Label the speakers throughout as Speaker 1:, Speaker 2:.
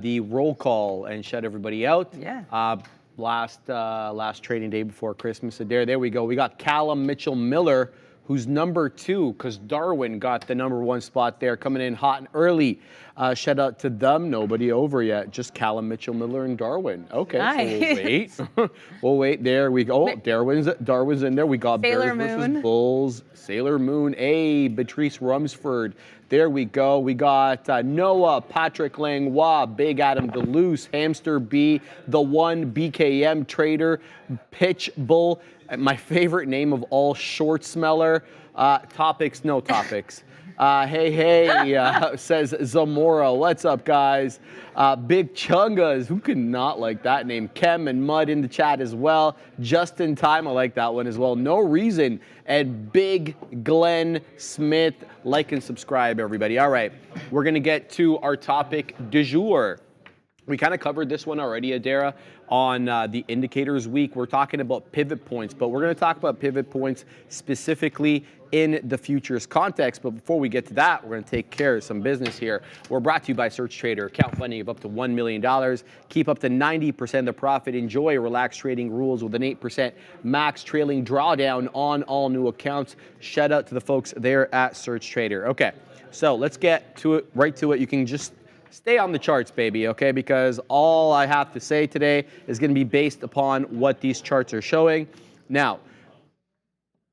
Speaker 1: the roll call and shut everybody out.
Speaker 2: Yeah.
Speaker 1: Last trading day before Christmas. So there we go. We got Callum Mitchell-Miller, who's number 2, because Darwin got the number 1 spot there, coming in hot and early. Shout out to them. Nobody over yet. Just Callum Mitchell-Miller and Darwin. Okay,
Speaker 2: nice.
Speaker 1: So we'll wait. We'll wait. There we go. Darwin's in there. We got
Speaker 2: Sailor
Speaker 1: Bears
Speaker 2: Moon.
Speaker 1: versus Bulls. Sailor Moon. Patrice Rumsford. There we go. We got Noah, Patrick Langlois, Big Adam Deluce, Hamster B, The One, BKM Trader, Pitch Bull, my favorite name of all, Short Smeller, Topics, No Topics. Hey, says Zamora. What's up, guys? Big Chungas. Who could not like that name? Kem and Mud in the chat as well. Just in Time. I like that one as well. No Reason. And Big Glenn Smith. Like and subscribe, everybody. All right. We're going to get to our topic du jour. We kind of covered this one already, Adara, on the Indicators Week. We're talking about pivot points, but we're going to talk about pivot points specifically in the futures context. But before we get to that, we're going to take care of some business here. We're brought to you by Search Trader. Account funding of up to $1 million. Keep up to 90% of the profit. Enjoy relaxed trading rules with an 8% max trailing drawdown on all new accounts. Shout out to the folks there at Search Trader. Okay, so let's get to it, right to it. You can just stay on the charts, baby, okay? Because all I have to say today is going to be based upon what these charts are showing. Now,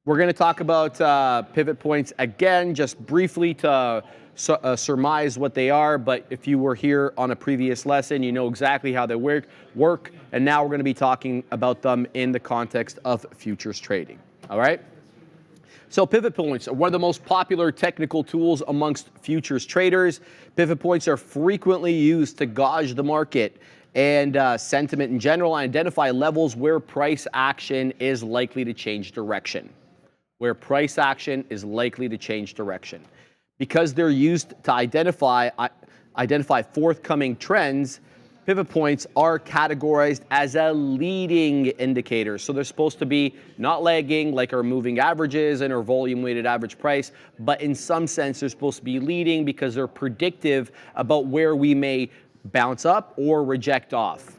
Speaker 1: we're going to talk about pivot points again, just briefly to surmise what they are. But if you were here on a previous lesson, you know exactly how they work. And now we're going to be talking about them in the context of futures trading, all right? So pivot points are one of the most popular technical tools amongst futures traders. Pivot points are frequently used to gauge the market and sentiment in general, and identify levels where price action is likely to change direction. Because they're used to identify forthcoming trends, pivot points are categorized as a leading indicator. So they're supposed to be not lagging like our moving averages and our volume-weighted average price, but in some sense they're supposed to be leading because they're predictive about where we may bounce up or reject off.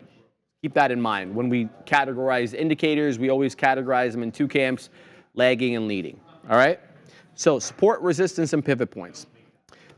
Speaker 1: Keep that in mind. When we categorize indicators, we always categorize them in 2 camps, lagging and leading. All right? So support, resistance, and pivot points.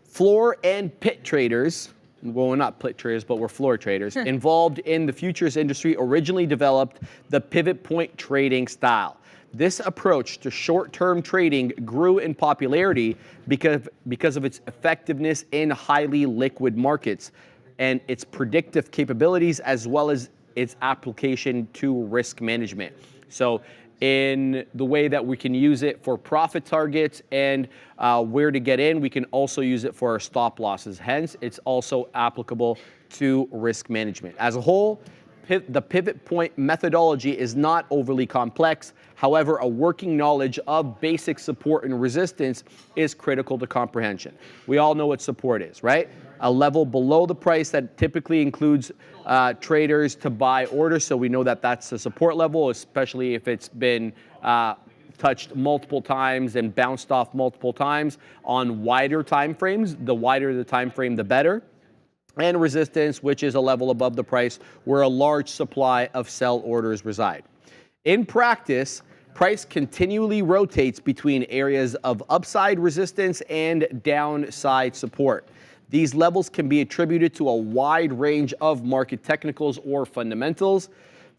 Speaker 1: Floor and pit traders, well, we're not pit traders, but we're floor traders, involved in the futures industry originally developed the pivot point trading style. This approach to short-term trading grew in popularity because of its effectiveness in highly liquid markets and its predictive capabilities, as well as its application to risk management. So in the way that we can use it for profit targets and where to get in, we can also use it for our stop losses. Hence, it's also applicable to risk management. As a whole, the pivot point methodology is not overly complex. However, a working knowledge of basic support and resistance is critical to comprehension. We all know what support is, right? A level below the price that typically includes traders to buy orders. So we know that that's a support level, especially if it's been touched multiple times and bounced off multiple times on wider time frames. The wider the time frame, the better. And resistance, which is a level above the price where a large supply of sell orders reside. In practice, price continually rotates between areas of upside resistance and downside support. These levels can be attributed to a wide range of market technicals or fundamentals.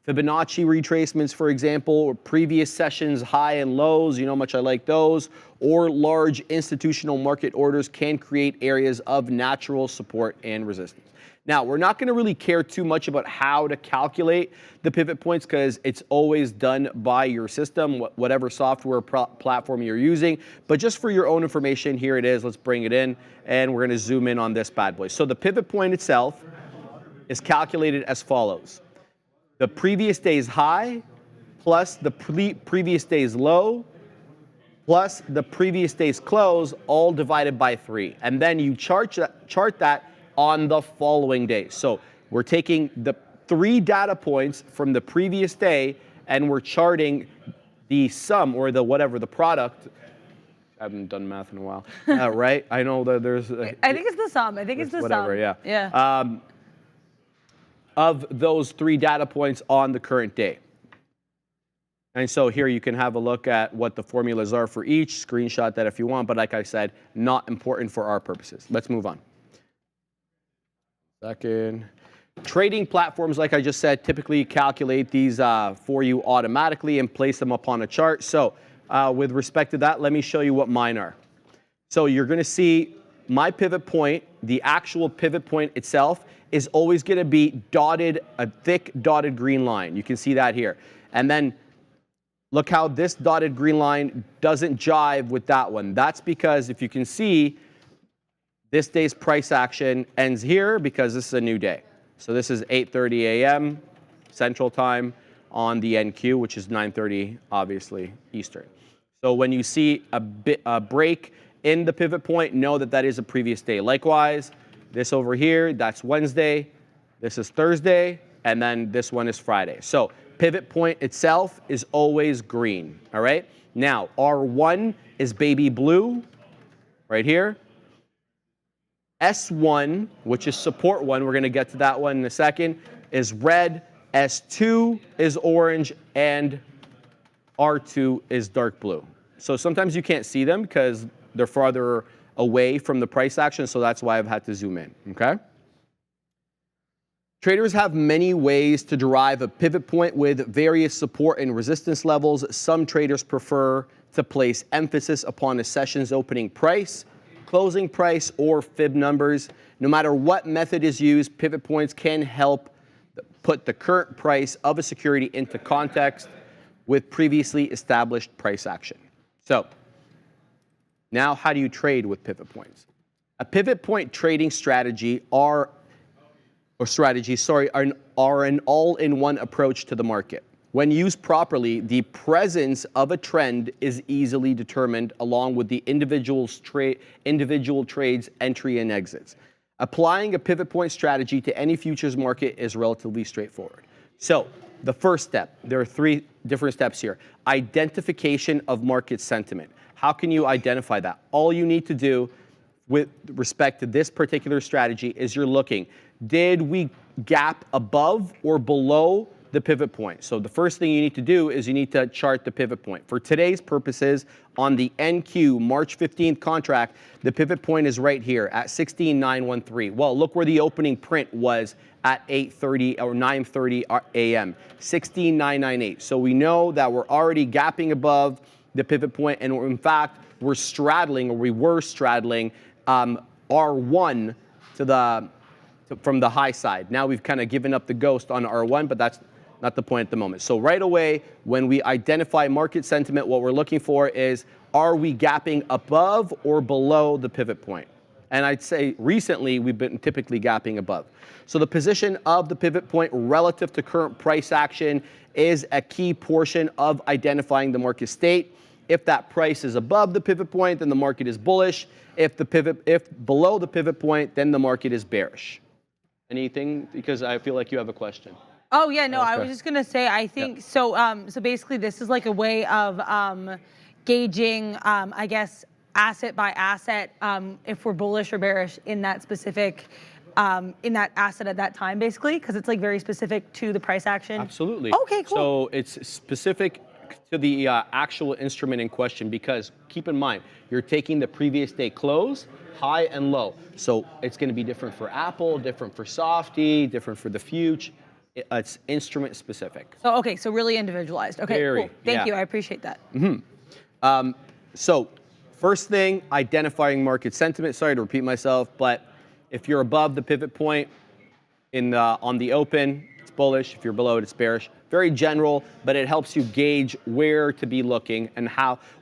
Speaker 1: Fibonacci retracements, for example, or previous sessions high and lows, you know how much I like those, or large institutional market orders can create areas of natural support and resistance. Now, we're not going to really care too much about how to calculate the pivot points because it's always done by your system, whatever software platform you're using. But just for your own information, here it is. Let's bring it in, and we're going to zoom in on this bad boy. So the pivot point itself is calculated as follows. The previous day's high plus the previous day's low plus the previous day's close, all divided by 3. And then you chart that on the following day. So we're taking the 3 data points from the previous day and we're charting the sum or the whatever, the product. I haven't done math in a while, right? I know that there's...
Speaker 2: I think it's the sum. I think it's the
Speaker 1: whatever,
Speaker 2: sum.
Speaker 1: Yeah. of those 3 data points on the current day. And so here you can have a look at what the formulas are for each, screenshot that if you want, but like I said, not important for our purposes. Let's move on. Second. Trading platforms, like I just said, typically calculate these for you automatically and place them upon a chart. So with respect to that, let me show you what mine are. So you're going to see my pivot point, the actual pivot point itself, is always going to be dotted, a thick dotted green line. You can see that here. And then look how this dotted green line doesn't jive with that one. That's because if you can see, this day's price action ends here because this is a new day. So this is 8:30 a.m. Central Time on the NQ, which is 9:30, obviously, Eastern. So when you see a break in the pivot point, know that that is a previous day. Likewise, this over here, that's Wednesday. This is Thursday. And then this one is Friday. So pivot point itself is always green. All right. Now, R1 is baby blue right here. S1, which is support 1, we're going to get to that one in a second, is red. S2 is orange. And R2 is dark blue. So sometimes you can't see them because they're farther away from the price action. So that's why I've had to zoom in. Okay. Traders have many ways to derive a pivot point with various support and resistance levels. Some traders prefer to place emphasis upon a session's opening price, closing price, or fib numbers. No matter what method is used, pivot points can help put the current price of a security into context with previously established price action. So now how do you trade with pivot points? A pivot point trading strategy are an all-in-one approach to the market. When used properly, the presence of a trend is easily determined along with the individual trades entry and exits. Applying a pivot point strategy to any futures market is relatively straightforward. So the first step, there are 3 different steps here. Identification of market sentiment. How can you identify that? All you need to do with respect to this particular strategy is you're looking, did we gap above or below the pivot point? So the first thing you need to do is you need to chart the pivot point. For today's purposes, on the NQ March 15th contract, the pivot point is right here at 16,913. Well, look where the opening print was at 8:30 or 9:30 a.m., 16,998. So we know that we're already gapping above the pivot point, and in fact, we're straddling, or we were straddling R1 from the high side. Now we've kind of given up the ghost on R1, but that's not the point at the moment. So right away, when we identify market sentiment, what we're looking for is, are we gapping above or below the pivot point? And I'd say recently, we've been typically gapping above. So the position of the pivot point relative to current price action is a key portion of identifying the market state. If that price is above the pivot point, then the market is bullish. If below the pivot point, then the market is bearish. Anything? Because I feel like you have a question.
Speaker 2: Oh yeah, no, okay. I was just gonna say, I think so. So basically, this is like a way of gauging, I guess, asset by asset, if we're bullish or bearish in that specific, in that asset at that time, basically, because it's like very specific to the price action.
Speaker 1: Absolutely.
Speaker 2: Okay, cool.
Speaker 1: So it's specific to the actual instrument in question, because keep in mind, you're taking the previous day close, high and low. So it's going to be different for Apple, different for Softy, different for the Fuge. It's instrument specific.
Speaker 2: So, okay, so really individualized. Okay,
Speaker 1: Very,
Speaker 2: cool. Thank you. I appreciate that.
Speaker 1: Mm-hmm. So first thing, identifying market sentiment. Sorry to repeat myself, but if you're above the pivot point on the open, it's bullish. If you're below it, it's bearish. Very general, but it helps you gauge where to be looking and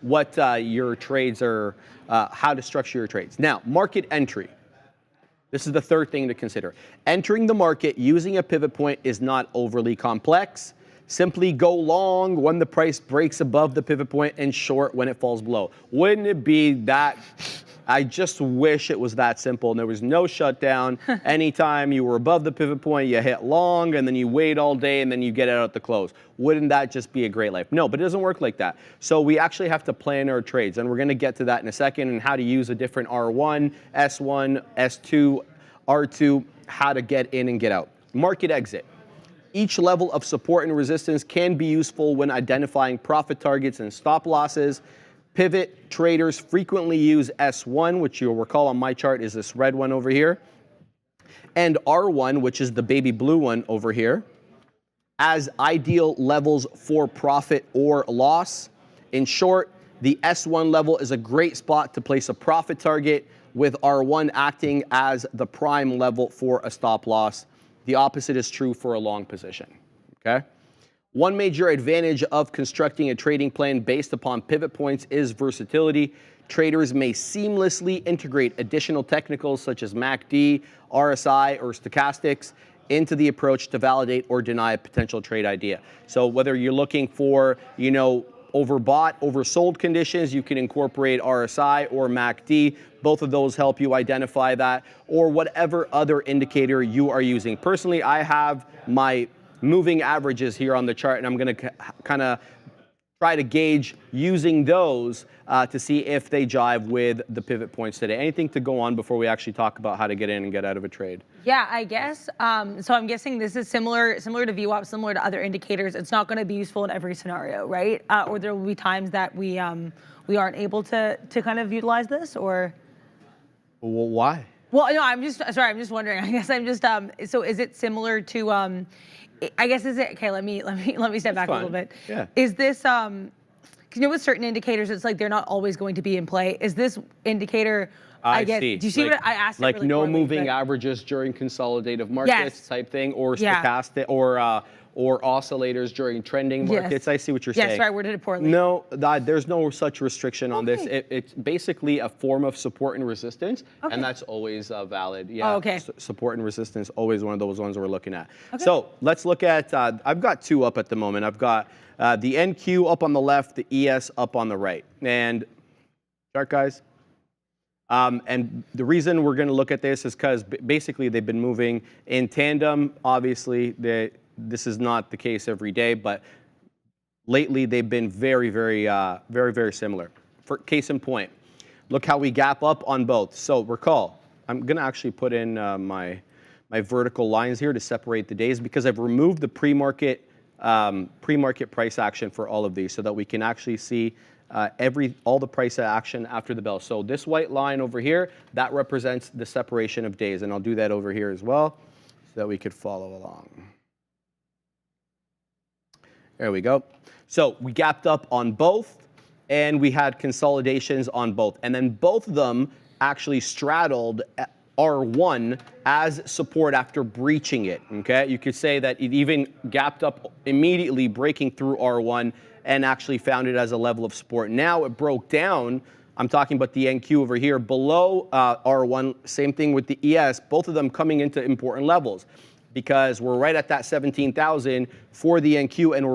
Speaker 1: what your trades are, how to structure your trades. Now, market entry. This is the third thing to consider. Entering the market using a pivot point is not overly complex. Simply go long when the price breaks above the pivot point and short when it falls below. Wouldn't it be that? I just wish it was that simple and there was no shutdown. Anytime you were above the pivot point, you hit long and then you wait all day and then you get out at the close. Wouldn't that just be a great life? No, but it doesn't work like that. So we actually have to plan our trades, and we're going to get to that in a second, and how to use a different R1, S1, S2, R2, how to get in and get out. market exit. Each level of support and resistance can be useful when identifying profit targets and stop losses. Pivot traders frequently use S1, which you'll recall on my chart is this red one over here, and R1, which is the baby blue one over here, as ideal levels for profit or loss. In short, the S1 level is a great spot to place a profit target, with R1 acting as the prime level for a stop loss. The opposite is true for a long position, okay? One major advantage of constructing a trading plan based upon pivot points is versatility. Traders may seamlessly integrate additional technicals such as MACD, RSI, or stochastics into the approach to validate or deny a potential trade idea. So whether you're looking for, you know, overbought, oversold conditions, you can incorporate RSI or MACD. Both of those help you identify that, or whatever other indicator you are using. Personally, I have my moving averages here on the chart, and I'm going to kind of try to gauge using those to see if they jive with the pivot points today. Anything to go on before we actually talk about how to get in and get out of a trade?
Speaker 2: Yeah, I guess. So I'm guessing this is similar to VWAP, similar to other indicators. It's not going to be useful in every scenario, right? Or there will be times that we aren't able to kind of utilize this, or.
Speaker 1: Well, why?
Speaker 2: Well, no, I'm just wondering. I guess I'm just. So is it similar to? I guess is it okay? Let me step back a little bit.
Speaker 1: Yeah.
Speaker 2: Is this because you know with certain indicators it's like they're not always going to be in play. Is this indicator? I guess.
Speaker 1: See.
Speaker 2: Do you see
Speaker 1: like,
Speaker 2: what I asked?
Speaker 1: Like
Speaker 2: really
Speaker 1: no
Speaker 2: poorly,
Speaker 1: moving averages during consolidative markets type thing, or stochastic, or oscillators during trending markets. I see what you're saying.
Speaker 2: Yes, right. Worded it poorly.
Speaker 1: No, there's no such restriction on this. It's basically a form of support and resistance, and that's always valid. Yeah.
Speaker 2: Oh, okay.
Speaker 1: Support and resistance, always one of those ones we're looking at. Okay. So let's look at. I've got two up at the moment. I've got the NQ up on the left, the ES up on the right, and chart guys. And the reason we're going to look at this is because basically they've been moving in tandem. Obviously, this is not the case every day, but lately they've been very, very similar. For case in point, look how we gap up on both. So recall, I'm going to actually put in my vertical lines here to separate the days because I've removed the pre-market price action for all of these so that we can actually see all the price action after the bell. So this white line over here, that represents the separation of days, and I'll do that over here as well so that we could follow along. There we go. So we gapped up on both, and we had consolidations on both, and then both of them actually straddled R1 as support after breaching it, okay? You could say that it even gapped up immediately, breaking through R1, and actually found it as a level of support. Now it broke down. I'm talking about the NQ over here below R1. Same thing with the ES, both of them coming into important levels because we're right at that 17,000 for the NQ, and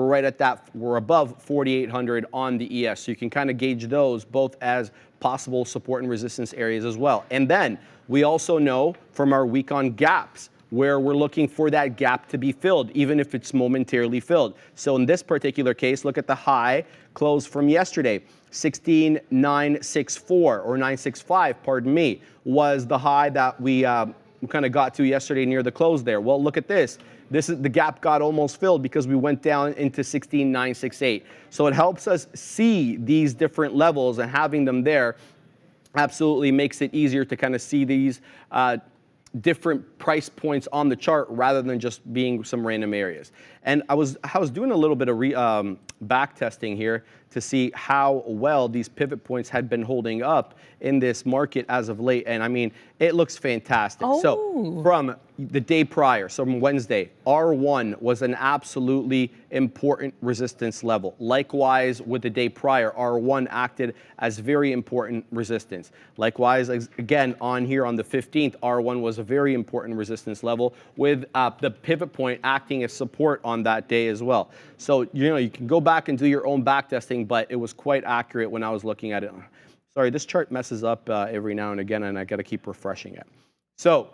Speaker 1: we're above 4,800 on the ES. So you can kind of gauge those both as possible support and resistance areas as well. And then we also know from our week on gaps where we're looking for that gap to be filled, even if it's momentarily filled. So in this particular case, look at the high close from yesterday. 16,964 or 965, pardon me, was the high that we kind of got to yesterday near the close there. Well, look at this. The gap got almost filled because we went down into 16,968. So it helps us see these different levels, and having them there absolutely makes it easier to kind of see these different price points on the chart rather than just being some random areas. And I was doing a little bit of back testing here to see how well these pivot points had been holding up in this market as of late. And I mean, it looks fantastic.
Speaker 2: Oh.
Speaker 1: So from the day prior, so from Wednesday, R1 was an absolutely important resistance level. Likewise, with the day prior, R1 acted as very important resistance. Likewise, again, on here on the 15th, R1 was a very important resistance level with the pivot point acting as support on that day as well. So, you know, you can go back and do your own back testing, but it was quite accurate when I was looking at it. Sorry, this chart messes up every now and again, and I got to keep refreshing it. So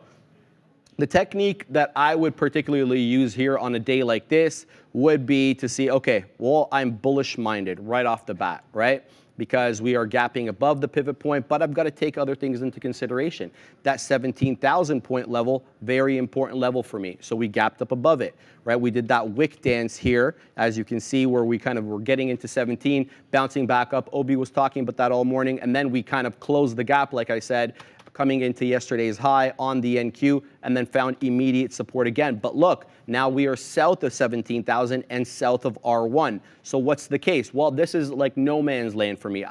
Speaker 1: the technique that I would particularly use here on a day like this would be to see, okay, well, I'm bullish minded right off the bat, right? because we are gapping above the pivot point, but I've got to take other things into consideration. That 17,000 point level, very important level for me. So we gapped up above it, right? We did that wick dance here, as you can see, where we kind of were getting into 17, bouncing back up. Obi was talking about that all morning, and then we kind of closed the gap, like I said, coming into yesterday's high on the NQ, and then found immediate support again. But look, now we are south of 17,000 and south of R1. So what's the case? Well, this is like no man's land for me.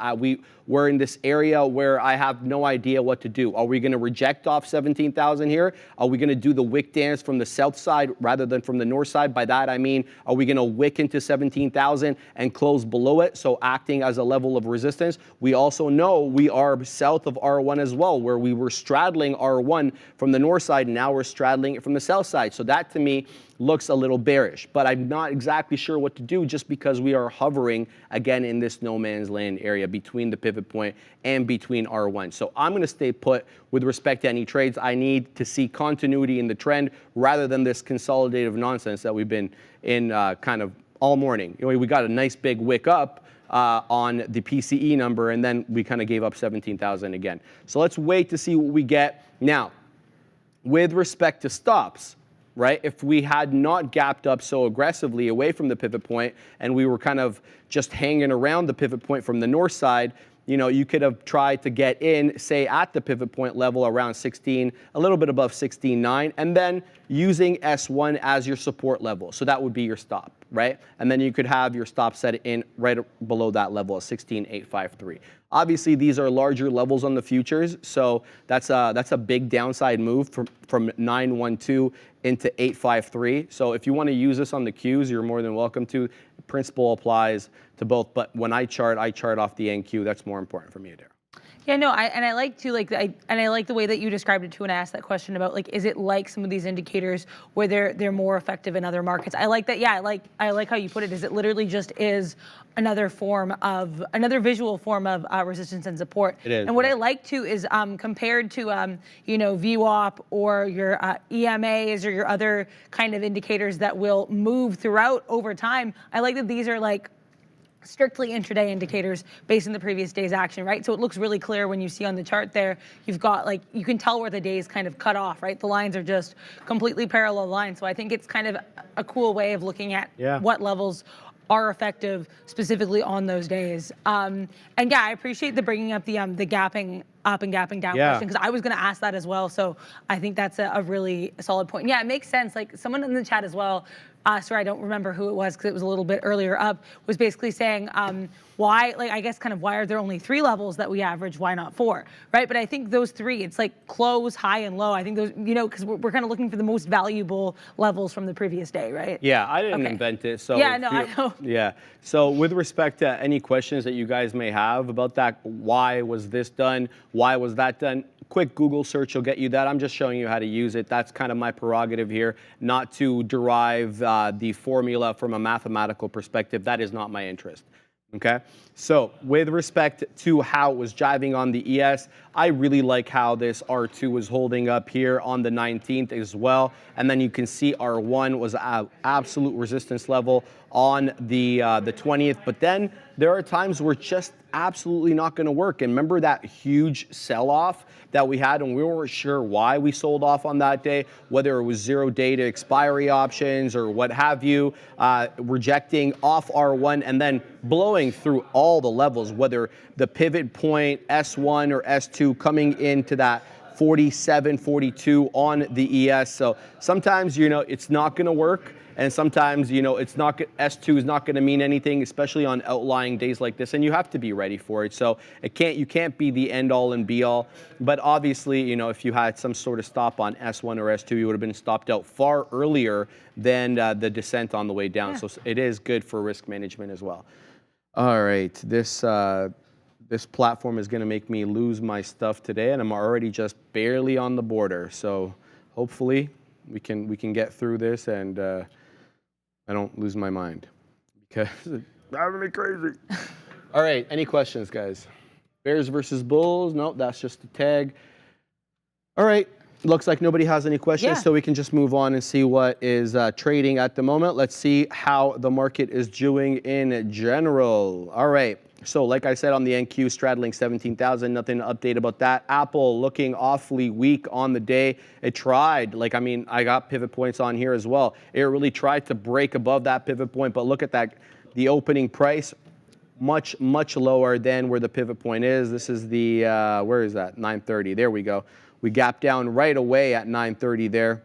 Speaker 1: We're in this area where I have no idea what to do. Are we going to reject off 17,000 here? Are we going to do the wick dance from the south side rather than from the north side? By that I mean, are we going to wick into 17,000 and close below it, so acting as a level of resistance? We also know we are south of R1 as well, where we were straddling R1 from the north side, and now we're straddling it from the south side. So that to me looks a little bearish, but I'm not exactly sure what to do, just because we are hovering again in this no man's land area between the pivot point and between R1. So I'm going to stay put with respect to any trades. I need to see continuity in the trend rather than this consolidative nonsense that we've been in kind of all morning. You know, we got a nice big wick up on the PCE number, and then we kind of gave up 17,000 again. So let's wait to see what we get. Now, with respect to stops, right? If we had not gapped up so aggressively away from the pivot point and we were kind of just hanging around the pivot point from the north side, you know, you could have tried to get in, say, at the pivot point level around 16, a little bit above 16.9, and then using S1 as your support level. So that would be your stop, right? And then you could have your stop set in right below that level of 16.853. Obviously, these are larger levels on the futures, so that's a big downside move from 912 into 853. So if you want to use this on the Qs, you're more than welcome to. Principle applies to both, but when I chart off the NQ. That's more important for me to do.
Speaker 2: Yeah, no, I like to I like the way that you described it too, and I asked that question about like, is it like some of these indicators where they're more effective in other markets? I like that. Yeah, I like how you put it. Is it literally just is another visual form of resistance and support?
Speaker 1: It is.
Speaker 2: And what I like too is compared to you know, VWAP or your EMAs or your other kind of indicators that will move throughout over time. I like that these are like strictly intraday indicators based on the previous day's action, right? So it looks really clear when you see on the chart there, you've got like, you can tell where the days kind of cut off, right? The lines are just completely parallel lines. So I think it's kind of a cool way of looking at what levels are effective specifically on those days. And yeah, I appreciate the bringing up the gapping up and gapping down question, because I was going to ask that as well. So I think that's a really solid point. Yeah, it makes sense. Like someone in the chat as well, sorry, I don't remember who it was because it was a little bit earlier up, was basically saying why, like, I guess kind of why are there only 3 levels that we average? Why not 4, right? But I think those 3, it's like close, high, and low. I think those, you know, because we're kind of looking for the most valuable levels from the previous day, right?
Speaker 1: Yeah, I didn't invent it. So
Speaker 2: yeah, no, I know.
Speaker 1: Yeah. So with respect to any questions that you guys may have about that, why was this done? Why was that done? Quick Google search will get you that. I'm just showing you how to use it. That's kind of my prerogative here, not to derive the formula from a mathematical perspective. That is not my interest. Okay, so with respect to how it was jiving on the ES, I really like how this R2 was holding up here on the 19th as well. And then you can see R1 was an absolute resistance level on the 20th. But then there are times where it's just absolutely not going to work. And remember that huge sell-off that we had, and we weren't sure why we sold off on that day, whether it was 0 day to expiry options or what have you, rejecting off R1 and then blowing through all the levels, whether the pivot point S1 or S2 coming into that 47, 42 on the ES. So sometimes, you know, it's not going to work. And sometimes, you know, it's not, S2 is not going to mean anything, especially on outlying days like this, and you have to be ready for it. So you can't be the end all and be all. But obviously, you know, if you had some sort of stop on S1 or S2, you would have been stopped out far earlier than the descent on the way down. Yeah. So it is good for risk management as well. All right, this platform is going to make me lose my stuff today, and I'm already just barely on the border. So hopefully we can get through this and I don't lose my mind, because it's driving me crazy. All right, any questions, guys? Bears versus Bulls? Nope, that's just a tag. All right, looks like nobody has any questions, so we can just move on and see what is trading at the moment. Let's see how the market is doing in general. All right, So like I said on the NQ, straddling 17,000, nothing to update about that. Apple looking awfully weak on the day. It tried, like, I mean, I got pivot points on here as well. It really tried to break above that pivot point, but look at that, the opening price, much lower than where the pivot point is. This is the, where is that? 930, there we go. We gapped down right away at 930 there,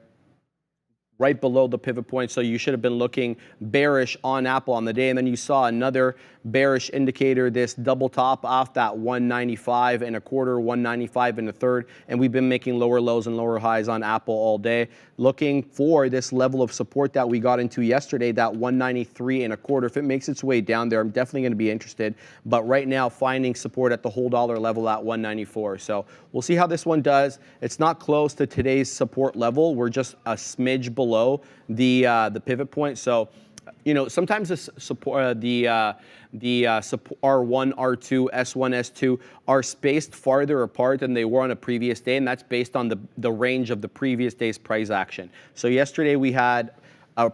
Speaker 1: right below the pivot point. So you should have been looking bearish on Apple on the day. And then you saw another bearish indicator, this double top off that 195 and a quarter, 195 and a third. And we've been making lower lows and lower highs on Apple all day, looking for this level of support that we got into yesterday, that 193 and a quarter. If it makes its way down there, I'm definitely going to be interested. But right now, finding support at the whole dollar level at 194. So we'll see how this one does. It's not close to today's support level. We're just a smidge below the pivot point. So, you know, sometimes the support, R1, R2, S1, S2 are spaced farther apart than they were on a previous day, and that's based on the range of the previous day's price action. So yesterday we had a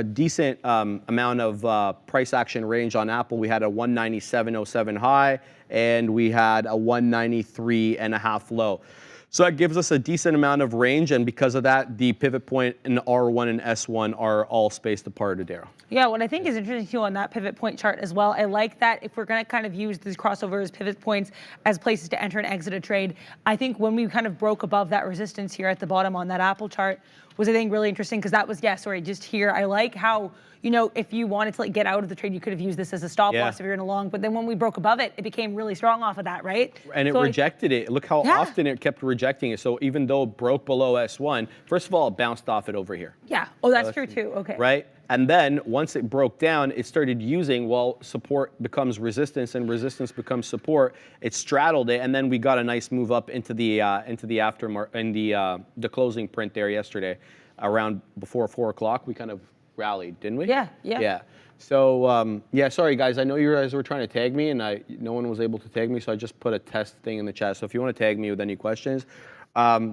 Speaker 1: decent amount of price action range on Apple. We had a 197.07 high, and we had a 193.5 low. So that gives us a decent amount of range, and because of that, the pivot point in R1 and S1 are all spaced apart, Adara.
Speaker 2: Yeah, what I think is interesting too on that pivot point chart as well, I like that if we're going to kind of use these crossovers, pivot points as places to enter and exit a trade, I think when we kind of broke above that resistance here at the bottom on that Apple chart was, I think, really interesting, because that was, yeah, sorry, just here. I like how, you know, if you wanted to like get out of the trade, you could have used this as a stop loss if you're in a long, but then when we broke above it, it became really strong off of that, right? And
Speaker 1: so it rejected it. Look how often it kept rejecting it. So even though it broke below S1, first of all, it bounced off it over here.
Speaker 2: Yeah, oh, that's true too, okay.
Speaker 1: Right? And then once it broke down, it started using, well, support becomes resistance and resistance becomes support. It straddled it, and then we got a nice move up into the aftermarket, in the closing print there yesterday, around before 4 o'clock. We kind of rallied, didn't we?
Speaker 2: Yeah.
Speaker 1: Yeah. So yeah, sorry guys, I know you guys were trying to tag me, and no one was able to tag me, so I just put a test thing in the chat. So if you want to tag me with any questions,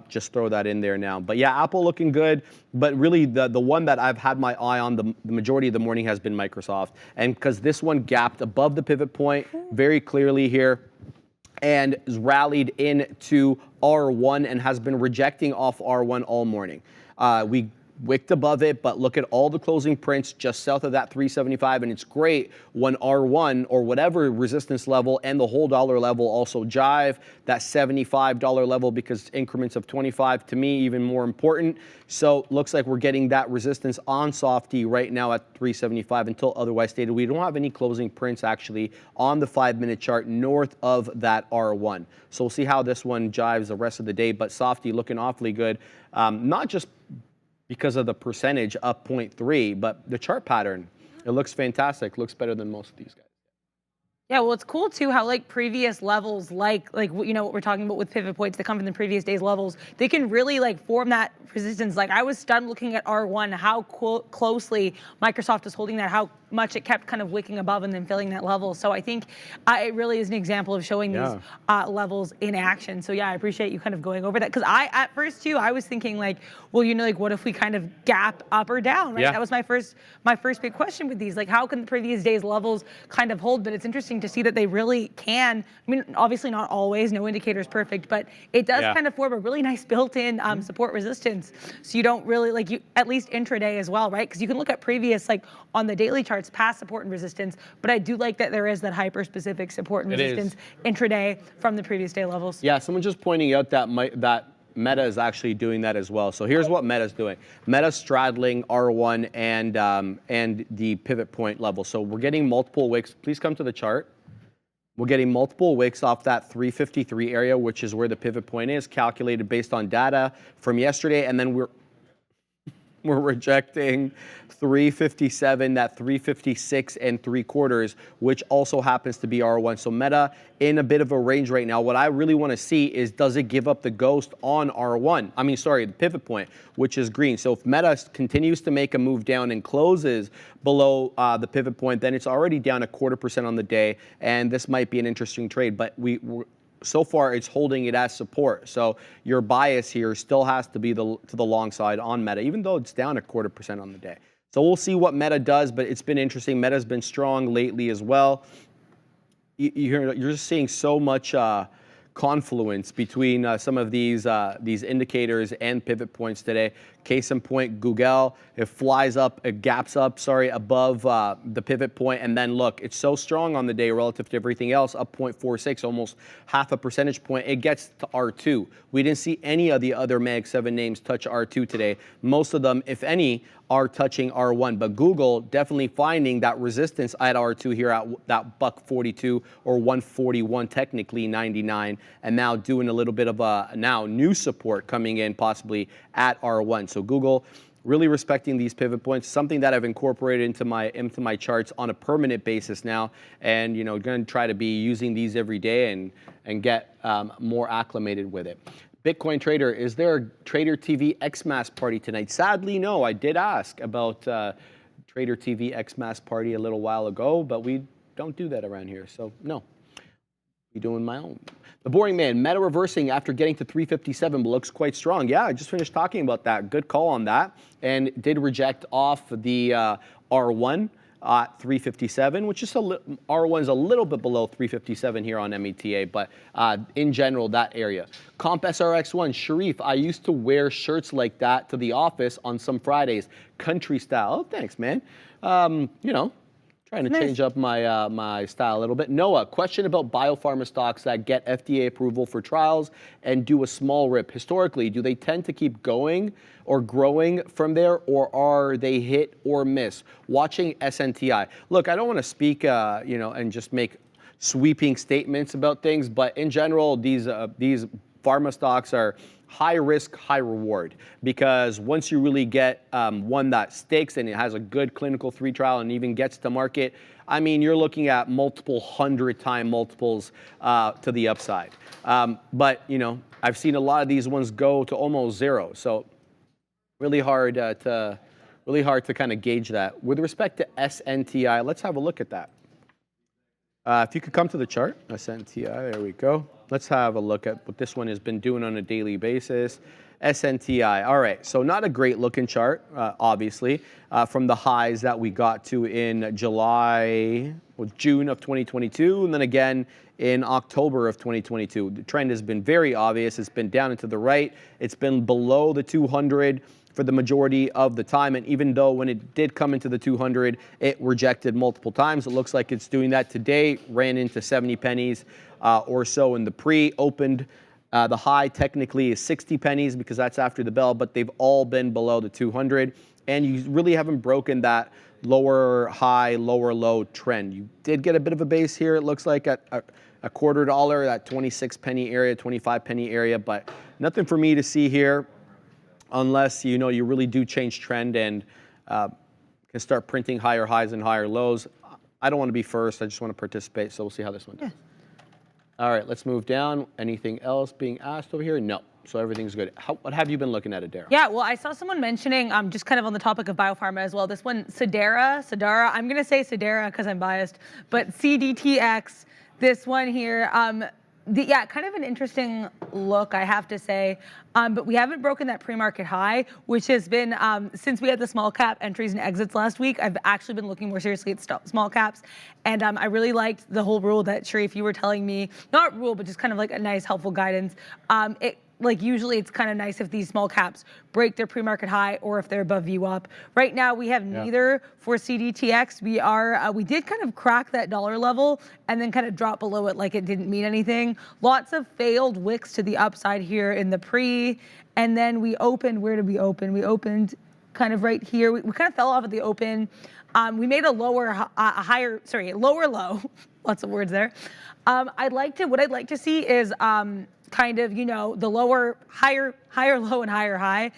Speaker 1: just throw that in there now. But yeah, Apple looking good, but really the one that I've had my eye on the majority of the morning has been Microsoft, and because this one gapped above the pivot point very clearly here and rallied into R1 and has been rejecting off R1 all morning. We wicked above it, but look at all the closing prints just south of that 375, and it's great when R1 or whatever resistance level and the whole dollar level also jive, that $75 level, because increments of 25 to me even more important. So looks like we're getting that resistance on Softy right now at 375 until otherwise stated. We don't have any closing prints actually on the 5-minute chart north of that R1. So we'll see how this one jives the rest of the day, but Softy looking awfully good, not just because of the percentage up 0.3, but the chart pattern, it looks fantastic. Looks better than most of these guys.
Speaker 2: Yeah, well, it's cool too how like previous levels, like you know what we're talking about with pivot points that come from the previous day's levels, they can really like form that resistance. Like I was stunned looking at R1, how closely Microsoft was holding that, how much it kept kind of wicking above and then filling that level. So I think it really is an example of showing these levels in action. So yeah, I appreciate you kind of going over that, because at first too I was thinking like, well, you know, like what if we kind of gap up or down, right? Yeah. That was my first big question with these, like how can the previous day's levels kind of hold? But it's interesting to see that they really can. I mean, obviously not always, no indicator is perfect, but it does kind of form a really nice built-in support resistance. So you don't really like, you at least intraday as well, right? Because you can look at previous, like on the daily charts, past support and resistance, but I do like that there is that hyper-specific support and resistance intraday from the previous day levels. Yeah,
Speaker 1: someone just pointing out that Meta is actually doing that as well. So here's what Meta's doing. Meta's straddling R1 and the pivot point level. So we're getting multiple wicks. Please come to the chart. We're getting multiple wicks off that 353 area, which is where the pivot point is, calculated based on data from yesterday, and then we're rejecting 357, that 356 and 3/4, which also happens to be R1. So Meta in a bit of a range right now. What I really want to see is, does it give up the ghost on R1? I mean, sorry, the pivot point, which is green. So if Meta continues to make a move down and closes below the pivot point, then it's already down 0.25% on the day, and this might be an interesting trade. But so far, it's holding it as support. So your bias here still has to be to the long side on Meta, even though it's down 0.25% on the day. So we'll see what Meta does, but it's been interesting. Meta's been strong lately as well. you're just seeing so much confluence between some of these indicators and pivot points today. Case in point, Google, it flies up, it gaps up, above the pivot point, and then look, it's so strong on the day relative to everything else, up 0.46, almost half a percentage point. It gets to R2. We didn't see any of the other Mag 7 names touch R2 today. Most of them, if any, are touching R1, but Google definitely finding that resistance at R2 here at that $1.42 or 141, technically 99, and now doing a little bit of a now new support coming in possibly at R1. So Google really respecting these pivot points, something that I've incorporated into my charts on a permanent basis now, and going to try to be using these every day and get more acclimated with it. Bitcoin trader, is there a Trader TV Xmas party tonight? Sadly, no. I did ask about Trader TV Xmas party a little while ago, but we don't do that around here, so no. Be doing my own. The Boring Man, meta reversing after getting to 357, but looks quite strong. Yeah, I just finished talking about that. Good call on that, and did reject off the R1 at 357, which is R1's a little bit below 357 here on META, but in general, that area. Comp SRX1, Sharif, I used to wear shirts like that to the office on some Fridays, country style. Oh, thanks, man. Trying to change up my style a little bit. Noah, question about biopharma stocks that get FDA approval for trials and do a small rip. Historically, do they tend to keep going or growing from there, or are they hit or miss? Watching SNTI. Look, I don't want to speak, and just make sweeping statements about things, but in general, these pharma stocks are high risk, high reward, because once you really get one that stakes and it has a good clinical 3 trial and even gets to market, I mean, you're looking at multiple 100-time multiples to the upside. But I've seen a lot of these ones go to almost zero, so really hard to kind of gauge that. With respect to SNTI, let's have a look at that. If you could come to the chart, SNTI, there we go. Let's have a look at what this one has been doing on a daily basis. SNTI, all right, so not a great looking chart, obviously, from the highs that we got to in June of 2022, and then again in October of 2022. The trend has been very obvious. It's been down and to the right. It's been below the 200 for the majority of the time, and even though when it did come into the 200, it rejected multiple times. It looks like it's doing that today, ran into 70 pennies or so in the pre-opened. The high technically is 60 pennies because that's after the bell, but they've all been below the 200, and you really haven't broken that lower high, lower low trend. You did get a bit of a base here, it looks like, at a $0.25, that 26 penny area, 25 penny area, but nothing for me to see here, unless you really do change trend and can start printing higher highs and higher lows. I don't want to be first. I just want to participate. So we'll see how this one does. Yeah. All right, let's move down. Anything else being asked over here? No. So everything's good. What have you been looking at, Adara?
Speaker 2: Yeah, well, I saw someone mentioning, just kind of on the topic of biopharma as well, this one, Sedera, I'm going to say Sedera because I'm biased, but CDTX, this one here, yeah, kind of an interesting look, I have to say. But we haven't broken that pre-market high, which has been, since we had the small cap entries and exits last week, I've actually been looking more seriously at small caps. And I really liked the whole rule that, Sharif, you were telling me, not rule, but just kind of like a nice, helpful guidance. Usually it's kind of nice if these small caps break their pre-market high or if they're above VWAP. Right now we have neither for CDTX. We did kind of crack that dollar level and then kind of drop below it like it didn't mean anything. Lots of failed wicks to the upside here in the pre, and then we opened, where did we open? We opened kind of right here. We kind of fell off at the open. We made a lower low, lots of words there. What I'd like to see is, kind of, the higher low and higher high.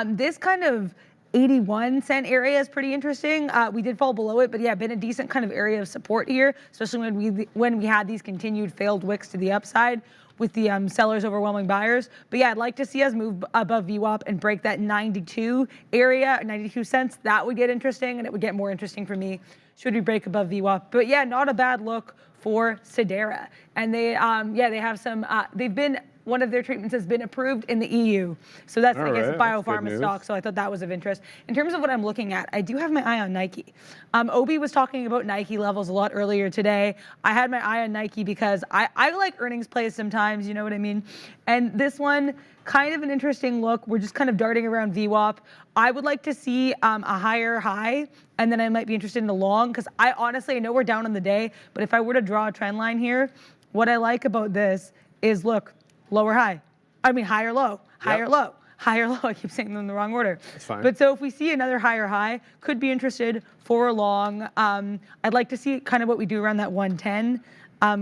Speaker 2: This kind of 81 cent area is pretty interesting. We did fall below it, but yeah, been a decent kind of area of support here, especially when we had these continued failed wicks to the upside with the sellers overwhelming buyers. But yeah, I'd like to see us move above VWAP and break that 92 area, 92 cents. That would get interesting, and it would get more interesting for me should we break above VWAP. But yeah, not a bad look for Sedera. And they have some, they've been one of their treatments has been approved in the EU. So that's, I guess, a
Speaker 1: right, that's good
Speaker 2: biopharma
Speaker 1: news.
Speaker 2: stock. So I thought that was of interest. In terms of what I'm looking at, I do have my eye on Nike. Obi was talking about Nike levels a lot earlier today. I had my eye on Nike because I like earnings plays sometimes, you know what I mean? And this one, kind of an interesting look. We're just kind of darting around VWAP. I would like to see a higher high, and then I might be interested in the long, because I honestly, I know we're down on the day, but if I were to draw a trend line here, what I like about this is, look, lower high. I mean, higher low, higher low, higher low. I keep saying them in the wrong order.
Speaker 1: That's fine.
Speaker 2: But so if we see another higher high, could be interested for a long. I'd like to see kind of what we do around that 110,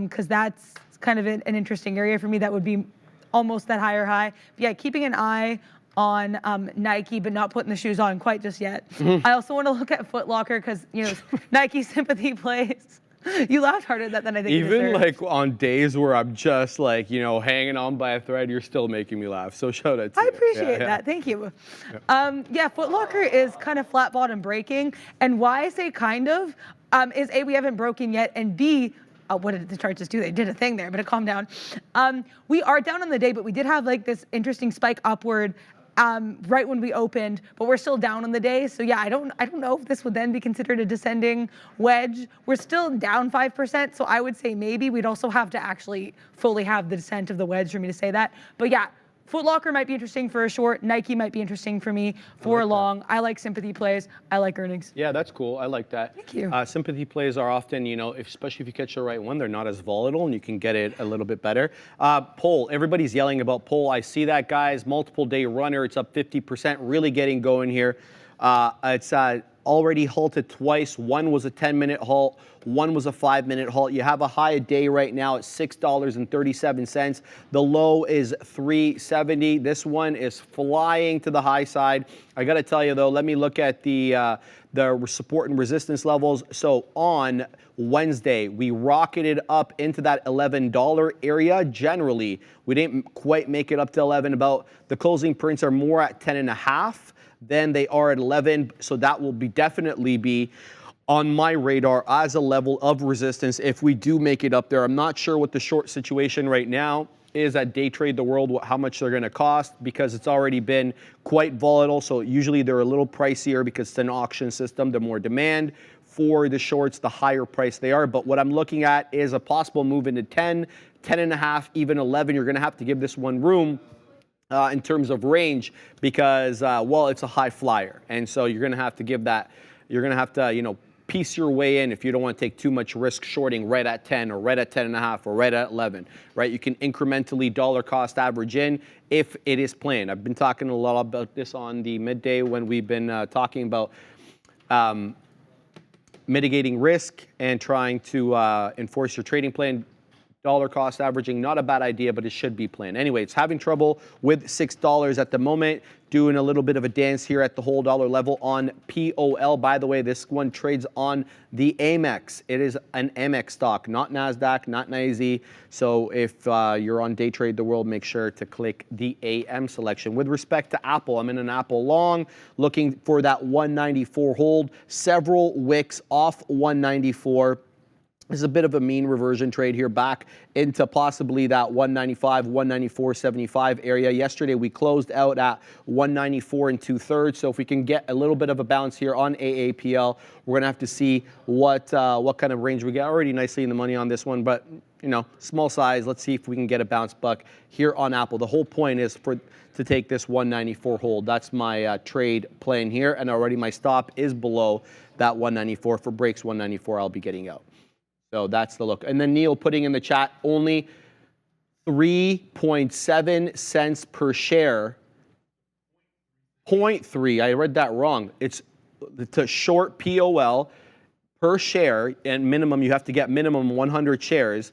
Speaker 2: because that's kind of an interesting area for me. That would be almost that higher high. But yeah, keeping an eye on Nike, but not putting the shoes on quite just yet. I also want to look at Foot Locker because, you know, Nike sympathy plays. You laughed harder at that than I think you
Speaker 1: Even
Speaker 2: deserve.
Speaker 1: like on days where I'm just like, you know, hanging on by a thread, you're still making me laugh. So shout out to you.
Speaker 2: I appreciate that. Thank you. Yeah, Foot Locker is kind of flat bottom breaking. And why I say kind of is A, we haven't broken yet, and B, what did the chart just do? They did a thing there, but it calmed down. We are down on the day, but we did have like this interesting spike upward right when we opened, but we're still down on the day. So yeah, I don't know if this would then be considered a descending wedge. We're still down 5%, so I would say maybe. We'd also have to actually fully have the descent of the wedge for me to say that. But yeah, Foot Locker might be interesting for a short. Nike might be interesting for me for a long. I like sympathy plays. I like earnings.
Speaker 1: Yeah, that's cool. I like that.
Speaker 2: Thank you.
Speaker 1: Sympathy plays are often, you know, especially if you catch the right one, they're not as volatile and you can get it a little bit better. Pole, everybody's yelling about Pole. I see that, guys. Multiple day runner. It's up 50%, really getting going here. It's already halted twice. One was a 10-minute halt. One was a 5-minute halt. You have a high a day right now at $6.37. The low is $3.70. This one is flying to the high side. I got to tell you, though, let me look at the support and resistance levels. So on Wednesday, we rocketed up into that $11 area. Generally, we didn't quite make it up to 11. About the closing prints are more at 10.5 than they are at 11. So that will definitely be on my radar as a level of resistance if we do make it up there. I'm not sure what the short situation right now is at Day Trade the World, how much they're going to cost, because it's already been quite volatile. So usually they're a little pricier because it's an auction system. The more demand for the shorts, the higher price they are. But what I'm looking at is a possible move into 10, 10.5, even 11. You're going to have to give this one room in terms of range because, well, it's a high flyer. And so you're going to have to give that, you're going to have to, you know, piece your way in if you don't want to take too much risk shorting right at 10 or right at 10.5 or right at 11, right? You can incrementally dollar cost average in if it is planned. I've been talking a lot about this on the midday when we've been talking about mitigating risk and trying to enforce your trading plan. Dollar cost averaging, not a bad idea, but it should be planned. Anyway, it's having trouble with $6 at the moment. Doing a little bit of a dance here at the whole dollar level on POL. By the way, this one trades on the Amex. It is an Amex stock, not NASDAQ, not NYSE. So if you're on Day Trade the World, make sure to click the AM selection. With respect to Apple, I'm in an Apple long, looking for that 194 hold. Several wicks off 194. This is a bit of a mean reversion trade here back into possibly that 195, 194.75 area. Yesterday we closed out at 194 2/3. So if we can get a little bit of a bounce here on AAPL, we're gonna have to see what kind of range we get. Already nicely in the money on this one, but you know, small size. Let's see if we can get a bounce buck here on Apple. The whole point is to take this 194 hold. That's my trade plan here, and already my stop is below that 194. For breaks 194, I'll be getting out. So that's the look. And then Neil putting in the chat, only 3.7 cents per share. 0.3, I read that wrong. It's to short POL per share, and minimum, you have to get minimum 100 shares,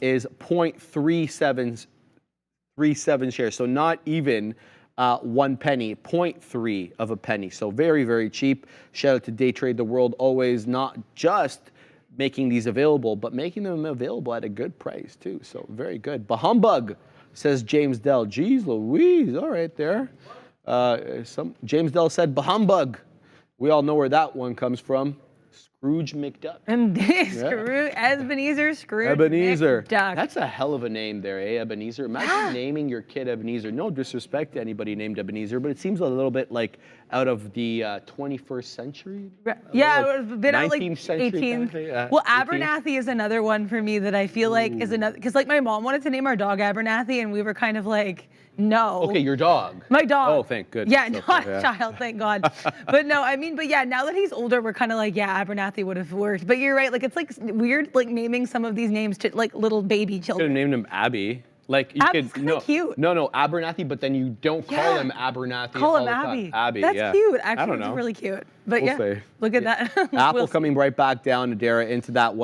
Speaker 1: is 0.37 shares. So not even 1 penny, 0.3 of a penny. So very, very cheap. Shout out to Day Trade the World, always not just making these available, but making them available at a good price too. So very good. Bahumbug, says James Dell. Geez Louise, all right there. James Dell said Bahumbug. We all know where that one comes from. Scrooge McDuck.
Speaker 2: Ebenezer Scrooge
Speaker 1: Ebenezer.
Speaker 2: McDuck.
Speaker 1: That's a hell of a name there, eh, Ebenezer? Imagine naming your kid Ebenezer. No disrespect to anybody named Ebenezer, but it seems a little bit like out of the 21st century.
Speaker 2: Yeah,
Speaker 1: like
Speaker 2: it was a bit out like
Speaker 1: 19th century
Speaker 2: 18th.
Speaker 1: kind of
Speaker 2: Well,
Speaker 1: 18th.
Speaker 2: Abernathy is another one for me that I feel like is another, because like my mom wanted to name our dog Abernathy, and we were kind of like, no.
Speaker 1: Okay, your dog.
Speaker 2: My dog.
Speaker 1: Oh, thank goodness.
Speaker 2: Yeah,
Speaker 1: Okay,
Speaker 2: not
Speaker 1: yeah.
Speaker 2: a child, thank God. But no, I mean, but yeah, now that he's older, we're kind of like, yeah, Abernathy would have worked. But you're right, like it's like weird, like naming some of these names to like little baby
Speaker 1: Could
Speaker 2: children.
Speaker 1: have named him Abby. Like you
Speaker 2: Abby's
Speaker 1: could
Speaker 2: kinda cute.
Speaker 1: No, Abernathy, but then you don't call him Abernathy.
Speaker 2: Call him
Speaker 1: all the time.
Speaker 2: Abby.
Speaker 1: Abby,
Speaker 2: That's
Speaker 1: yeah.
Speaker 2: cute.
Speaker 1: I
Speaker 2: Actually,
Speaker 1: don't
Speaker 2: it's
Speaker 1: know.
Speaker 2: really cute. But
Speaker 1: We'll
Speaker 2: yeah,
Speaker 1: see.
Speaker 2: look at that.
Speaker 1: Apple
Speaker 2: We'll see.
Speaker 1: coming right back down, Adara, into that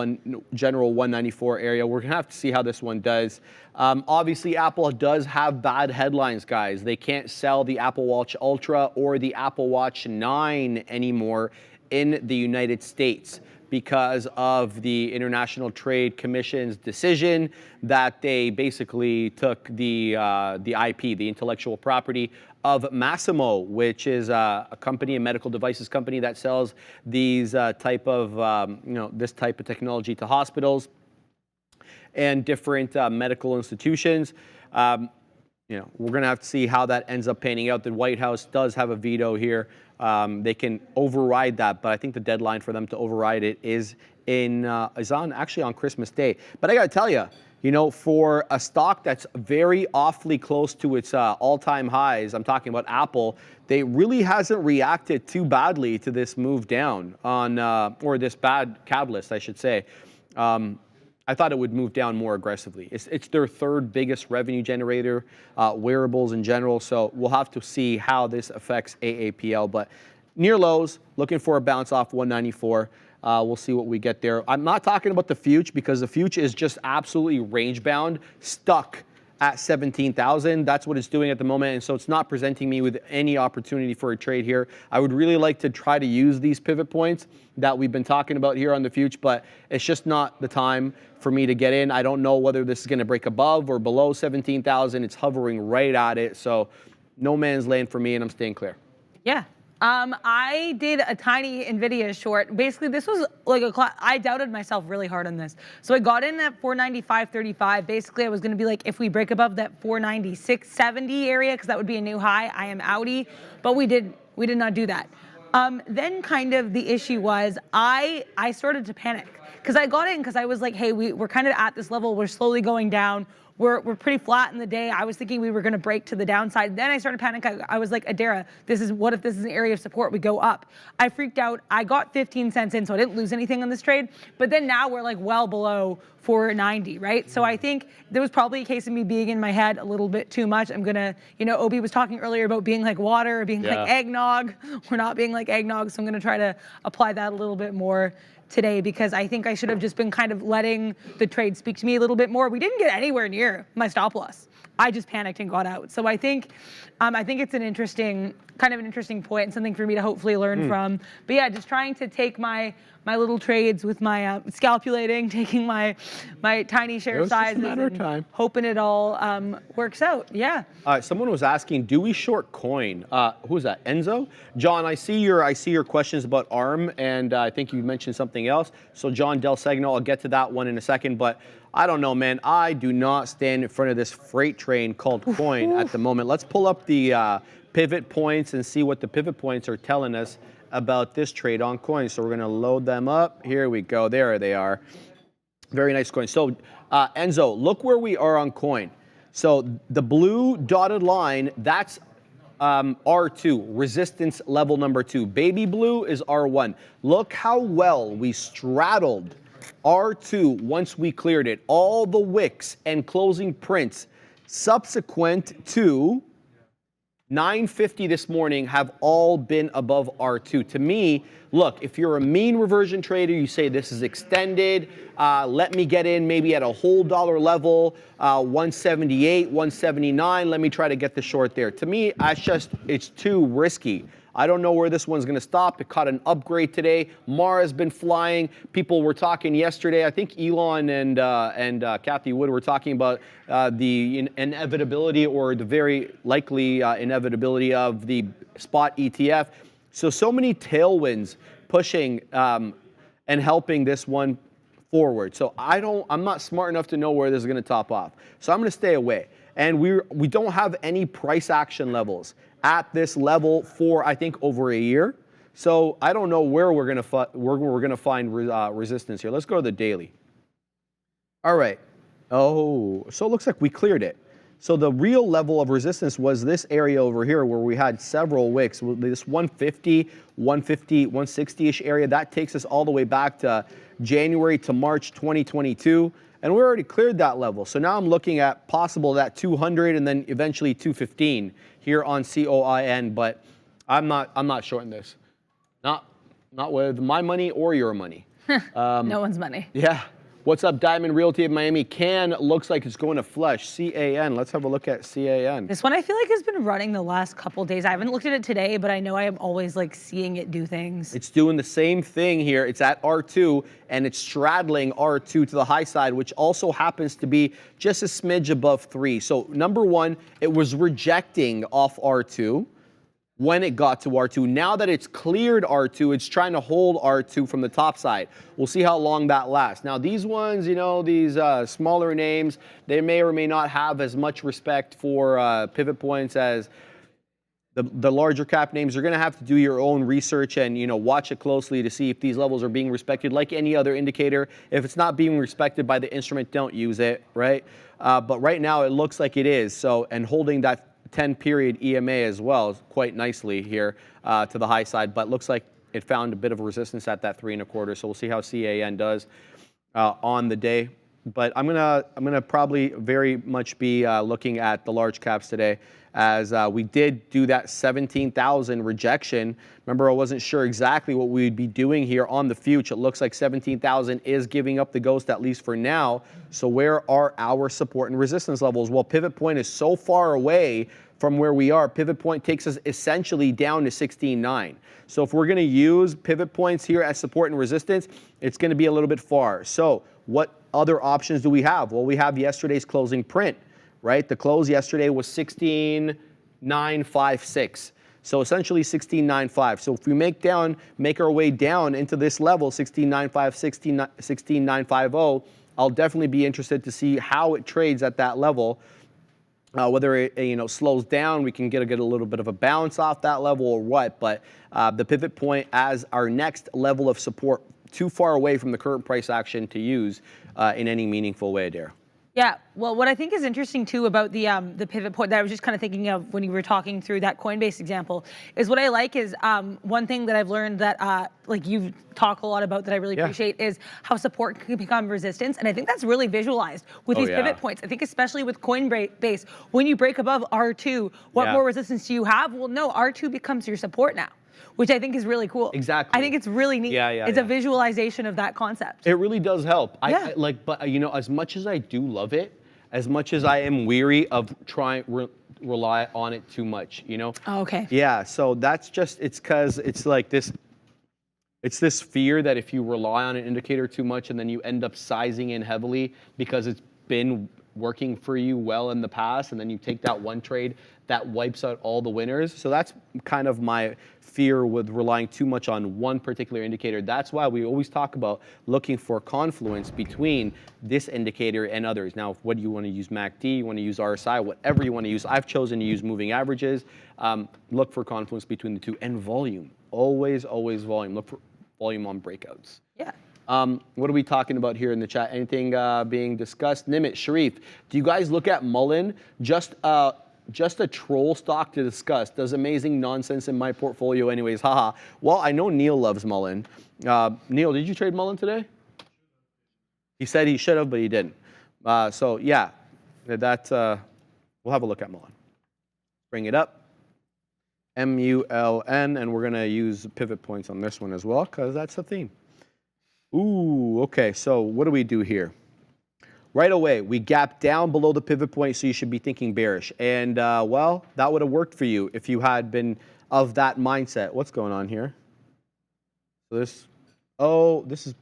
Speaker 1: general 194 area. We're gonna have to see how this one does. Obviously, Apple does have bad headlines, guys. They can't sell the Apple Watch Ultra or the Apple Watch 9 anymore in the United States because of the International Trade Commission's decision that they basically took the IP, the intellectual property of Massimo, which is a company, a medical devices company that sells these type of, this type of technology to hospitals and different medical institutions. We're going to have to see how that ends up panning out. The White House does have a veto here. They can override that, but I think the deadline for them to override it is actually on Christmas Day. But I got to tell you, for a stock that's very awfully close to its all-time highs, I'm talking about Apple, they really hasn't reacted too badly to this move down or this bad catalyst, I should say. I thought it would move down more aggressively. It's their third biggest revenue generator, wearables in general, so we'll have to see how this affects AAPL. But near lows, looking for a bounce off 194. We'll see what we get there. I'm not talking about the future because the future is just absolutely range bound, stuck at 17,000. That's what it's doing at the moment, and so it's not presenting me with any opportunity for a trade here. I would really like to try to use these pivot points that we've been talking about here on the future, but it's just not the time for me to get in. I don't know whether this is going to break above or below 17,000. It's hovering right at it, so no man's land for me, and I'm staying clear.
Speaker 2: Yeah. I did a tiny NVIDIA short. Basically, this was like I doubted myself really hard on this. So I got in at 495.35. Basically, I was going to be like, if we break above that 496.70 area, because that would be a new high, I am outie. But we did not do that. Then kind of the issue was I started to panic because I got in because I was like, hey, we're kind of at this level. We're slowly going down. We're pretty flat in the day. I was thinking we were going to break to the downside. Then I started panicking. I was like, Adara, what if this is an area of support? We go up. I freaked out. I got 15 cents in, so I didn't lose anything on this trade. But then now we're like well below 490, right? So I think there was probably a case of me being in my head a little bit too much. I'm gonna, Obi was talking earlier about being like water, being like eggnog. We're not being like eggnog, so I'm gonna try to apply that a little bit more today because I think I should have just been kind of letting the trade speak to me a little bit more. We didn't get anywhere near my stop loss. I just panicked and got out. So I think it's an interesting point and something for me to hopefully learn from. But yeah, just trying to take my little trades with my scalpulating, taking my tiny share sizes, and hoping it all works out. Yeah.
Speaker 1: Someone was asking, do we short coin? Who is that? Enzo? John, I see your questions about ARM, and I think you mentioned something else. So John Del Segno, I'll get to that one in a second, but I don't know, man. I do not stand in front of this freight train called coin at the moment. Let's pull up the pivot points and see what the pivot points are telling us about this trade on coin. So we're going to load them up. Here we go. There they are. Very nice coin. So Enzo, look where we are on coin. So the blue dotted line, that's R2, resistance level number 2. Baby blue is R1. Look how well we straddled R2 once we cleared it. All the wicks and closing prints subsequent to 9:50 this morning have all been above R2. To me, look, if you're a mean reversion trader, you say this is extended, let me get in maybe at a whole dollar level, 178, 179, let me try to get the short there. To me, it's too risky. I don't know where this one's going to stop. It caught an upgrade today. Mara's been flying. People were talking yesterday. I think Elon and Kathy Wood were talking about the inevitability or the very likely inevitability of the spot ETF. So many tailwinds pushing and helping this one forward. So I'm not smart enough to know where this is going to top off. So I'm going to stay away. And we don't have any price action levels at this level for, I think, over a year. So I don't know where we're going to find resistance here. Let's go to the daily. All right. Oh, so it looks like we cleared it. So the real level of resistance was this area over here where we had several wicks. This 150, 160-ish area, that takes us all the way back to January to March 2022. And we already cleared that level. So now I'm looking at possible that 200 and then eventually 215 here on COIN, but I'm not shorting this. Not with my money or your money.
Speaker 2: No one's money.
Speaker 1: Yeah. What's up, Diamond Realty of Miami? CAN looks like it's going to flush. CAN. Let's have a look at CAN.
Speaker 2: This one I feel like has been running the last couple days. I haven't looked at it today, but I know I am always like seeing it do things.
Speaker 1: It's doing the same thing here. It's at R2 and it's straddling R2 to the high side, which also happens to be just a smidge above 3. So number one, it was rejecting off R2 when it got to R2. Now that it's cleared R2, it's trying to hold R2 from the top side. We'll see how long that lasts. Now these ones, you know, these smaller names, they may or may not have as much respect for pivot points as the larger cap names. You're gonna have to do your own research and, you know, watch it closely to see if these levels are being respected like any other indicator. If it's not being respected by the instrument, don't use it, right? But right now it looks like it is. So, and holding that 10-period EMA as well quite nicely here to the high side, but looks like it found a bit of resistance at that 3.25. So we'll see how CAN does on the day. But I'm gonna probably very much be looking at the large caps today, as we did do that 17,000 rejection. Remember, I wasn't sure exactly what we'd be doing here on the future. It looks like 17,000 is giving up the ghost, at least for now. So where are our support and resistance levels? Well, pivot point is so far away from where we are. Pivot point takes us essentially down to 16.9. So if we're going to use pivot points here as support and resistance, it's going to be a little bit far. So what other options do we have? Well, we have yesterday's closing print, right? The close yesterday was 16.956. So essentially 16.95. So if we make our way down into this level, 16.95, 16.950, I'll definitely be interested to see how it trades at that level. Whether it slows down, we can get a little bit of a bounce off that level or what. But the pivot point as our next level of support, too far away from the current price action to use in any meaningful way there.
Speaker 2: Yeah, well, what I think is interesting too about the pivot point that I was just kind of thinking of when you were talking through that Coinbase example is what I like is one thing that I've learned that like you talk a lot about that I really appreciate is how support can become resistance, and I think that's really visualized with these pivot points. I think especially with Coinbase, when you break above R2, what more resistance do you have? Well, no, R2 becomes your support now, which I think is really cool.
Speaker 1: Exactly.
Speaker 2: I think it's really neat. It's a visualization of that concept.
Speaker 1: It really does help. But as much as I do love it, as much as I am weary of trying rely on it too much,
Speaker 2: Oh, okay.
Speaker 1: Yeah, so that's just, it's because it's like this, it's this fear that if you rely on an indicator too much and then you end up sizing in heavily because it's been working for you well in the past, and then you take that one trade that wipes out all the winners. So that's kind of my fear with relying too much on one particular indicator. That's why we always talk about looking for confluence between this indicator and others. Now, what do you want to use? MACD, you want to use RSI, whatever you want to use. I've chosen to use moving averages. Look for confluence between the two, and volume. Always volume. Look for volume on breakouts.
Speaker 2: Yeah.
Speaker 1: What are we talking about here in the chat? Anything being discussed? Nimit, Sharif, do you guys look at Mullen? Just a troll stock to discuss. Does amazing nonsense in my portfolio anyways. Haha. Well, I know Neil loves Mullen. Neil, did you trade Mullen today? He said he should have, but he didn't. So yeah, we'll have a look at Mullen. Bring it up. MULN, and we're going to use pivot points on this one as well because that's the theme. Ooh, okay, so what do we do here? Right away, we gap down below the pivot point, so you should be thinking bearish. And, well, that would have worked for you if you had been of that mindset. What's going on here? So this is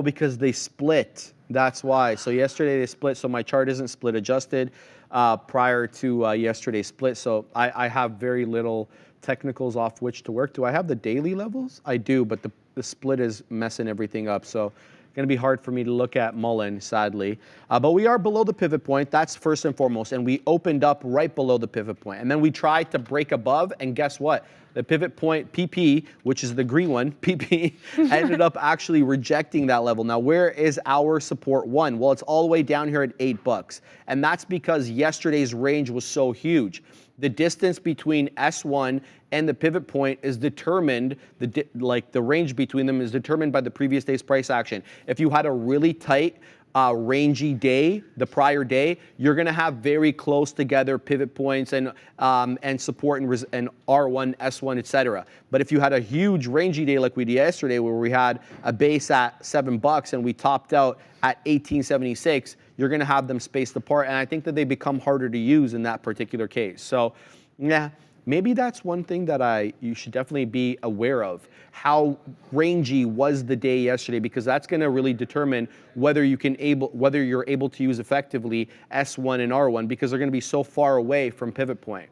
Speaker 1: because they split. That's why. So yesterday they split, so my chart isn't split adjusted prior to yesterday's split. So I have very little technicals off which to work. Do I have the daily levels? I do, but the split is messing everything up. So going to be hard for me to look at Mullen, sadly. But we are below the pivot point. That's first and foremost. And we opened up right below the pivot point. And then we tried to break above. And guess what? The pivot point, PP, which is the green one, PP, ended up actually rejecting that level. Now, where is our support one? Well, it's all the way down here at $8. And that's because yesterday's range was so huge. The distance between S1 and the pivot point is determined, the range between them is determined by the previous day's price action. If you had a really tight, rangy day, the prior day, you're going to have very close together pivot points and support and R1, S1, etc. But if you had a huge rangy day like we did yesterday, where we had a base at $7 and we topped out at 1876, you're going to have them spaced apart. And I think that they become harder to use in that particular case. So, yeah, maybe that's one thing that you should definitely be aware of. How rangy was the day yesterday? Because that's going to really determine whether you're able to use effectively S1 and R1, because they're going to be so far away from pivot point.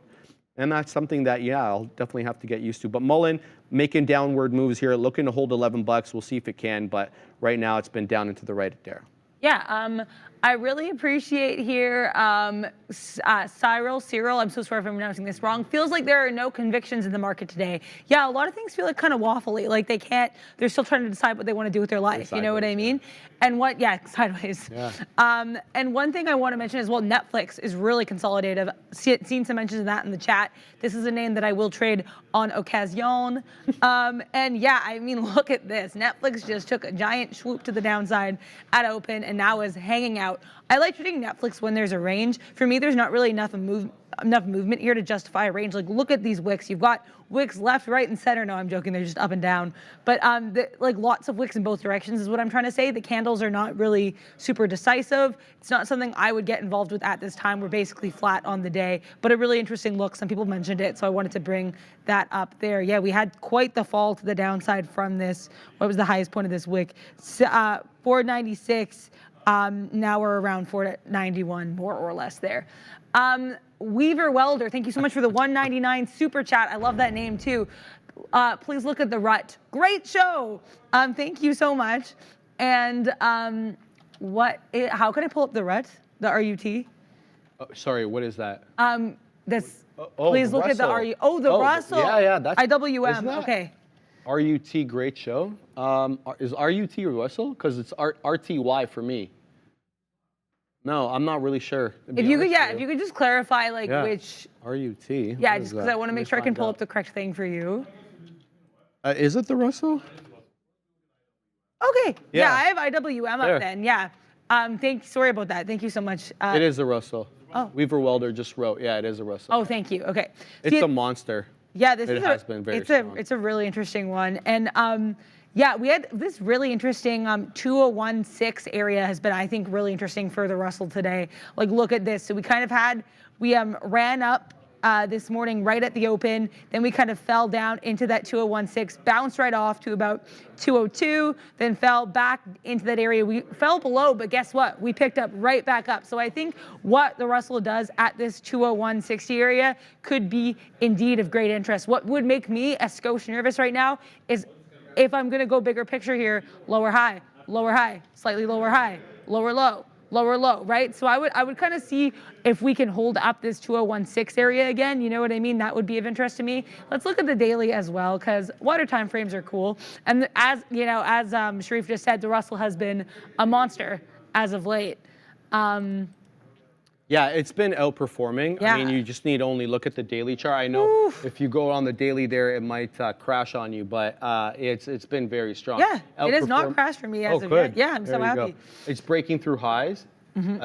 Speaker 1: And that's something that, yeah, I'll definitely have to get used to. But Mullen making downward moves here, looking to hold $11. We'll see if it can. But right now it's been down into the right there.
Speaker 2: Yeah, I really appreciate here, Cyril, I'm so sorry if I'm pronouncing this wrong, feels like there are no convictions in the market today. Yeah, a lot of things feel like kind of waffly, like they're still trying to decide what they want to do with their life, you know what I mean? And sideways. Yeah. And one thing I want to mention as well, Netflix is really consolidative. Seen some mentions of that in the chat. This is a name that I will trade on occasion. And yeah, I mean, look at this. Netflix just took a giant swoop to the downside at open and now is hanging out. I like trading Netflix when there's a range. For me, there's not really enough movement here to justify a range. Like, look at these wicks. You've got wicks left, right, and center. No, I'm joking. They're just up and down. But like lots of wicks in both directions is what I'm trying to say. The candles are not really super decisive. It's not something I would get involved with at this time. We're basically flat on the day, but a really interesting look. Some people mentioned it, so I wanted to bring that up there. Yeah, we had quite the fall to the downside from this. What was the highest point of this wick? 496. Now we're around 491, more or less there. Weaver Welder, thank you so much for the 199 super chat. I love that name too. Please look at the rut. Great show. Thank you so much. And how can I pull up the rut? The RUT?
Speaker 1: Oh, sorry, what is that?
Speaker 2: Please look at the RUT. Oh, the Russell.
Speaker 1: Yeah, that's
Speaker 2: IWM. Okay.
Speaker 1: RUT, great show. Is RUT Russell? Because it's RTY for me. No, I'm not really sure.
Speaker 2: If you could just clarify which
Speaker 1: RUT.
Speaker 2: Yeah, just because I want to make sure I can pull up the correct thing for you.
Speaker 1: Is it the Russell?
Speaker 2: Okay. Yeah, I have IWM up then. Yeah. Sorry about that. Thank you so much.
Speaker 1: It is a Russell.
Speaker 2: Oh.
Speaker 1: Weaver Welder just wrote. Yeah, it is a Russell.
Speaker 2: Oh, thank you. Okay.
Speaker 1: It's a monster.
Speaker 2: Yeah,
Speaker 1: has been very strong.
Speaker 2: It's a really interesting one. And yeah, we had this really interesting 2016 area has been, I think, really interesting for the Russell today. Like, look at this. So we ran up this morning right at the open. Then we kind of fell down into that 2016, bounced right off to about 202, then fell back into that area. We fell below, but guess what? We picked up right back up. So I think what the Russell does at this 201.60 area could be indeed of great interest. What would make me a skosh nervous right now is if I'm going to go bigger picture here, lower high, slightly lower high, lower low, right? So I would kind of see if we can hold up this 2016 area again. You know what I mean? That would be of interest to me. Let's look at the daily as well, because wider time frames are cool. And as you know, as Sharif just said, the Russell has been a monster as of late.
Speaker 1: Yeah, it's been outperforming.
Speaker 2: Yeah.
Speaker 1: I mean, you just need to only look at the daily chart. I know if you go on the daily there, it might crash on you, but it's been very strong.
Speaker 2: Yeah, it has not crashed for me as of yet. Yeah, I'm so happy.
Speaker 1: It's breaking through highs.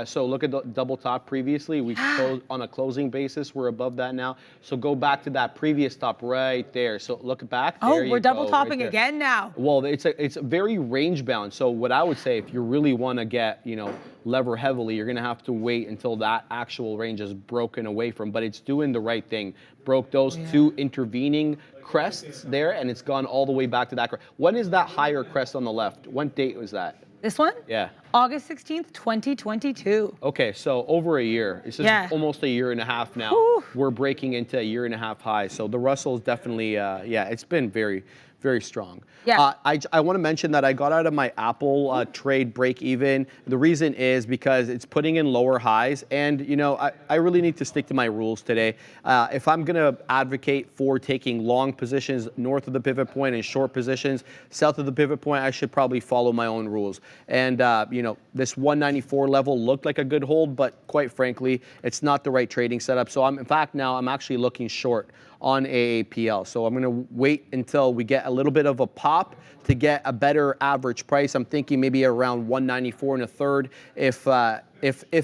Speaker 1: So look at the double top previously. We closed on a closing basis. We're above that now. So go back to that previous top right there. So look back.
Speaker 2: Oh, we're double topping again now.
Speaker 1: Well, it's very range bound. So what I would say, if you really want to get lever heavily, you're going to have to wait until that actual range is broken away from. But it's doing the right thing. Broke those two intervening crests there, and it's gone all the way back to that crest. When is that higher crest on the left? What date was that?
Speaker 2: This one?
Speaker 1: Yeah.
Speaker 2: August 16th, 2022.
Speaker 1: Okay, so over a year. This is almost a year and a half now.
Speaker 2: Whew.
Speaker 1: We're breaking into a year and a half high. So the Russell's definitely, it's been very, very strong.
Speaker 2: Yeah.
Speaker 1: I want to mention that I got out of my Apple trade break even. The reason is because it's putting in lower highs, and I really need to stick to my rules today. If I'm going to advocate for taking long positions north of the pivot point and short positions south of the pivot point, I should probably follow my own rules. And this 194 level looked like a good hold, but quite frankly, it's not the right trading setup. So in fact now I'm actually looking short on AAPL. So I'm going to wait until we get a little bit of a pop to get a better average price. I'm thinking maybe around 194 and a third, if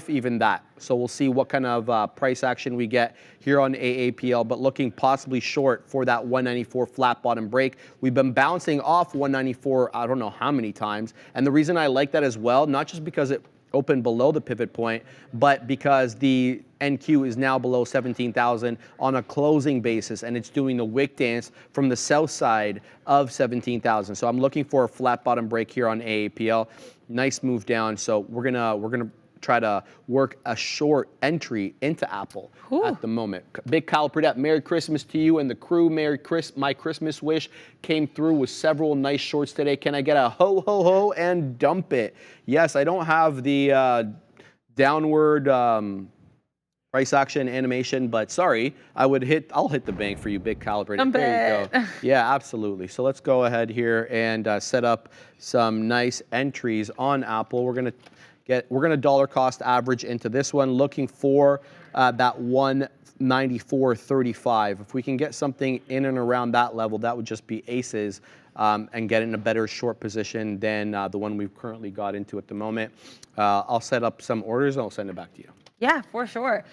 Speaker 1: even that. So we'll see what kind of price action we get here on AAPL, but looking possibly short for that 194 flat bottom break. We've been bouncing off 194 I don't know how many times, and the reason I like that as well, not just because it open below the pivot point, but because the NQ is now below 17,000 on a closing basis, and it's doing the wick dance from the south side of 17,000. So I'm looking for a flat bottom break here on AAPL. Nice move down. So we're gonna try to work a short entry into Apple at the moment. Big Kyle Pradette, Merry Christmas to you and the crew. My Christmas wish came through with several nice shorts today. Can I get a ho, ho, ho and dump it? Yes, I don't have the downward price action animation, but sorry, I'll hit the bank for you, Big Kyle Pradette. There you go. Yeah, absolutely. So let's go ahead here and set up some nice entries on Apple. We're gonna dollar cost average into this one, looking for that 194.35. If we can get something in and around that level, that would just be aces, and get in a better short position than the one we've currently got into at the moment. I'll set up some orders and I'll send it back to you.
Speaker 2: Yeah, for sure.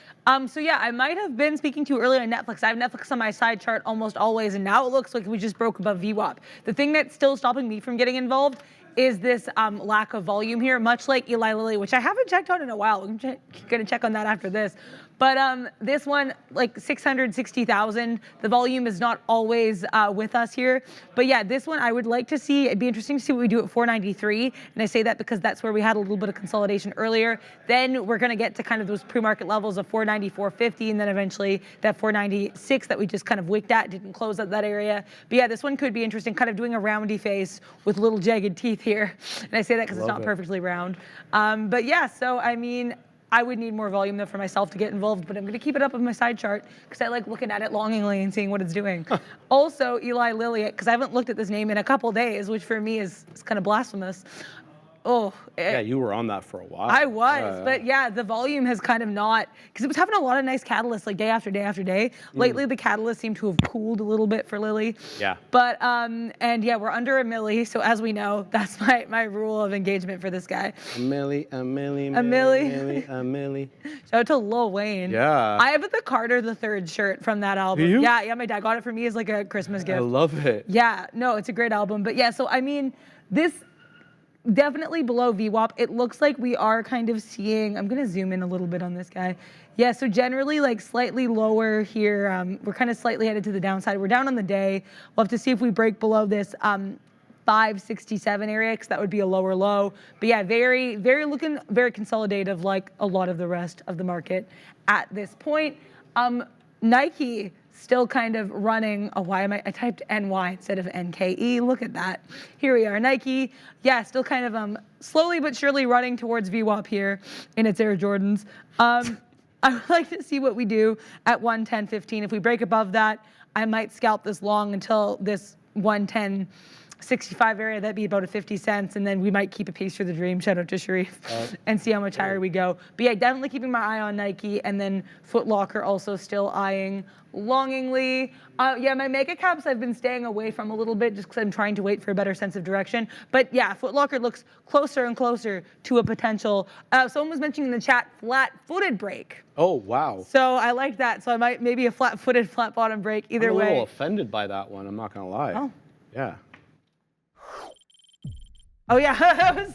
Speaker 2: So yeah, I might have been speaking to you earlier on Netflix. I have Netflix on my side chart almost always, and now it looks like we just broke above VWAP. The thing that's still stopping me from getting involved is this lack of volume here, much like Eli Lilly, which I haven't checked on in a while. I'm going to check on that after this. But this one, like 660,000, the volume is not always with us here. But yeah, this one I would like to see. It'd be interesting to see what we do at 493. And I say that because that's where we had a little bit of consolidation earlier. Then we're going to get to kind of those pre-market levels of 490, 450, and then eventually that 496 that we just kind of wicked at, didn't close at that area. But yeah, this one could be interesting, kind of doing a roundy face with little jagged teeth here. And I say that because it's not perfectly round. But yeah, so I mean, I would need more volume though for myself to get involved, but I'm going to keep it up on my side chart because I like looking at it longingly and seeing what it's doing. Also, Eli Lilly, because I haven't looked at this name in a couple days, which for me is kind of blasphemous. Oh,
Speaker 1: yeah, you were on that for a while.
Speaker 2: I was, but yeah, the volume has kind of not, because it was having a lot of nice catalysts like day after day after day. Lately, the catalysts seem to have cooled a little bit for Lilly. Yeah. But, and yeah, we're under a milli, so as we know, that's my rule of engagement for this guy.
Speaker 1: A milli.
Speaker 2: Shout out to Lil Wayne. Yeah. I have the Carter III shirt from that album.
Speaker 1: Do you?
Speaker 2: Yeah, my dad got it for me as like a Christmas gift.
Speaker 1: I love it.
Speaker 2: Yeah, no, it's a great album. But yeah, so I mean, this, definitely below VWAP. It looks like we are kind of seeing, I'm going to zoom in a little bit on this guy. Yeah, so generally like slightly lower here. We're kind of slightly headed to the downside. We're down on the day. We'll have to see if we break below this 567 area, because that would be a lower low. But yeah, looking very consolidative like a lot of the rest of the market at this point. Nike still kind of running, I typed NY instead of NKE, look at that. Here we are, Nike, yeah, still kind of slowly but surely running towards VWAP here in its Air Jordans. I would like to see what we do at 110.15. If we break above that, I might scalp this long until this 110.65 area. That'd be about a 50 cents, and then we might keep a piece for the dream. Shout out to Sharif, and see how much higher we go. But yeah, definitely keeping my eye on Nike, and then Foot Locker also still eyeing longingly. Yeah, my mega caps I've been staying away from a little bit just because I'm trying to wait for a better sense of direction. But yeah, Foot Locker looks closer and closer to a potential. Someone was mentioning in the chat, flat-footed break.
Speaker 1: Oh, wow.
Speaker 2: So I like that. So I might maybe a flat-footed, flat-bottom break. Either way.
Speaker 1: I'm a little offended by that one. I'm not gonna lie.
Speaker 2: Oh.
Speaker 1: Yeah.
Speaker 2: Oh yeah,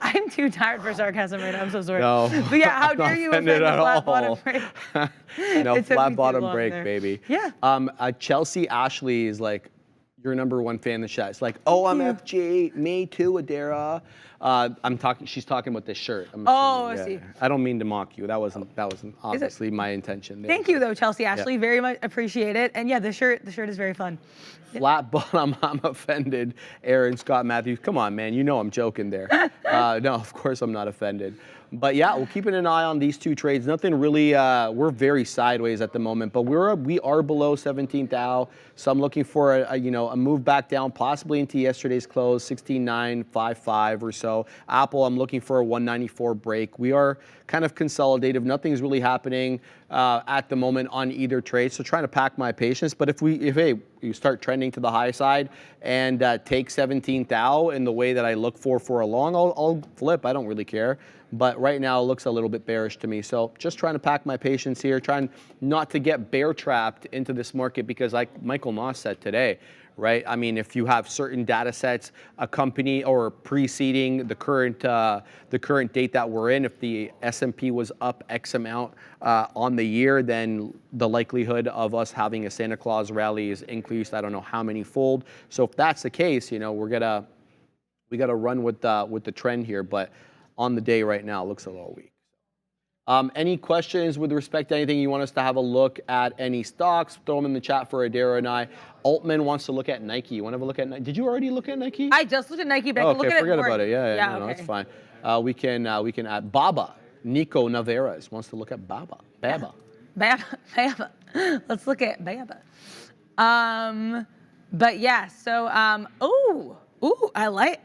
Speaker 2: I'm too tired for sarcasm right now. I'm so sorry.
Speaker 1: No,
Speaker 2: but yeah, how dare you offend the flat bottom break?
Speaker 1: No, flat bottom break, baby.
Speaker 2: Yeah.
Speaker 1: Chelsea Ashley is like, Your #1 fan in the chat. It's like, OMFG, me too, Adara. She's talking about this shirt.
Speaker 2: I see.
Speaker 1: I don't mean to mock you. That wasn't obviously my intention.
Speaker 2: Thank you though, Chelsea Ashley. Very much appreciate it. And yeah, the shirt is very fun.
Speaker 1: Flat bottom, I'm offended. Aaron, Scott Matthews, come on, man. You know I'm joking there. No, of course I'm not offended. But yeah, we're keeping an eye on these two trades. Nothing really, we're very sideways at the moment, but we are below 17th Dow. So I'm looking for a move back down, possibly into yesterday's close, 16,955 or so. Apple, I'm looking for a 194 break. We are kind of consolidative. Nothing's really happening at the moment on either trade. So trying to pack my patience. But if you start trending to the high side and take 17th Dow in the way that I look for a long, I'll flip. I don't really care. But right now it looks a little bit bearish to me. So just trying to pack my patience here, trying not to get bear trapped into this market because like Michael Moss said today, right? I mean, if you have certain data sets accompany or preceding the current date that we're in, if the S&P was up X amount on the year, then the likelihood of us having a Santa Claus rally is increased. I don't know how many fold. So if that's the case, we gotta run with the trend here. But on the day right now, it looks a little weak. Any questions with respect to anything you want us to have a look at? Any stocks? Throw them in the chat for Adara and I. Altman wants to look at Nike. You want to have a look at Nike? Did you already look at Nike?
Speaker 2: I just looked at Nike, but I can look at it
Speaker 1: forget
Speaker 2: more.
Speaker 1: about it. Yeah,
Speaker 2: okay.
Speaker 1: that's fine. We can add Baba. Nico Navarez wants to look at Baba.
Speaker 2: Baba. Let's look at Baba. But yeah, so Ooh,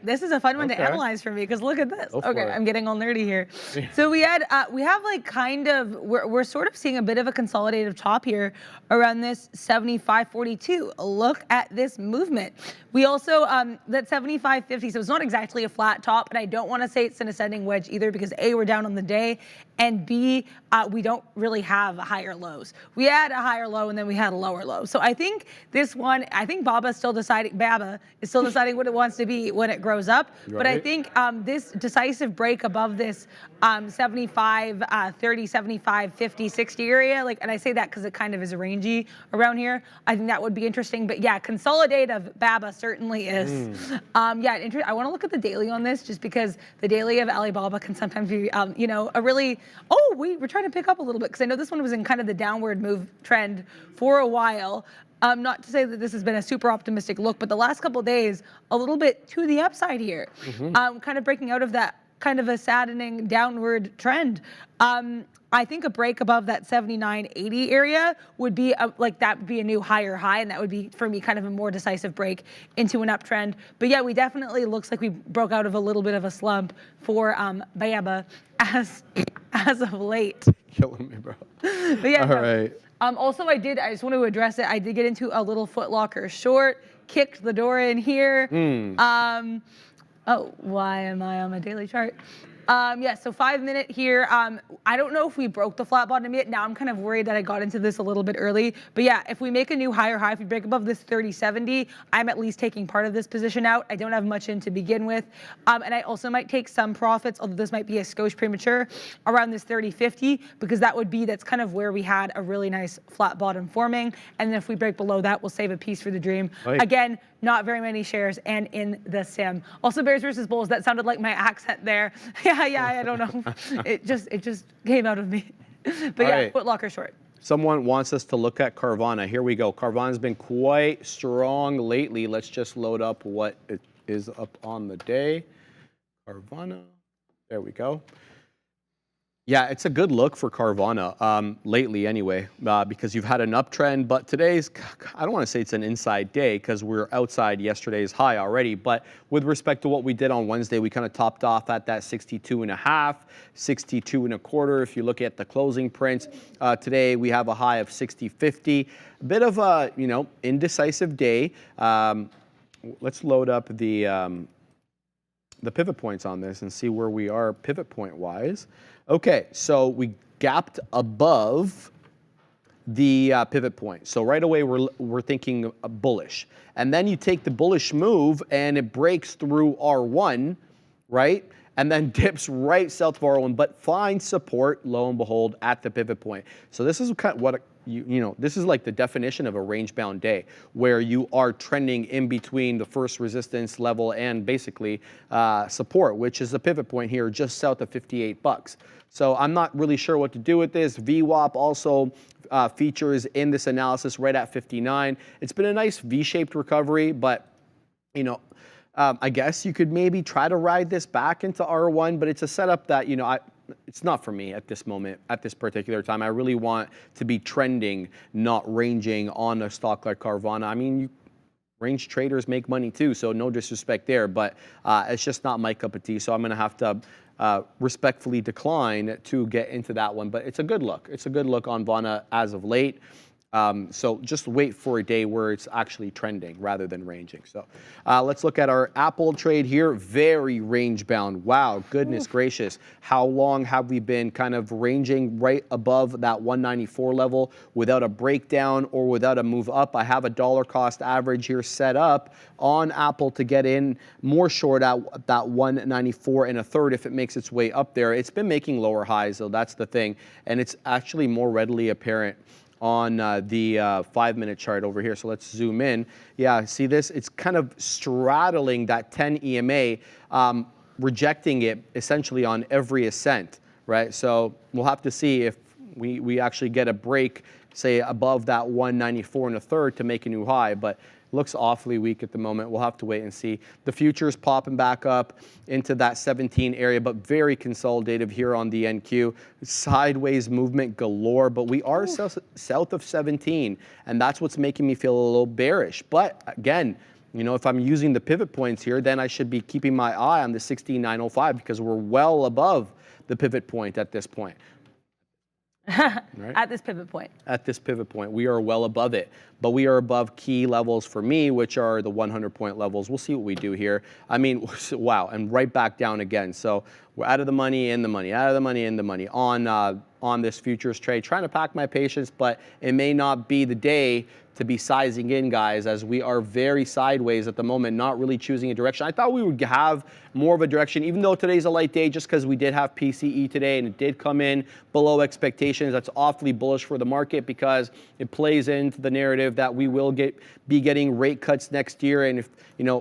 Speaker 2: this is a fun one to analyze for me because look at this. Okay, I'm getting all nerdy here. So we have like kind of, we're sort of seeing a bit of a consolidative top here around this 75.42. Look at this movement. We also, that 75.50, so it's not exactly a flat top, and I don't want to say it's an ascending wedge either because A, we're down on the day, and B, we don't really have higher lows. We had a higher low and then we had a lower low. So I think this one, Baba is still deciding what it wants to be when it grows up. Right. But I think this decisive break above this 75, 30, 75, 50, 60 area, and I say that because it kind of is rangy around here. I think that would be interesting. But yeah, consolidative Baba certainly is. I want to look at the daily on this just because the daily of Alibaba can sometimes be, a really, we're trying to pick up a little bit because I know this one was in kind of the downward move trend for a while. Not to say that this has been a super optimistic look, but the last couple of days, a little bit to the upside here. Kind of breaking out of that kind of a saddening downward trend. I think a break above that 79.80 area would be that would be a new higher high, and that would be for me kind of a more decisive break into an uptrend. But yeah, we definitely looks like we broke out of a little bit of a slump for Baba as of late.
Speaker 1: Killing me, bro.
Speaker 2: But yeah,
Speaker 1: all right.
Speaker 2: Also, I just want to address it. I did get into a little Foot Locker short, kicked the door in here. Why am I on my daily chart? So 5 minute here. I don't know if we broke the flat bottom yet. Now I'm kind of worried that I got into this a little bit early. But yeah, if we make a new higher high, if we break above this 30.70, I'm at least taking part of this position out. I don't have much in to begin with. And I also might take some profits, although this might be a skosh premature, around this 30.50, because that's kind of where we had a really nice flat bottom forming. And then if we break below that, we'll save a piece for the dream. Right. Again, not very many shares and in the sim. Also, Bears versus Bulls, that sounded like my accent there. Yeah, I don't know. It just came out of me. But yeah, right. Foot Locker short.
Speaker 1: Someone wants us to look at Carvana. Here we go. Carvana's been quite strong lately. Let's just load up what it is up on the day. Carvana. There we go. Yeah, it's a good look for Carvana lately anyway, because you've had an uptrend, but today's, I don't want to say it's an inside day because we're outside yesterday's high already, but with respect to what we did on Wednesday, we kind of topped off at that 62.5, 62.25. If you look at the closing prints, today we have a high of 60.50, a bit of a, indecisive day. Let's load up the pivot points on this and see where we are pivot point wise. Okay, so we gapped above the pivot point. So right away we're thinking bullish. And then you take the bullish move and it breaks through R1, right? And then dips right south of R1, but finds support, lo and behold, at the pivot point. So this is kind of what this is like the definition of a range-bound day, where you are trending in between the first resistance level and basically support, which is the pivot point here just south of 58 bucks. So I'm not really sure what to do with this. VWAP also features in this analysis right at 59. It's been a nice V-shaped recovery, but I guess you could maybe try to ride this back into R1, but it's a setup that, it's not for me at this moment, at this particular time. I really want to be trending, not ranging on a stock like Carvana. I mean, range traders make money too, so no disrespect there, but it's just not my cup of tea, so I'm going to have to respectfully decline to get into that one. But it's a good look. It's a good look on Vana as of late. So just wait for a day where it's actually trending rather than ranging. So let's look at our Apple trade here. Very range bound. Wow, goodness gracious. How long have we been kind of ranging right above that 194 level without a breakdown or without a move up? I have a dollar cost average here set up on Apple to get in more short at that 194 and a third if it makes its way up there. It's been making lower highs, though. That's the thing. And it's actually more readily apparent on the 5-minute chart over here. So let's zoom in. Yeah, see this? It's kind of straddling that 10 EMA, rejecting it essentially on every ascent, right? So we'll have to see if we actually get a break, say above that 194 and a third to make a new high, but looks awfully weak at the moment. We'll have to wait and see. The futures popping back up into that 17 area, but very consolidative here on the NQ. Sideways movement galore, but we are south of 17, and that's what's making me feel a little bearish. But again, if I'm using the pivot points here, then I should be keeping my eye on the 16,905 because we're well above the pivot point at this point. Right?
Speaker 2: At this pivot point. At
Speaker 1: this pivot point. We are well above it. But we are above key levels for me, which are the 100-point levels. We'll see what we do here. I mean, wow, and right back down again. So we're out of the money, in the money, out of the money, in the money on this futures trade. Trying to pack my patience, but it may not be the day to be sizing in, guys, as we are very sideways at the moment, not really choosing a direction. I thought we would have more of a direction, even though today's a light day, just because we did have PCE today and it did come in below expectations. That's awfully bullish for the market because it plays into the narrative that we will be getting rate cuts next year. And if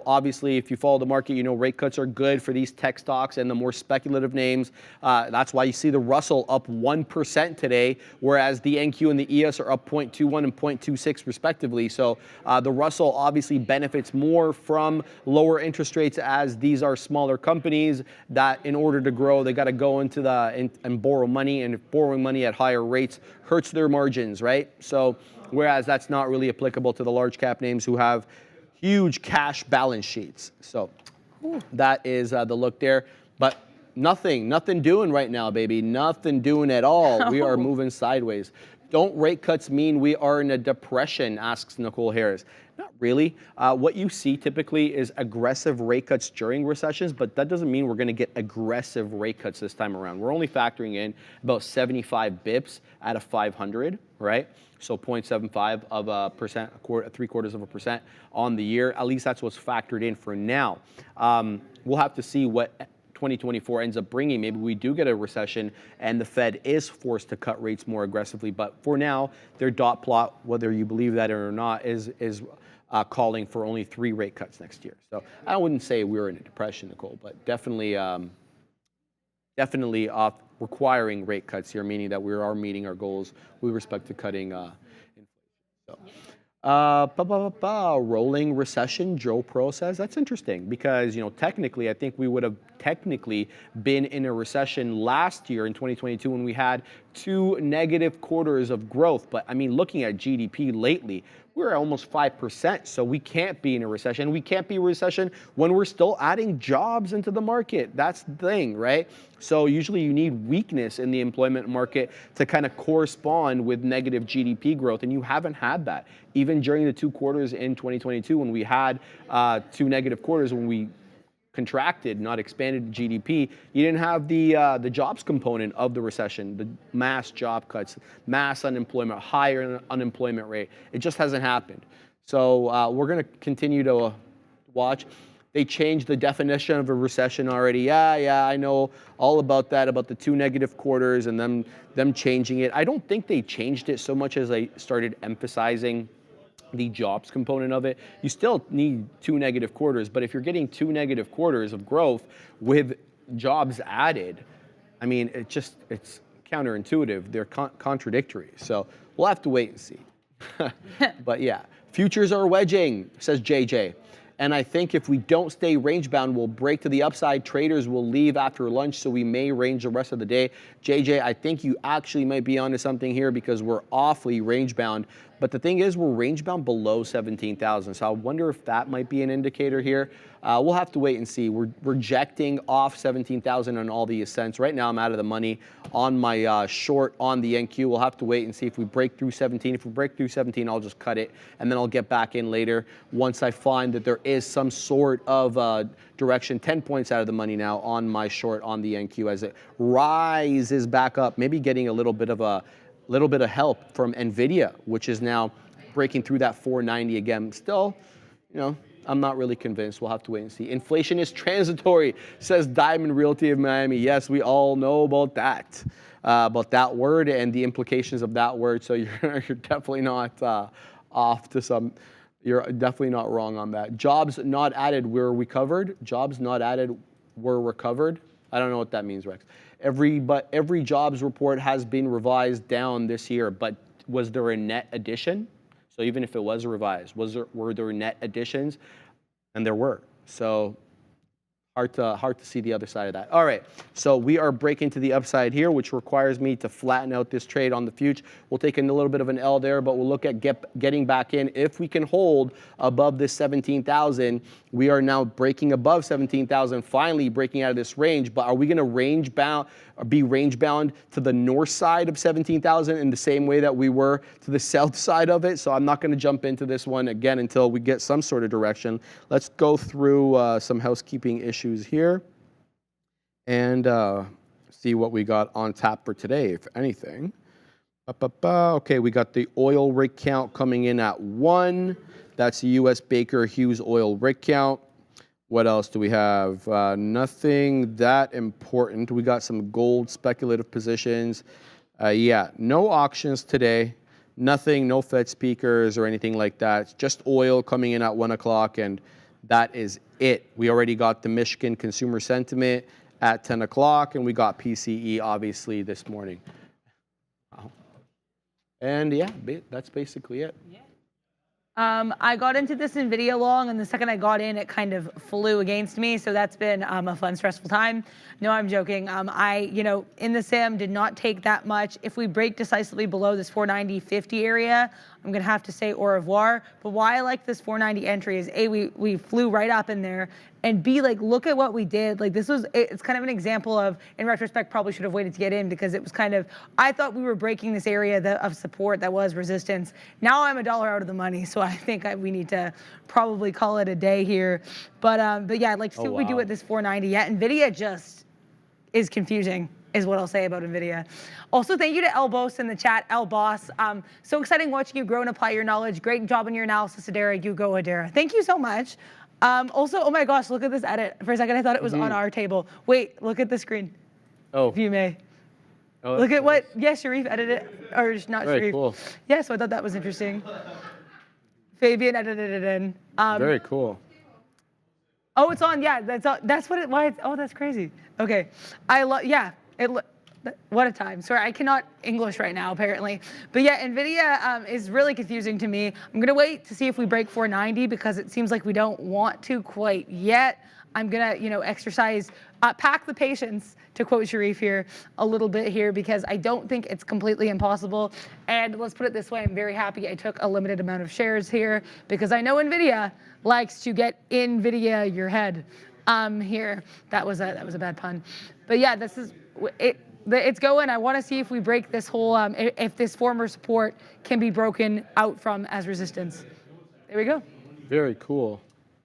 Speaker 1: obviously, if you follow the market, rate cuts are good for these tech stocks and the more speculative names. That's why you see the Russell up 1% today, whereas the NQ and the ES are up 0.21 and 0.26 respectively. So the Russell obviously benefits more from lower interest rates, as these are smaller companies that in order to grow, they got to go into and borrow money, and if borrowing money at higher rates hurts their margins, right? So whereas that's not really applicable to the large cap names who have huge cash balance sheets. So that is the look there. But nothing doing right now, baby. Nothing doing at all. We are moving sideways. Don't rate cuts mean we are in a depression, asks Nicole Harris. Not really. What you see typically is aggressive rate cuts during recessions, but that doesn't mean we're going to get aggressive rate cuts this time around. We're only factoring in about 75 bips out of 500, right? So 0.75 of a percent, 0.75% on the year. At least that's what's factored in for now. We'll have to see what 2024 ends up bringing. Maybe we do get a recession and the Fed is forced to cut rates more aggressively. But for now, their dot plot, whether you believe that or not, is calling for only 3 rate cuts next year. So I wouldn't say we're in a depression, Nicole, but definitely off requiring rate cuts here, meaning that we are meeting our goals with respect to cutting inflation. Rolling recession, Joe Pro says. That's interesting because, technically, I think we would have technically been in a recession last year in 2022 when we had 2 negative quarters of growth. But I mean, looking at GDP lately, we're at almost 5%. So we can't be in a recession. We can't be in a recession when we're still adding jobs into the market. That's the thing, right? So usually you need weakness in the employment market to kind of correspond with negative GDP growth. And you haven't had that. Even during the 2 quarters in 2022 when we had 2 negative quarters, when we contracted, not expanded GDP, you didn't have the jobs component of the recession, the mass job cuts, mass unemployment, higher unemployment rate. It just hasn't happened. So we're going to continue to watch. they changed the definition of a recession already. Yeah, I know all about that, about the 2 negative quarters and them changing it. I don't think they changed it so much as they started emphasizing the jobs component of it. You still need 2 negative quarters, but if you're getting 2 negative quarters of growth with jobs added, I mean, it's counterintuitive. They're contradictory. So we'll have to wait and see. But yeah, futures are wedging, says JJ. And I think if we don't stay range bound, we'll break to the upside. Traders will leave after lunch, so we may range the rest of the day. JJ, I think you actually might be onto something here because we're awfully range bound. But the thing is, we're range bound below 17,000. So I wonder if that might be an indicator here. We'll have to wait and see. We're rejecting off 17,000 on all the ascents. Right now, I'm out of the money on my short on the NQ. We'll have to wait and see if we break through 17. If we break through 17, I'll just cut it, and then I'll get back in later once I find that there is some sort of direction. 10 points out of the money now on my short on the NQ as it rises back up, maybe getting a little bit of help from NVIDIA, which is now breaking through that 490 again. Still, I'm not really convinced. We'll have to wait and see. Inflation is transitory, says Diamond Realty of Miami. Yes, we all know about that word and the implications of that word. So you're definitely not off to some. You're definitely not wrong on that. Jobs not added were recovered. Jobs not added were recovered. I don't know what that means, Rex. Every jobs report has been revised down this year, but was there a net addition? So even if it was revised, were there net additions? And there were. So hard to see the other side of that. All right, so we are breaking to the upside here, which requires me to flatten out this trade on the future. We'll take a little bit of an L there, but we'll look at getting back in. If we can hold above this 17,000, we are now breaking above 17,000, finally breaking out of this range. But are we going to be range bound to the north side of 17,000 in the same way that we were to the south side of it? So I'm not going to jump into this one again until we get some sort of direction. Let's go through some housekeeping issues here and see what we got on tap for today, if anything. Okay, we got the oil rig count coming in at 1. That's the U.S. Baker Hughes oil rig count. What else do we have? Nothing that important. We got some gold speculative positions. Yeah, no auctions today. Nothing, no Fed speakers or anything like that. It's just oil coming in at 1 o'clock, and that is it. We already got the Michigan consumer sentiment at 10 o'clock, and we got PCE obviously this morning. Wow. And yeah, that's basically it. Yeah.
Speaker 2: I got into this NVIDIA long, and the second I got in, it kind of flew against me. So that's been a fun, stressful time. No, I'm joking. In the sim, did not take that much. If we break decisively below this 490.50 area, I'm going to have to say au revoir. But why I like this 490 entry is A, we flew right up in there, and B, like, look at what we did. Like, it's kind of an example of, in retrospect, probably should have waited to get in because it was kind of, I thought we were breaking this area of support that was resistance. Now I'm $1 out of the money, so I think we need to probably call it a day here. But yeah, I'd like to see what we do at this 490. Yeah, NVIDIA just is confusing, is what I'll say about NVIDIA. Also, thank you to El Boss in the chat, El Boss. So exciting watching you grow and apply your knowledge. Great job on your analysis, Adara. You go, Adara. Thank you so much. Also, oh my gosh, look at this edit. For a second, I thought it was on our table. Wait, look at the screen. Oh. If you may. Oh, look at what, yes, Sharif edited it, or not Very Sharif. Cool. Yeah, so I thought that was interesting. Fabian edited it in.
Speaker 1: Very cool.
Speaker 2: Oh, it's on, yeah, that's what it, why it's, oh, that's crazy. Okay, yeah, what a time. Sorry, I cannot English right now, apparently. But yeah, NVIDIA is really confusing to me. I'm gonna wait to see if we break 490 because it seems like we don't want to quite yet. I'm gonna, exercise, pack the patience, to quote Sharif here, a little bit here because I don't think it's completely impossible. And let's put it this way, I'm very happy I took a limited amount of shares here because I know NVIDIA likes to get NVIDIA your head here. That was a bad pun. But yeah, this is it. It's going. I want to see if we break this whole, if this former support can be broken out from as resistance. There we go.
Speaker 1: Very cool.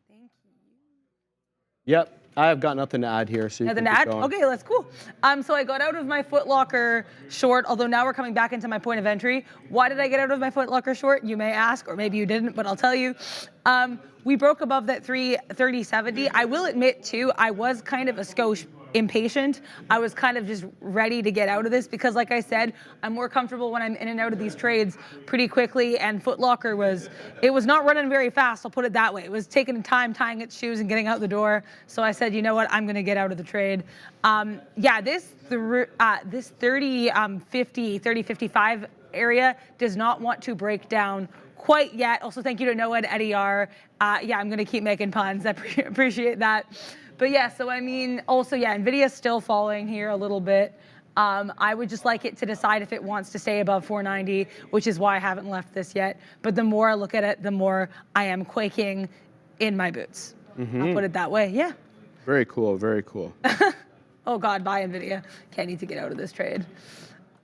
Speaker 1: Thank you. Yep. I have got nothing to add here. So you
Speaker 2: Nothing
Speaker 1: can
Speaker 2: to
Speaker 1: keep
Speaker 2: add?
Speaker 1: going.
Speaker 2: Okay, that's cool. So I got out of my Foot Locker short, although now we're coming back into my point of entry. Why did I get out of my Foot Locker short? You may ask, or maybe you didn't, but I'll tell you. We broke above that 330.70. I will admit too, I was kind of a skosh impatient. I was kind of just ready to get out of this because, like I said, I'm more comfortable when I'm in and out of these trades pretty quickly, and Foot Locker was not running very fast, I'll put it that way. It was taking time tying its shoes and getting out the door. So I said, you know what, I'm gonna get out of the trade. Yeah, this 30.55 area does not want to break down quite yet. Also, thank you to Noah and Eddie R. Yeah, I'm gonna keep making puns. I appreciate that. But yeah, so I mean, also, yeah, NVIDIA's still falling here a little bit. I would just like it to decide if it wants to stay above 490, which is why I haven't left this yet. But the more I look at it, the more I am quaking in my boots. I'll put it that way, yeah.
Speaker 1: Very cool, very cool.
Speaker 2: Oh God, bye NVIDIA. Can't need to get out of this trade.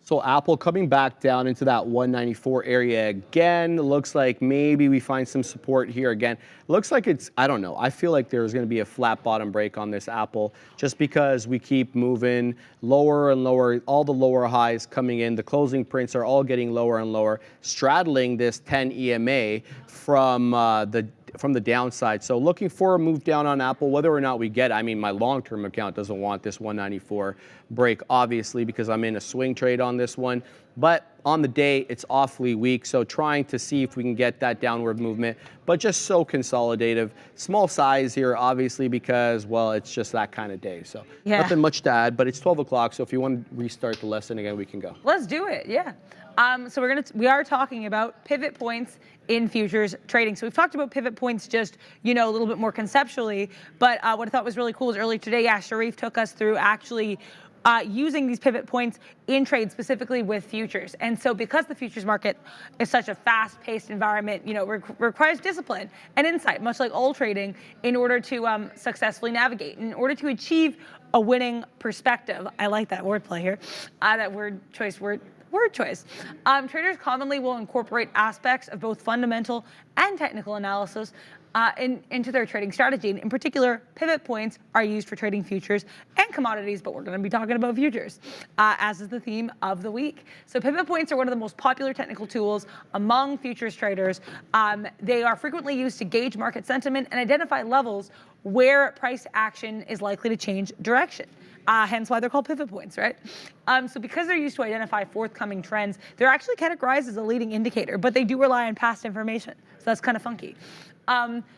Speaker 1: So Apple coming back down into that 194 area again. Looks like maybe we find some support here again. Looks like it's, I don't know. I feel like there's going to be a flat bottom break on this Apple just because we keep moving lower and lower. All the lower highs coming in. The closing prints are all getting lower and lower, straddling this 10 EMA from the downside. So looking for a move down on Apple, whether or not we get, I mean, my long-term account doesn't want this 194 break, obviously, because I'm in a swing trade on this one. But on the day, it's awfully weak. So trying to see if we can get that downward movement, but just so consolidative. Small size here, obviously, because, well, it's just that kind of day. So nothing much to add, but it's 12 o'clock. So if you want to restart the lesson again, we can go.
Speaker 2: Let's do it, yeah. So we are talking about pivot points in futures trading. So we've talked about pivot points just, you know, a little bit more conceptually, but what I thought was really cool is earlier today, yeah, Sharif took us through actually using these pivot points in trade, specifically with futures. And so because the futures market is such a fast-paced environment, you know, requires discipline and insight, much like all trading, in order to successfully navigate, in order to achieve a winning perspective. I like that wordplay here, that word choice. Traders commonly will incorporate aspects of both fundamental and technical analysis into their trading strategy. And in particular, pivot points are used for trading futures and commodities, but we're going to be talking about futures, as is the theme of the week. So pivot points are one of the most popular technical tools among futures traders. They are frequently used to gauge market sentiment and identify levels where price action is likely to change direction. Hence why they're called pivot points, right? So because they're used to identify forthcoming trends, they're actually categorized as a leading indicator, but they do rely on past information. So that's kind of funky.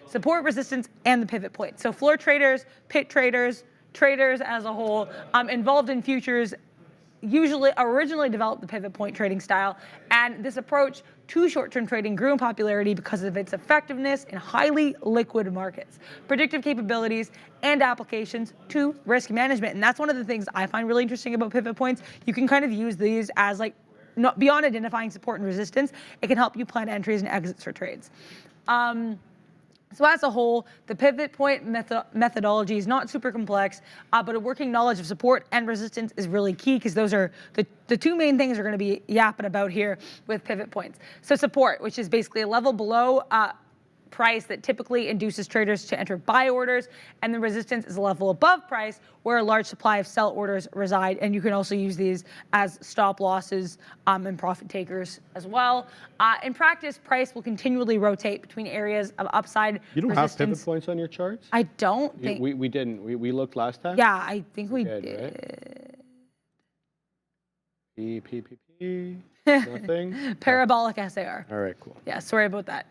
Speaker 2: Support, resistance, and the pivot point. So floor traders, pit traders, traders as a whole, involved in futures usually originally developed the pivot point trading style, and this approach to short-term trading grew in popularity because of its effectiveness in highly liquid markets, predictive capabilities, and applications to risk management. And that's one of the things I find really interesting about pivot points. You can kind of use these as, like, not beyond identifying support and resistance, it can help you plan entries and exits for trades. So as a whole, the pivot point methodology is not super complex, but a working knowledge of support and resistance is really key, because those are the two main things we're going to be yapping about here with pivot points. So support, which is basically a level below price that typically induces traders to enter buy orders, and the resistance is a level above price where a large supply of sell orders reside, and you can also use these as stop losses and profit takers as well. In practice, price will continually rotate between areas of upside resistance.
Speaker 1: You don't have pivot points on your charts?
Speaker 2: I don't think.
Speaker 1: We didn't. We looked last time?
Speaker 2: Yeah, I think we did.
Speaker 1: Right? PPP, nothing?
Speaker 2: Parabolic SAR.
Speaker 1: All right, cool.
Speaker 2: Yeah, sorry about that.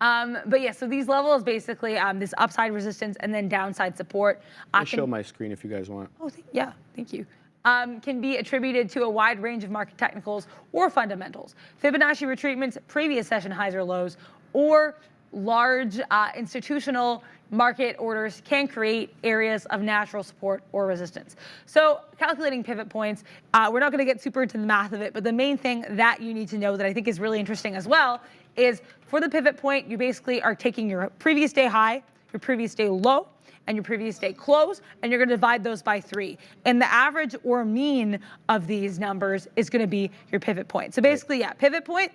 Speaker 2: But yeah, so these levels basically, this upside resistance and then downside support.
Speaker 1: I'll show my screen if you guys want.
Speaker 2: Oh, yeah, thank you. Can be attributed to a wide range of market technicals or fundamentals. Fibonacci retracements, previous session highs or lows, or large institutional market orders can create areas of natural support or resistance. So calculating pivot points, we're not going to get super into the math of it, but the main thing that you need to know that I think is really interesting as well is for the pivot point, you basically are taking your previous day high, your previous day low, and your previous day close, and you're going to divide those by 3. And the average or mean of these numbers is going to be your pivot point. So basically, yeah, pivot point,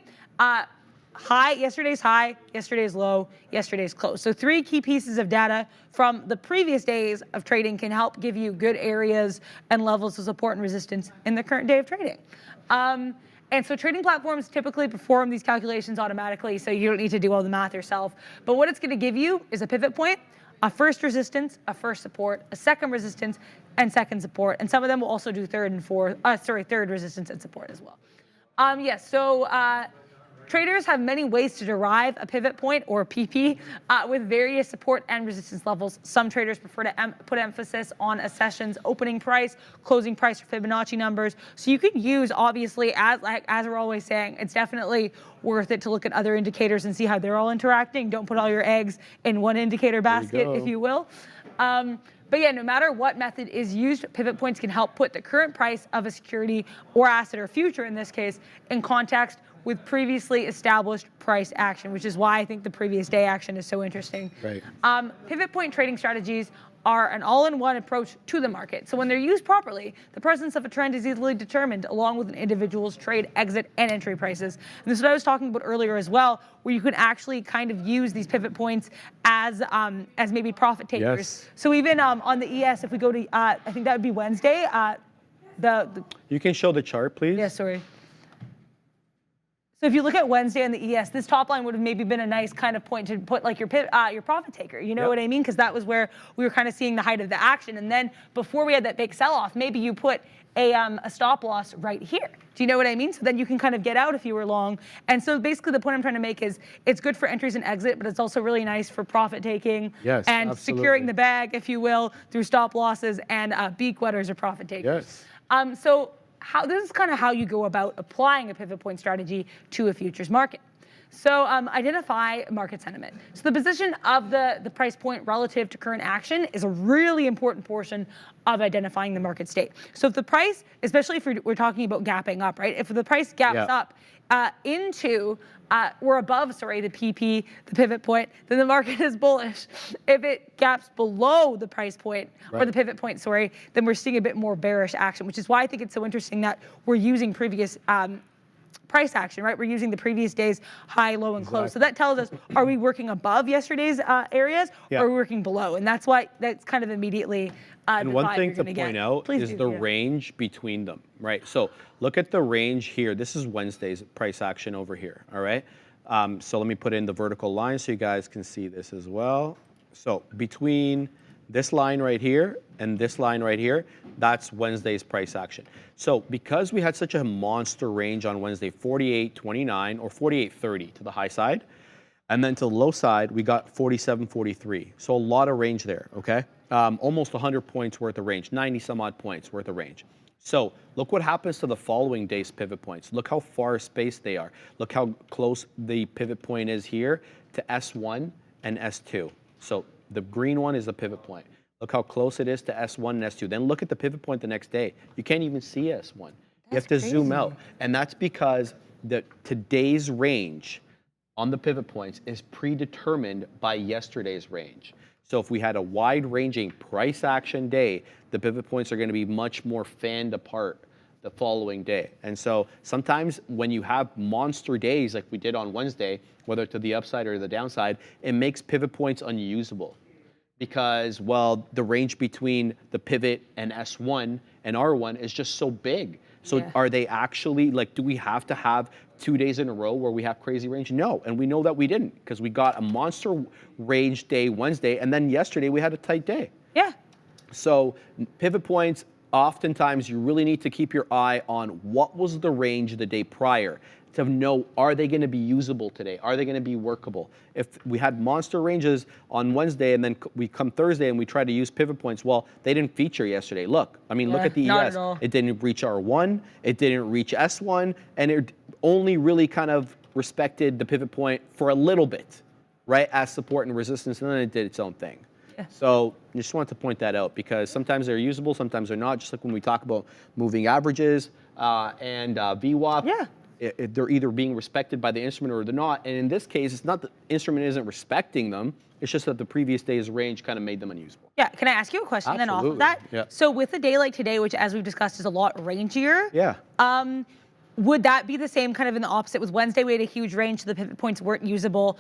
Speaker 2: yesterday's high, yesterday's low, yesterday's close. So 3 key pieces of data from the previous days of trading can help give you good areas and levels of support and resistance in the current day of trading. And so trading platforms typically perform these calculations automatically, so you don't need to do all the math yourself. But what it's going to give you is a pivot point, a first resistance, a first support, a second resistance, and second support. And some of them will also do third resistance and support as well. Traders have many ways to derive a pivot point, or PP, with various support and resistance levels. Some traders prefer to put emphasis on a session's opening price, closing price, or Fibonacci numbers. So you can use, obviously, as we're always saying, it's definitely worth it to look at other indicators and see how they're all interacting. Don't put all your eggs in one indicator basket, if you will. But yeah, no matter what method is used, pivot points can help put the current price of a security or asset, or future in this case, in context with previously established price action, which is why I think the previous day action is so interesting.
Speaker 1: Right.
Speaker 2: Pivot point trading strategies are an all-in-one approach to the market. So when they're used properly, the presence of a trend is easily determined along with an individual's trade, exit, and entry prices. And this is what I was talking about earlier as well, where you can actually kind of use these pivot points as maybe profit takers.
Speaker 1: Yes.
Speaker 2: So even on the ES, if we go to, I think that would be Wednesday.
Speaker 1: You can show the chart, please?
Speaker 2: Yeah, sorry. So if you look at Wednesday on the ES, this top line would have maybe been a nice kind of point to put like your profit taker. You know what I mean? Because that was where we were kind of seeing the height of the action. And then before we had that big sell-off, maybe you put a stop loss right here. Do you know what I mean? So then you can kind of get out if you were long. And so basically the point I'm trying to make is it's good for entries and exit, but it's also really nice for profit taking and
Speaker 1: absolutely.
Speaker 2: securing the bag, if you will, through stop losses and beak wetters or profit takers.
Speaker 1: Yes.
Speaker 2: This is kind of how you go about applying a pivot point strategy to a futures market. So identify market sentiment. So the position of the price point relative to current action is a really important portion of identifying the market state. So if the price, especially if we're talking about gapping up, right? If the price gaps up we're above, the PP, the pivot point, then the market is bullish. If it gaps below the price point, or the pivot point, then we're seeing a bit more bearish action, which is why I think it's so interesting that we're using previous price action, right? We're using the previous day's high, low, and close. So that tells us, are we working above yesterday's areas, or are we working below? And that's kind of immediately
Speaker 1: and one thing to point out is the range between them, right? So look at the range here. This is Wednesday's price action over here, all right? So let me put in the vertical line so you guys can see this as well. So between this line right here and this line right here, that's Wednesday's price action. So because we had such a monster range on Wednesday, 48.29 or 48.30 to the high side, and then to the low side, we got 47.43. So a lot of range there, okay? Almost 100 points worth of range, 90 some odd points worth of range. So look what happens to the following day's pivot points. Look how far spaced they are. Look how close the pivot point is here to S1 and S2. So the green one is the pivot point. Look how close it is to S1 and S2. Then look at the pivot point the next day. You can't even see S1. You have to zoom out. And that's because today's range on the pivot points is predetermined by yesterday's range. So if we had a wide-ranging price action day, the pivot points are going to be much more fanned apart the following day. And so sometimes when you have monster days like we did on Wednesday, whether to the upside or the downside, it makes pivot points unusable because, well, the range between the pivot and S1 and R1 is just so big. So are they actually, like, do we have to have 2 days in a row where we have crazy range? No, and we know that we didn't because we got a monster range day Wednesday, and then yesterday we had a tight day. Yeah. So pivot points, oftentimes you really need to keep your eye on what was the range the day prior to know, are they going to be usable today? Are they going to be workable? If we had monster ranges on Wednesday and then we come Thursday and we try to use pivot points, well, they didn't feature yesterday. Look, I mean, look at the ES. It didn't reach R1, it didn't reach S1, and it only really kind of respected the pivot point for a little bit, right, as support and resistance, and then it did its own thing. So I just wanted to point that out because sometimes they're usable, sometimes they're not, just like when we talk about moving averages and VWAP. They're either being respected by the instrument or they're not. And in this case, it's not the instrument isn't respecting them. It's just that the previous day's range kind of made them unusable.
Speaker 2: Yeah, can I ask you a question then off of that? So with a day like today, which as we've discussed is a lot rangier, would that be the same kind of in the opposite? With Wednesday, we had a huge range, so the pivot points weren't usable.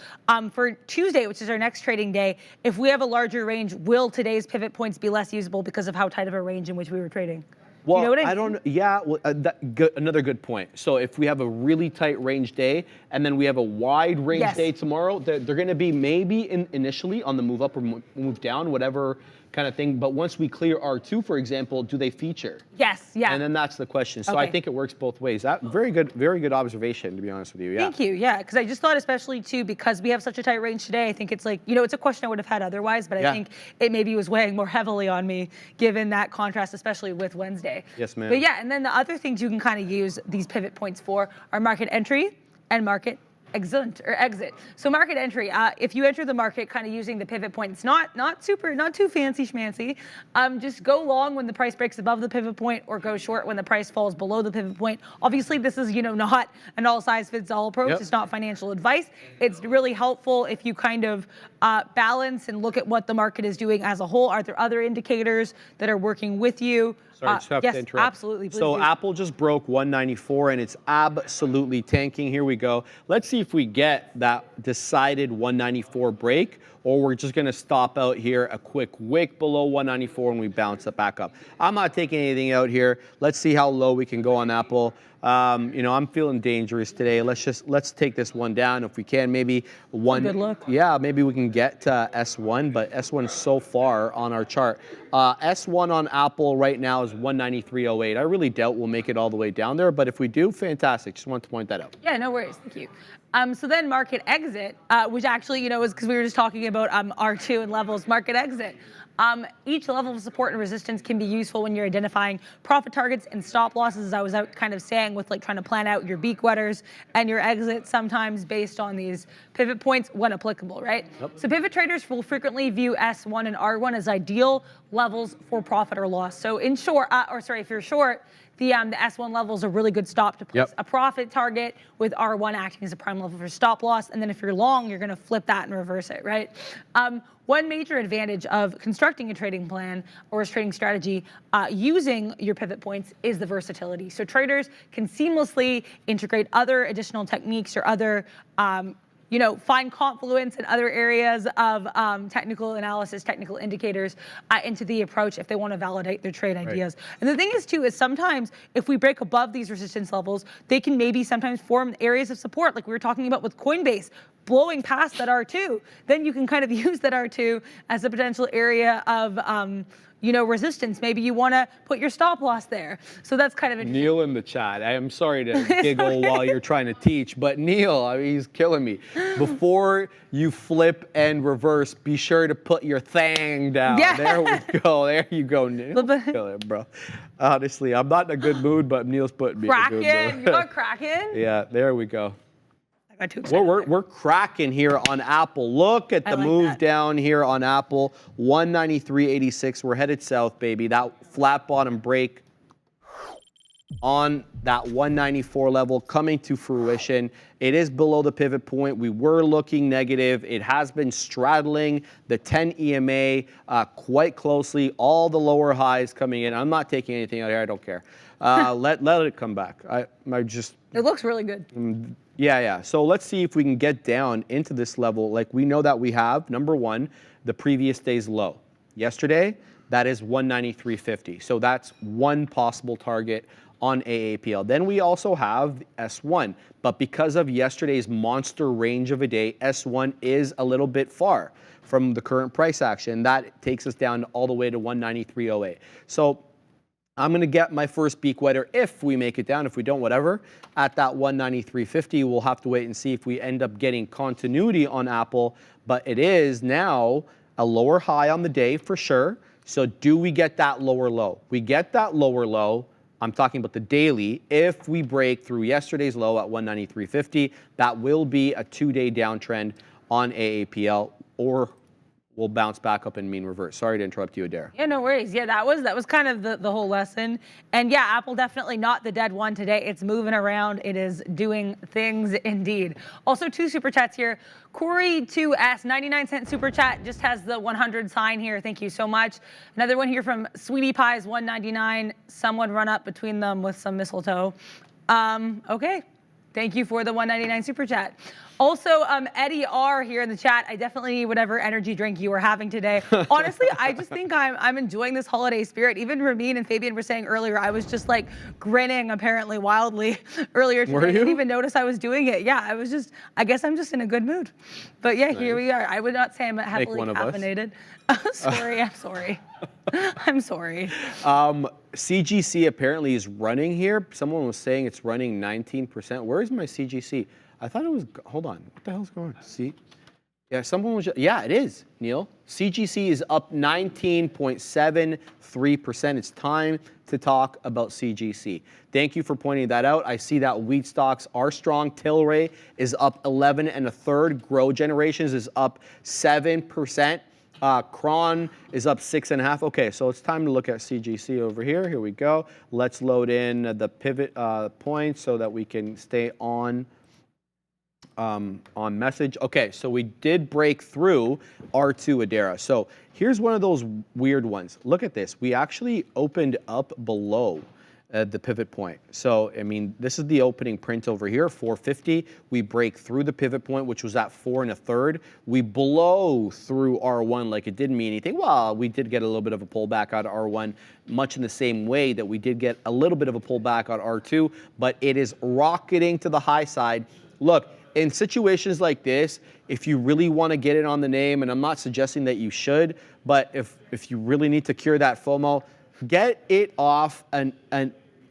Speaker 2: For Tuesday, which is our next trading day, if we have a larger range, will today's pivot points be less usable because of how tight of a range in which we were trading?
Speaker 1: Well,
Speaker 2: you know what I mean?
Speaker 1: don't. Yeah, well, another good point. So if we have a really tight range day and then we have a wide range day tomorrow, they're going to be maybe initially on the move up or move down, whatever kind of thing. But once we clear R2, for example, do they feature?
Speaker 2: Yes. Yeah.
Speaker 1: And then that's the question. So I think it works both ways. That very good observation, to be honest with you. Yeah.
Speaker 2: Thank you. Yeah, because I just thought, especially too, because we have such a tight range today, I think it's like, it's a question I would have had otherwise, but I think it maybe was weighing more heavily on me given that contrast, especially with Wednesday.
Speaker 1: Yes, ma'am.
Speaker 2: But yeah, and then the other things you can kind of use these pivot points for are market entry and market exit. So market entry, if you enter the market kind of using the pivot point, it's not too fancy schmancy. Just go long when the price breaks above the pivot point, or go short when the price falls below the pivot point. Obviously, this is not an all size fits all approach. It's not financial advice. It's really helpful if you kind of balance and look at what the market is doing as a whole. Are there other indicators that are working with you?
Speaker 1: Sorry, just have to interrupt.
Speaker 2: Absolutely.
Speaker 1: So Apple just broke 194 and it's absolutely tanking. Here we go. Let's see if we get that decided 194 break, or we're just going to stop out here a quick wick below 194 and we bounce it back up. I'm not taking anything out here. Let's see how low we can go on Apple. I'm feeling dangerous today. Let's take this one down if we can. Maybe one.
Speaker 2: Good look.
Speaker 1: Yeah, maybe we can get to S1, but S1 is so far on our chart. S1 on Apple right now is 193.08. I really doubt we'll make it all the way down there, but if we do, fantastic. Just want to point that out.
Speaker 2: Yeah, no worries. Thank you. So then market exit, which actually, is because we were just talking about R2 and levels. Market exit. Each level of support and resistance can be useful when you're identifying profit targets and stop losses, as I was kind of saying, with like trying to plan out your beak wetters and your exits sometimes based on these pivot points when applicable, right? Yep. So pivot traders will frequently view S1 and R1 as ideal levels for profit or loss. So in short, if you're short, the S1 level is a really good stop to place a profit target, with R1 acting as a prime level for stop loss. And then if you're long, you're going to flip that and reverse it, right? One major advantage of constructing a trading plan or a trading strategy using your pivot points is the versatility. So traders can seamlessly integrate other additional techniques or other find confluence in other areas of technical analysis, technical indicators into the approach if they want to validate their trade ideas. And the thing is, too, is sometimes if we break above these resistance levels, they can maybe sometimes form areas of support, like we were talking about with Coinbase, blowing past that R2. Then you can kind of use that R2 as a potential area of resistance. Maybe you want to put your stop loss there. So that's kind of interesting.
Speaker 1: Neil in the chat. I am sorry to giggle while you're trying to teach, but Neil, he's killing me. Before you flip and reverse, be sure to put your thing down. Yeah. There we go. There you go, Neil. Kill it, bro. Honestly, I'm not in a good mood, but Neil's putting me in a good mood.
Speaker 2: You got cracking?
Speaker 1: Yeah, there we go.
Speaker 2: I got too excited.
Speaker 1: We're cracking here on Apple. Look at the move down here on Apple, 193.86. We're headed south, baby. That flat bottom break on that 194 level coming to fruition. It is below the pivot point. We were looking negative. It has been straddling the 10 EMA quite closely. All the lower highs coming in. I'm not taking anything out here. I don't care. Let it come back. It
Speaker 2: looks really good.
Speaker 1: Yeah. So let's see if we can get down into this level. Like we know that we have, number one, the previous day's low. Yesterday, that is 193.50. So that's one possible target on AAPL. Then we also have S1. But because of yesterday's monster range of a day, S1 is a little bit far from the current price action. That takes us down all the way to 193.08. So I'm going to get my first beak wetter if we make it down. If we don't, whatever. At that 193.50, we'll have to wait and see if we end up getting continuity on Apple. But it is now a lower high on the day for sure. So do we get that lower low? We get that lower low. I'm talking about the daily. If we break through yesterday's low at 193.50, that will be a 2-day downtrend on AAPL, or we'll bounce back up and mean reverse. Sorry to interrupt you, Adair.
Speaker 2: Yeah, no worries. Yeah, that was kind of the whole lesson. And yeah, Apple definitely not the dead one today. It's moving around. It is doing things indeed. Also, 2 super chats here. Corey 2S, 99-cent super chat, just has the 100 sign here. Thank you so much. Another one here from Sweetie Pies 199. Someone run up between them with some mistletoe. Okay. Thank you for the $1.99 super chat. Also, Eddie R here in the chat. I definitely need whatever energy drink you are having today. Honestly, I just think I'm enjoying this holiday spirit. Even Ramin and Fabian were saying earlier, I was just like grinning apparently wildly earlier today.
Speaker 1: Were you?
Speaker 2: I didn't even notice I was doing it. Yeah, I guess I'm just in a good mood. But yeah, Here we are. I would not say I'm heavily caffeinated. Sorry, I'm sorry. I'm sorry.
Speaker 1: CGC apparently is running here. Someone was saying it's running 19%. Where is my CGC? I thought it was, hold on. What the hell's going on? See? Yeah, someone was, yeah, it is, Neil. CGC is up 19.73%. It's time to talk about CGC. Thank you for pointing that out. I see that wheat stocks are strong. Tilray is up 11 1/3. Grow Generations is up 7%. Cron is up 6.5. Okay, so it's time to look at CGC over here. Here we go. Let's load in the pivot points so that we can stay on message. Okay, so we did break through R2 Adara. So here's one of those weird ones. Look at this. We actually opened up below the pivot point. So, I mean, this is the opening print over here, 450. We break through the pivot point, which was at 4 1/3. We blow through R1 like it didn't mean anything. Well, we did get a little bit of a pullback out of R1, much in the same way that we did get a little bit of a pullback on R2, but it is rocketing to the high side. Look, in situations like this, if you really want to get it on the name, and I'm not suggesting that you should, but if you really need to cure that FOMO, get it off an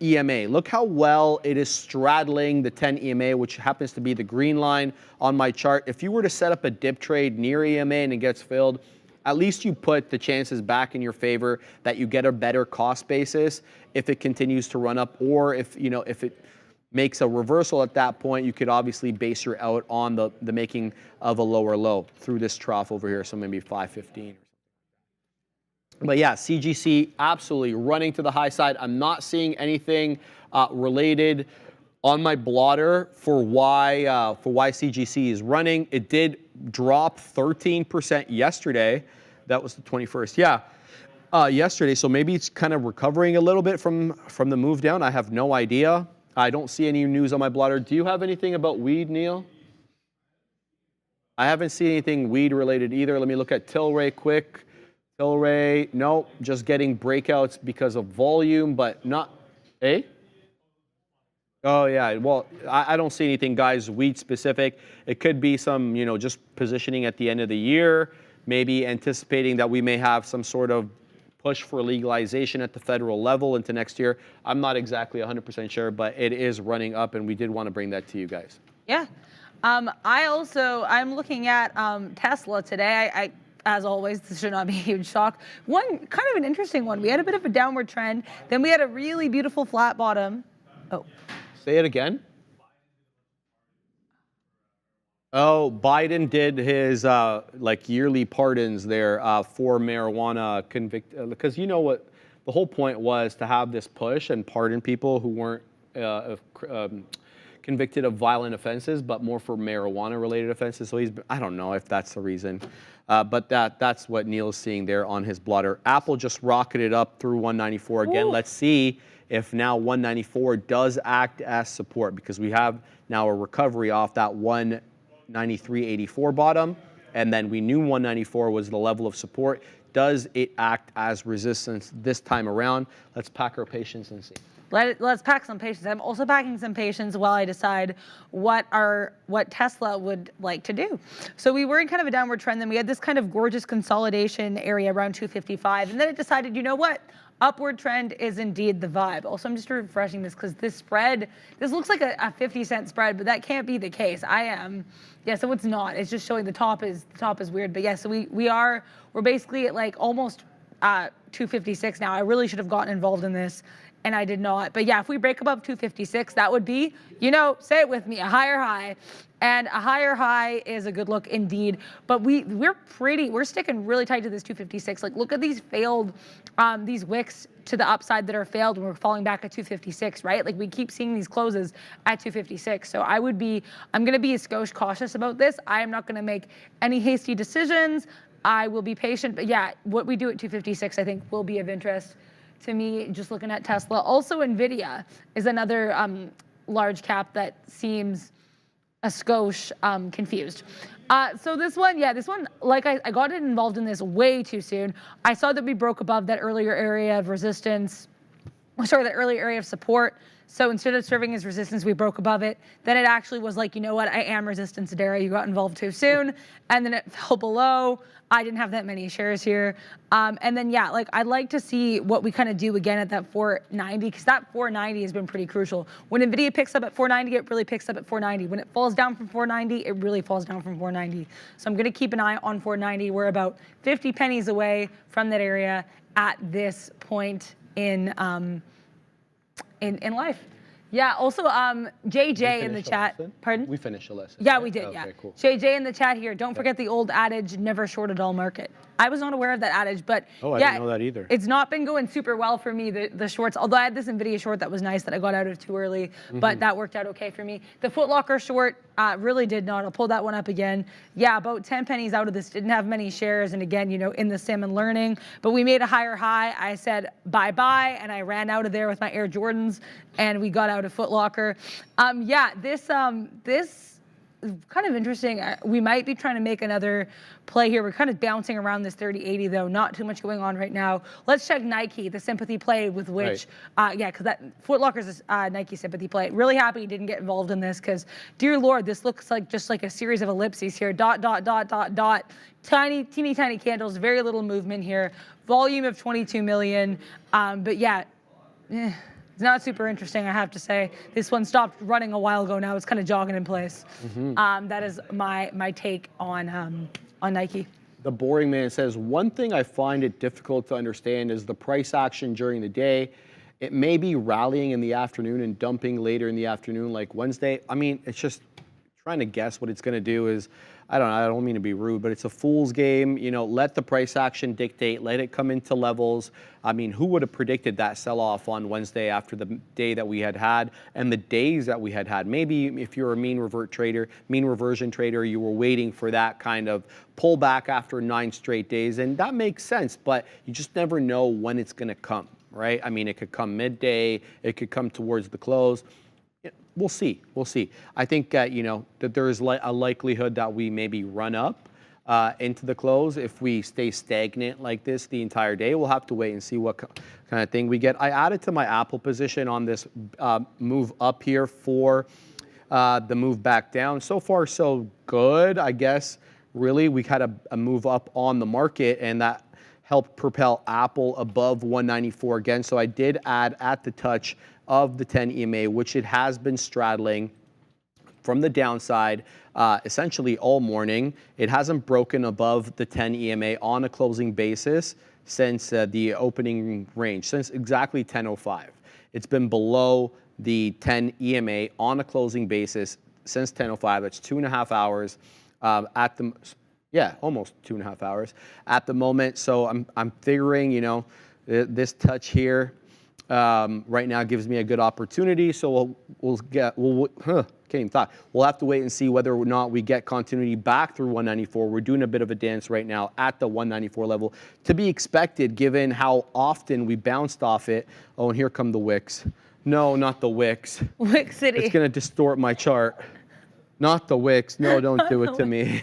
Speaker 1: EMA. Look how well it is straddling the 10 EMA, which happens to be the green line on my chart. If you were to set up a dip trade near EMA and it gets filled, at least you put the chances back in your favor that you get a better cost basis if it continues to run up, or if it makes a reversal at that point, you could obviously base your out on the making of a lower low through this trough over here, so maybe 515. But yeah, CGC absolutely running to the high side. I'm not seeing anything related on my blotter for why CGC is running. It did drop 13% yesterday. That was the 21st. Yeah, yesterday. So maybe it's kind of recovering a little bit from the move down. I have no idea. I don't see any news on my blotter. Do you have anything about weed, Neil? I haven't seen anything weed related either. Let me look at Tilray quick. Tilray, no, just getting breakouts because of volume, but not, eh? Oh yeah, well, I don't see anything, guys, weed specific. It could be some, just positioning at the end of the year, maybe anticipating that we may have some sort of push for legalization at the federal level into next year. I'm not exactly 100% sure, but it is running up, and we did want to bring that to you guys.
Speaker 2: Yeah. I'm looking at Tesla today. As always, this should not be a huge shock. One kind of an interesting one. We had a bit of a downward trend. Then we had a really beautiful flat bottom. Oh.
Speaker 1: Say it again. Oh, Biden did his yearly pardons there for marijuana convict, because you know what the whole point was, to have this push and pardon people who weren't convicted of violent offenses, but more for marijuana related offenses. So I don't know if that's the reason, but that's what Neil's seeing there on his blotter. Apple just rocketed up through 194 again. Ooh. Let's see if now 194 does act as support, because we have now a recovery off that 193.84 bottom, and then we knew 194 was the level of support. Does it act as resistance this time around? Let's pack our patience and see.
Speaker 2: Let's pack some patience. I'm also packing some patience while I decide what Tesla would like to do. So we were in kind of a downward trend, then we had this kind of gorgeous consolidation area around 255, and then it decided, you know what? Upward trend is indeed the vibe. Also, I'm just refreshing this because this looks like a 50-cent spread, but that can't be the case. So it's not. It's just showing the top is weird. But yeah, so we're basically at like almost 256 now. I really should have gotten involved in this, and I did not. But yeah, if we break above 256, that would be, say it with me, a higher high. And a higher high is a good look indeed. But we're sticking really tight to this 256. Like, look at these failed, these wicks to the upside that are failed, and we're falling back at 256, right? Like, we keep seeing these closes at 256. So I'm going to be a skosh cautious about this. I am not going to make any hasty decisions. I will be patient. But yeah, what we do at 256, I think, will be of interest to me, just looking at Tesla. Also, NVIDIA is another large cap that seems a skosh confused. So this one, like I got involved in this way too soon. I saw that we broke above that earlier area of resistance, sorry, that earlier area of support. So instead of serving as resistance, we broke above it. Then it actually was like, you know what, I am resistance, Adara. You got involved too soon. And then it fell below. I didn't have that many shares here. And then, yeah, like I'd like to see what we kind of do again at that 490, because that 490 has been pretty crucial. When NVIDIA picks up at 490, it really picks up at 490. When it falls down from 490, it really falls down from 490. So I'm going to keep an eye on 490. We're about 50 pennies away from that area at this point in life. Yeah, also JJ in the chat. Pardon?
Speaker 1: We finished the lesson.
Speaker 2: Yeah, we did,
Speaker 1: okay,
Speaker 2: yeah.
Speaker 1: Cool.
Speaker 2: JJ in the chat here, don't forget the old adage, never short a dull market. I was not aware of that adage, but
Speaker 3: I
Speaker 2: yeah,
Speaker 3: didn't know that either.
Speaker 2: It's not been going super well for me, the shorts, although I had this NVIDIA short that was nice that I got out of too early, but that worked out okay for me. The Foot Locker short really did not. I'll pull that one up again. Yeah, about 10 pennies out of this, didn't have many shares, and again, you know, in the sim and learning, but we made a higher high. I said bye-bye, and I ran out of there with my Air Jordans, and we got out of Foot Locker. Yeah, this kind of interesting. We might be trying to make another play here. We're kind of bouncing around this 30.80 though. Not too much going on right now. Let's check Nike, the sympathy play with which, yeah, because that Foot Locker's Nike sympathy play. Really happy he didn't get involved in this because, dear Lord, this looks like just like a series of ellipses here. Dot, dot, dot, dot, dot. Tiny, teeny, tiny candles. Very little movement here. Volume of 22 million. But yeah. It's not super interesting, I have to say. This one stopped running a while ago now. It's kind of jogging in place. That is my take on Nike.
Speaker 1: The Boring Man says, one thing I find it difficult to understand is the price action during the day. It may be rallying in the afternoon and dumping later in the afternoon like Wednesday. I mean, it's just trying to guess what it's going to do is, I don't know, I don't mean to be rude, but it's a fool's game. You know, let the price action dictate, let it come into levels. I mean, who would have predicted that sell-off on Wednesday after the day that we had and the days that we had? Maybe if you're a mean reversion trader, you were waiting for that kind of pullback after 9 straight days, and that makes sense, but you just never know when it's going to come, right? I mean, it could come midday, it could come towards the close. We'll see. We'll see. I think you know, that there is a likelihood that we maybe run up into the close. If we stay stagnant like this the entire day, we'll have to wait and see what kind of thing we get. I added to my Apple position on this move up here for the move back down. So far, so good, I guess. Really, we had a move up on the market, and that helped propel Apple above 194 again. So I did add at the touch of the 10 EMA, which it has been straddling from the downside essentially all morning. It hasn't broken above the 10 EMA on a closing basis since the opening range, since exactly 10:05. It's been below the 10 EMA on a closing basis since 10:05. That's 2.5 hours at the, yeah, almost 2.5 hours at the moment. So I'm figuring, you know, this touch here right now gives me a good opportunity. So can't even talk. We'll have to wait and see whether or not we get continuity back through 194. We're doing a bit of a dance right now at the 194 level, to be expected given how often we bounced off it. Oh, and here come the wicks. No, not the wicks.
Speaker 2: Wick City.
Speaker 1: It's going to distort my chart. Not the wicks. No, don't do it to me.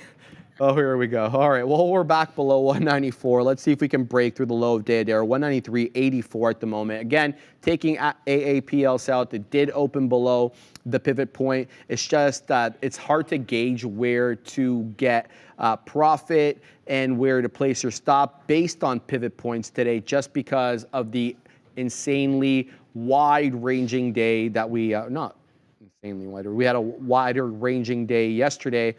Speaker 1: Oh, here we go. All right, well, we're back below 194. Let's see if we can break through the low of day there. 193.84 at the moment. Again, taking AAPL South, it did open below the pivot point. It's just that it's hard to gauge where to get profit and where to place your stop based on pivot points today, just because of the insanely wide-ranging day that we, not insanely wider, we had a wider ranging day yesterday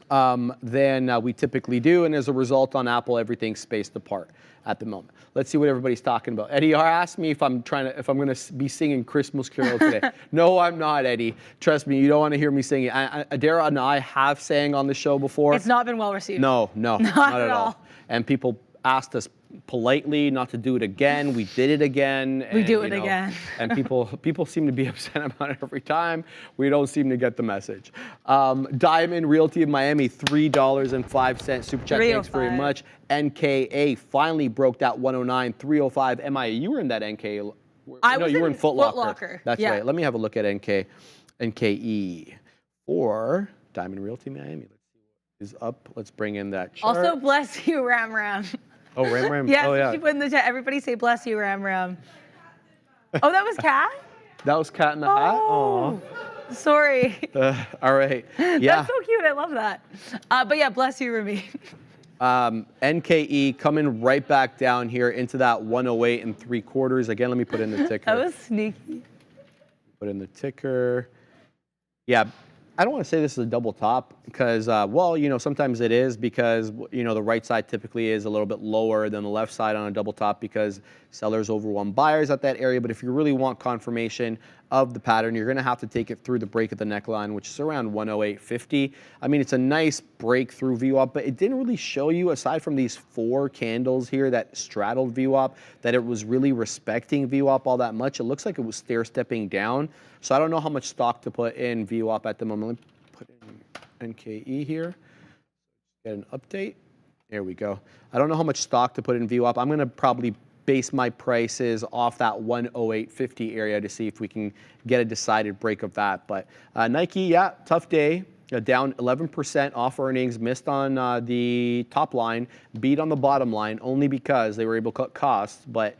Speaker 1: than we typically do, and as a result on Apple, everything's spaced apart at the moment. Let's see what everybody's talking about. Eddie R asked me if I'm going to be singing Christmas Carol today. No, I'm not, Eddie. Trust me, you don't want to hear me singing. Adara and I have sang on the show before.
Speaker 2: It's not been well received.
Speaker 1: No, not at all. And people asked us politely not to do it again. We did it again.
Speaker 2: We do it again.
Speaker 1: And people seem to be upset about it every time. We don't seem to get the message. Diamond Realty of Miami, $3.05 super chat. Thanks very much. NKA finally broke that 109, 305. MIA, you were in that NKA No, you were in Foot Locker.
Speaker 2: Foot Locker.
Speaker 1: That's right. Let me have a look at NKE for Diamond Realty Miami. Let's see what is up. Let's bring in that chart.
Speaker 2: Also, bless you, Ram Ram.
Speaker 1: Oh, Ram Ram.
Speaker 2: Yes,
Speaker 1: oh, yeah.
Speaker 2: she put in the chat. Everybody say bless you, Ram Ram. Oh, that was Cat?
Speaker 1: That was Cat in the Hat?
Speaker 2: Oh, sorry.
Speaker 1: All right. Yeah.
Speaker 2: That's so cute. I love that. But yeah, bless you, Rami.
Speaker 1: NKE coming right back down here into that 108 3/4. Again, let me put in the ticker.
Speaker 2: That was sneaky.
Speaker 1: Put in the ticker. Yeah, I don't want to say this is a double top because, well, you know, sometimes it is because, you know, the right side typically is a little bit lower than the left side on a double top because sellers overwhelm buyers at that area. But if you really want confirmation of the pattern, you're going to have to take it through the break of the neckline, which is around 108.50. I mean, it's a nice breakthrough VWAP, but it didn't really show you, aside from these 4 candles here that straddled VWAP, that it was really respecting VWAP all that much. It looks like it was stair-stepping down. So I don't know how much stock to put in VWAP at the moment. Let me put in NKE here. Get an update. There we go. I don't know how much stock to put in VWAP. I'm going to probably base my prices off that 108.50 area to see if we can get a decided break of that. But Nike, yeah, tough day. Down 11% off earnings, missed on the top line, beat on the bottom line only because they were able to cut costs. But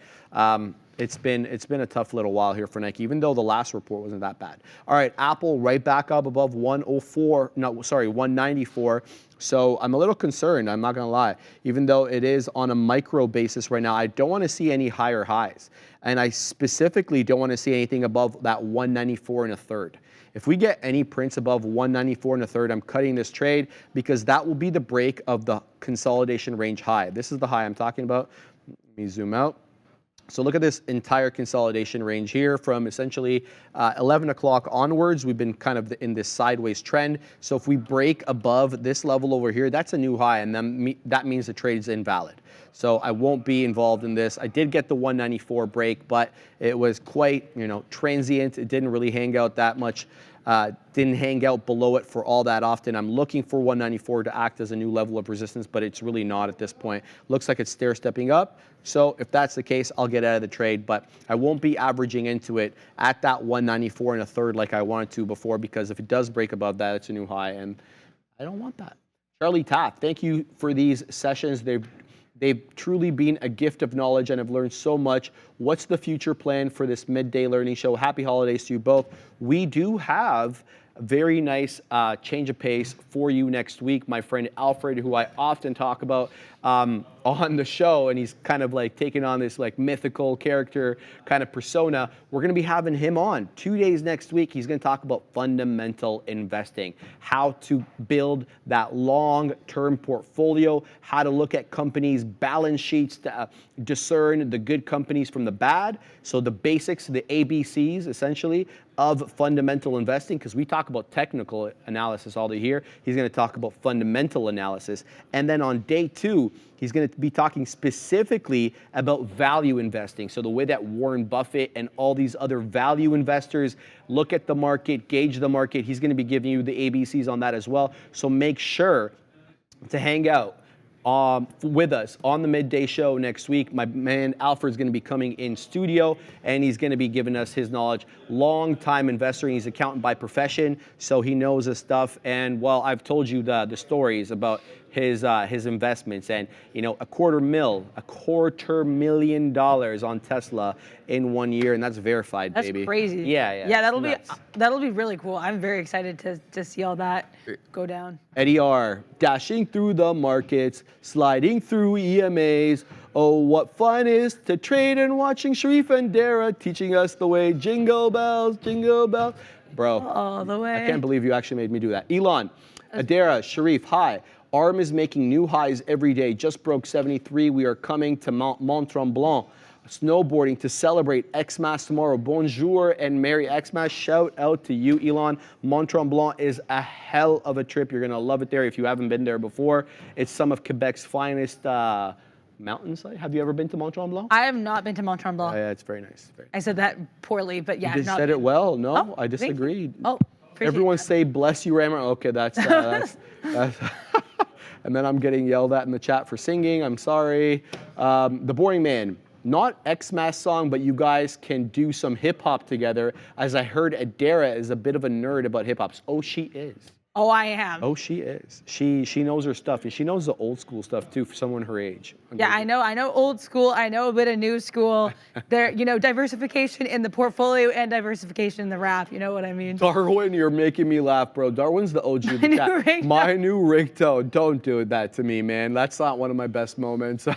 Speaker 1: it's been a tough little while here for Nike, even though the last report wasn't that bad. All right, Apple right back up above 104. No, sorry, 194. So I'm a little concerned, I'm not going to lie. Even though it is on a micro basis right now, I don't want to see any higher highs. And I specifically don't want to see anything above that 194 1/3. If we get any prints above 194 1/3, I'm cutting this trade because that will be the break of the consolidation range high. This is the high I'm talking about. Let me zoom out. So look at this entire consolidation range here from essentially 11 o'clock onwards. We've been kind of in this sideways trend. So if we break above this level over here, that's a new high, and then that means the trade is invalid. So I won't be involved in this. I did get the 194 break, but it was quite, you know, transient. It didn't really hang out that much. Didn't hang out below it for all that often. I'm looking for 194 to act as a new level of resistance, but it's really not at this point. Looks like it's stair-stepping up. So if that's the case, I'll get out of the trade, but I won't be averaging into it at that 194 1/3 like I wanted to before, because if it does break above that, it's a new high, and I don't want that. Charlie Taft, thank you for these sessions. They've truly been a gift of knowledge, and I've learned so much. What's the future plan for this midday learning show? Happy holidays to you both. We do have a very nice change of pace for you next week. My friend Alfred, who I often talk about on the show, and he's kind of like taking on this like mythical character kind of persona. We're going to be having him on 2 days next week. He's going to talk about fundamental investing, how to build that long-term portfolio, how to look at companies' balance sheets to discern the good companies from the bad. So the basics, the ABCs essentially of fundamental investing, because we talk about technical analysis all day here. He's going to talk about fundamental analysis. And then on day 2, he's going to be talking specifically about value investing. So the way that Warren Buffett and all these other value investors look at the market, gauge the market. He's going to be giving you the ABCs on that as well. So make sure to hang out with us on the midday show next week. My man Alfred's going to be coming in studio, and he's going to be giving us his knowledge. Long-time investor, and he's an accountant by profession, so he knows his stuff. And well, I've told you the stories about his investments, and you know, $250,000 on Tesla in 1 year, and that's verified,
Speaker 2: that's
Speaker 1: baby.
Speaker 2: That's crazy.
Speaker 1: Yeah.
Speaker 2: Yeah, that'll be really cool. I'm very excited to see all that go down.
Speaker 1: Eddie R, dashing through the markets, sliding through EMAs. Oh, what fun is to trade and watching Sharif and Dara teaching us the way. Jingle bells, jingle bells. Bro,
Speaker 2: all the way.
Speaker 1: I can't believe you actually made me do that. Elon, Adara, Sharif, hi. ARM is making new highs every day. Just broke 73. We are coming to Mont Tremblant. Snowboarding to celebrate Xmas tomorrow. Bonjour and Merry Xmas. Shout out to you, Elon. Mont Tremblant is a hell of a trip. You're going to love it there if you haven't been there before. It's some of Quebec's finest mountainside. Have you ever been to Mont Tremblant?
Speaker 2: I have not been to Mont Tremblant.
Speaker 1: Yeah, it's very nice.
Speaker 2: I said that poorly, but yeah.
Speaker 1: You said it well. No, I disagreed. Everyone say bless you, Rammer. Okay, that's and then I'm getting yelled at in the chat for singing. I'm sorry. The Boring Man. not Xmas song, but you guys can do some hip hop together, as I heard Adara is a bit of a nerd about hip hops. Oh, she is.
Speaker 2: Oh, I am.
Speaker 1: Oh, she is. She knows her stuff, and she knows the old school stuff too for someone her age.
Speaker 2: Yeah, I know old school. I know a bit of new school. There, diversification in the portfolio and diversification in the wrap. You know what I mean?
Speaker 1: Darwin, you're making me laugh, bro. Darwin's the OG. My new ringtone. Don't do that to me, man. That's not one of my best moments.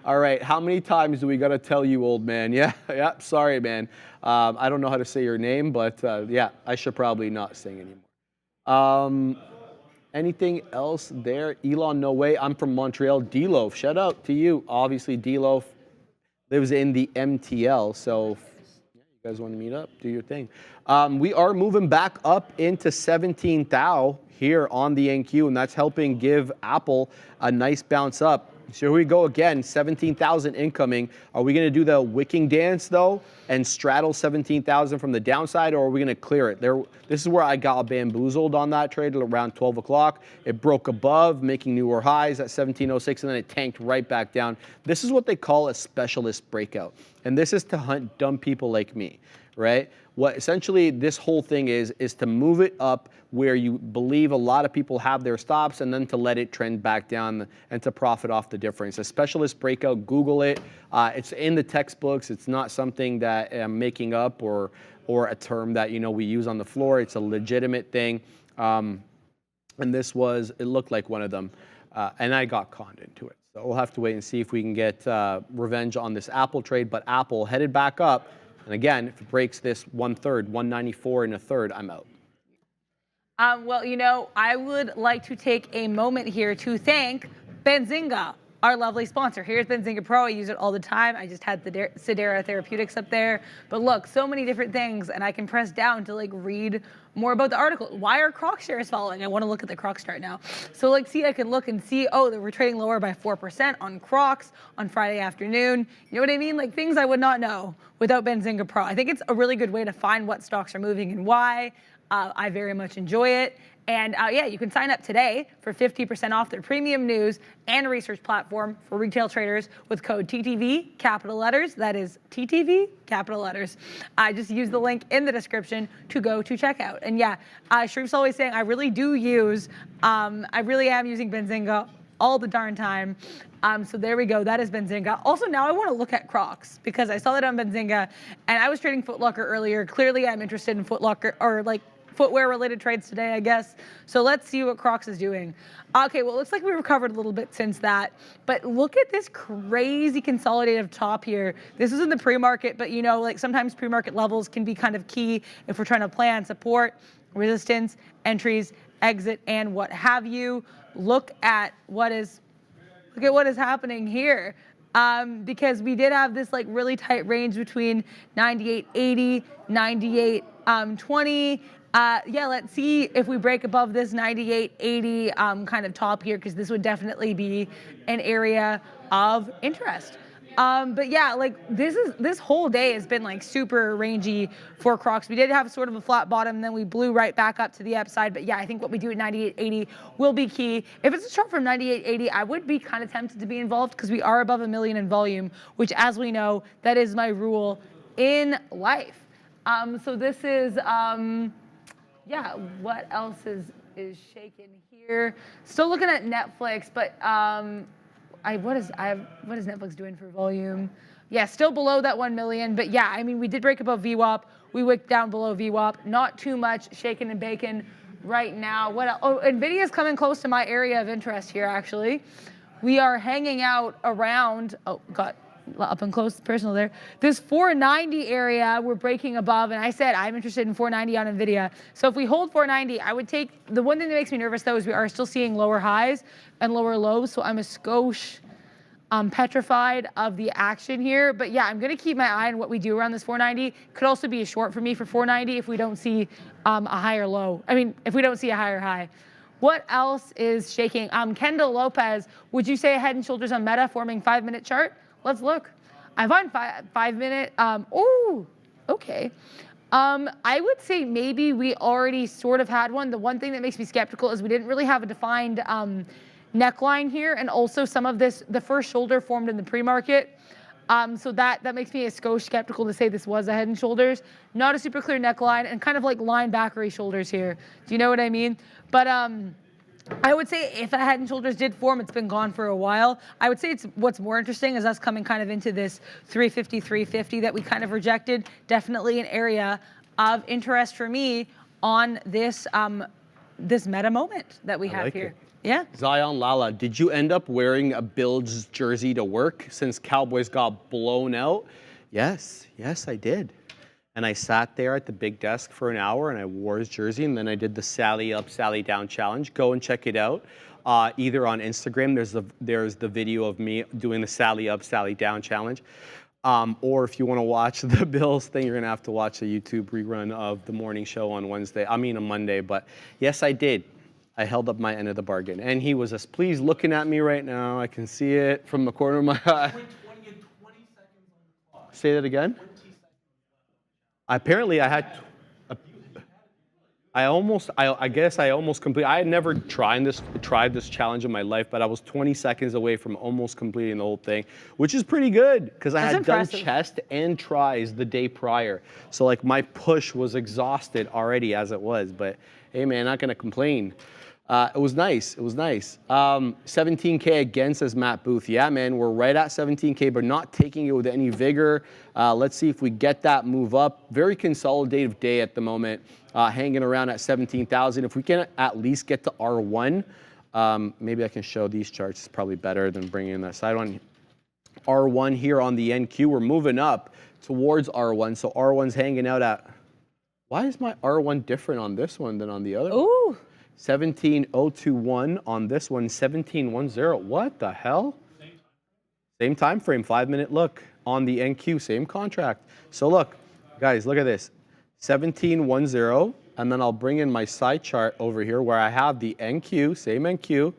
Speaker 1: All right, how many times do we gotta tell you, old man? Yeah, sorry, man. I don't know how to say your name, but yeah, I should probably not sing anymore. Anything else there? Elon, no way. I'm from Montreal. D-Loaf, shout out to you. Obviously, D-Loaf lives in the MTL, so yeah, you guys want to meet up, do your thing. We are moving back up into 17,000 here on the NQ, and that's helping give Apple a nice bounce up. So here we go again, 17,000 incoming. Are we going to do the wicking dance, though, and straddle 17,000 from the downside, or are we going to clear it? This is where I got bamboozled on that trade at around 12 o'clock. It broke above, making newer highs at 1706, and then it tanked right back down. This is what they call a specialist breakout, and this is to hunt dumb people like me, right? What essentially this whole thing is to move it up where you believe a lot of people have their stops, and then to let it trend back down and to profit off the difference. A specialist breakout, Google it. It's in the textbooks. It's not something that I'm making up or a term that we use on the floor. It's a legitimate thing. And this it looked like one of them, and I got conned into it. So we'll have to wait and see if we can get revenge on this Apple trade. But Apple headed back up. And again, if it breaks this 1/3, 194 and a third, I'm out.
Speaker 2: Well, I would like to take a moment here to thank Benzinga, our lovely sponsor. Here's Benzinga Pro. I use it all the time. I just had the Sedera Therapeutics up there. But look, so many different things, and I can press down to read more about the article. Why are Crocs shares falling? I want to look at the Crocs chart now. So see, I can look and see, oh, we're trading lower by 4% on Crocs on Friday afternoon. You know what I mean? Things I would not know without Benzinga Pro. I think it's a really good way to find what stocks are moving and why. I very much enjoy it. And yeah, you can sign up today for 50% off their premium news and research platform for retail traders with code TTV, capital letters. That is TTV, capital letters. Just use the link in the description to go to checkout. And yeah, Sharif's always saying I really am using Benzinga all the darn time. So there we go. That is Benzinga. Also, now I want to look at Crocs because I saw that on Benzinga, and I was trading Foot Locker earlier. Clearly, I'm interested in Foot Locker or footwear related trades today, I guess. So let's see what Crocs is doing. Okay, well, it looks like we recovered a little bit since that, but look at this crazy consolidative top here. This is in the pre-market, but sometimes pre-market levels can be kind of key if we're trying to plan support, resistance, entries, exit, and what have you. Look at what is happening here. Because we did have this really tight range between 98.80, 98.20. Yeah, let's see if we break above this 98.80 kind of top here, because this would definitely be an area of interest. But yeah, this whole day has been super rangy for Crocs. We did have sort of a flat bottom, and then we blew right back up to the upside. But yeah, I think what we do at 98.80 will be key. If it's a chart from 98.80, I would be kind of tempted to be involved because we are above 1 million in volume, which, as we know, that is my rule in life. So this is, yeah, what else is shaking here? Still looking at Netflix, but what is Netflix doing for volume? Yeah, still below that 1 million, but yeah, I mean, we did break above VWAP. We wicked down below VWAP. Not too much shaking and baking right now. What else? Oh, Nvidia's coming close to my area of interest here, actually. We are hanging out around, oh, got up and close personal there. This 490 area we're breaking above, and I said I'm interested in 490 on Nvidia. So if we hold 490, I would take, the one thing that makes me nervous though is we are still seeing lower highs and lower lows, so I'm a skosh petrified of the action here. But yeah, I'm gonna keep my eye on what we do around this 490. Could also be a short for me for 490 if we don't see a higher low. I mean, if we don't see a higher high. What else is shaking? Kendall Lopez, would you say head and shoulders on Meta forming 5-minute chart? Let's look. I find 5-minute. Oh, okay. I would say maybe we already sort of had one. The one thing that makes me skeptical is we didn't really have a defined neckline here, and also some of this, the first shoulder formed in the pre-market. So that makes me a skosh skeptical to say this was a Head and Shoulders. Not a super clear neckline and kind of like linebackery shoulders here. Do you know what I mean? But I would say if a Head and Shoulders did form, it's been gone for a while. I would say what's more interesting is us coming kind of into this 350, 350 that we kind of rejected. Definitely an area of interest for me on this this meta moment that we have here. Yeah.
Speaker 1: Zion Lala, did you end up wearing a Bills jersey to work since Cowboys got blown out? Yes, I did. And I sat there at the big desk for an hour and I wore his jersey, and then I did the Sally Up, Sally Down challenge. Go and check it out. Either on Instagram, there's the video of me doing the Sally Up, Sally Down challenge. Or if you want to watch the Bills thing, you're going to have to watch the YouTube rerun of the morning show on on Monday. But yes, I did. I held up my end of the bargain. And he was just pleased looking at me right now. I can see it from the corner of my eye.
Speaker 3: 20 seconds on the clock.
Speaker 1: Say that again?
Speaker 3: 20 seconds.
Speaker 1: Apparently, I had... I guess I almost completed. I had never tried this challenge in my life, but I was 20 seconds away from almost completing the whole thing, which is pretty good because I had done chest and tries the day prior. So like my push was exhausted already as it was, but hey man, not gonna complain. It was nice. It was nice. 17K again, says Matt Booth. Yeah, man, we're right at 17K, but not taking it with any vigor. Let's see if we get that move up. Very consolidative day at the moment, hanging around at 17,000. If we can at least get to R1, maybe I can show these charts. It's probably better than bringing in that side one. R1 here on the NQ. We're moving up towards R1. So R1's hanging out at, why is my R1 different on this one than on the other one? 17,021 on this one, 1710. What the hell? Same time frame, 5-minute look on the NQ, same contract. So look, guys, look at this. 1710, and then I'll bring in my side chart over here where I have the NQ, same NQ,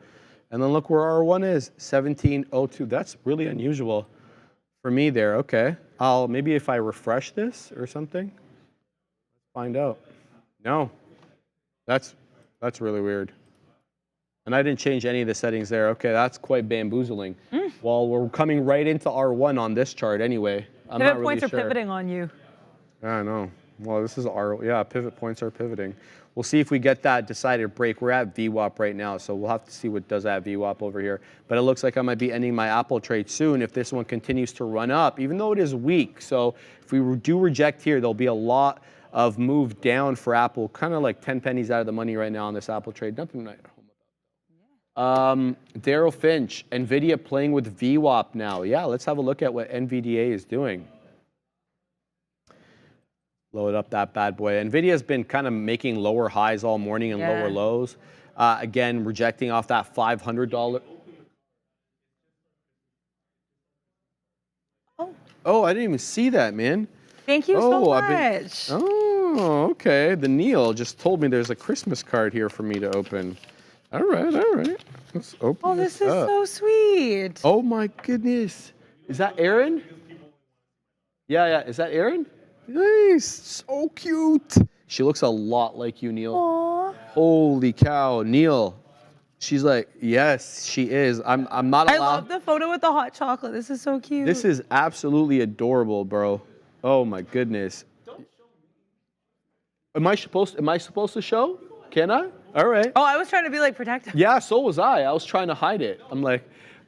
Speaker 1: and then look where R1 is, 1702. That's really unusual for me there. Okay, maybe if I refresh this or something, let's find out. No, that's really weird. And I didn't change any of the settings there. Okay, that's quite bamboozling. Well, we're coming right into R1 on this chart anyway. I'm not really
Speaker 2: points
Speaker 1: sure.
Speaker 2: are pivoting on you.
Speaker 1: I know. Well, this is pivot points are pivoting. We'll see if we get that decided break. We're at VWAP right now, so we'll have to see what does at VWAP over here. But it looks like I might be ending my Apple trade soon if this one continues to run up, even though it is weak. So if we do reject here, there'll be a lot of move down for Apple, kind of like 10 pennies out of the money right now on this Apple trade. Nothing right home about. Daryl Finch, NVIDIA playing with VWAP now. Yeah, let's have a look at what NVDA is doing. Load up that bad boy. NVIDIA's been kind of making lower highs all morning and lower lows. Again, rejecting off that $500. Oh, I didn't even see that, man.
Speaker 2: Thank you so much.
Speaker 1: Oh, okay. The Neil just told me there's a Christmas card here for me to open. All right. Let's open
Speaker 2: Oh, this is so sweet.
Speaker 1: Oh, my goodness. Is that Aaron? Yeah. Is that Aaron? Nice. So cute. She looks a lot like you, Neil.
Speaker 2: Aww.
Speaker 1: Holy cow. Neil. She's like, yes, she is. I'm not allowed. I
Speaker 2: love the photo with the hot chocolate. This is so cute.
Speaker 1: This is absolutely adorable, bro. Oh my goodness. Am I supposed to show? Can I? All right.
Speaker 2: Oh, I was trying to be like protective.
Speaker 1: Yeah, so was I. I was trying to hide it. I'm like,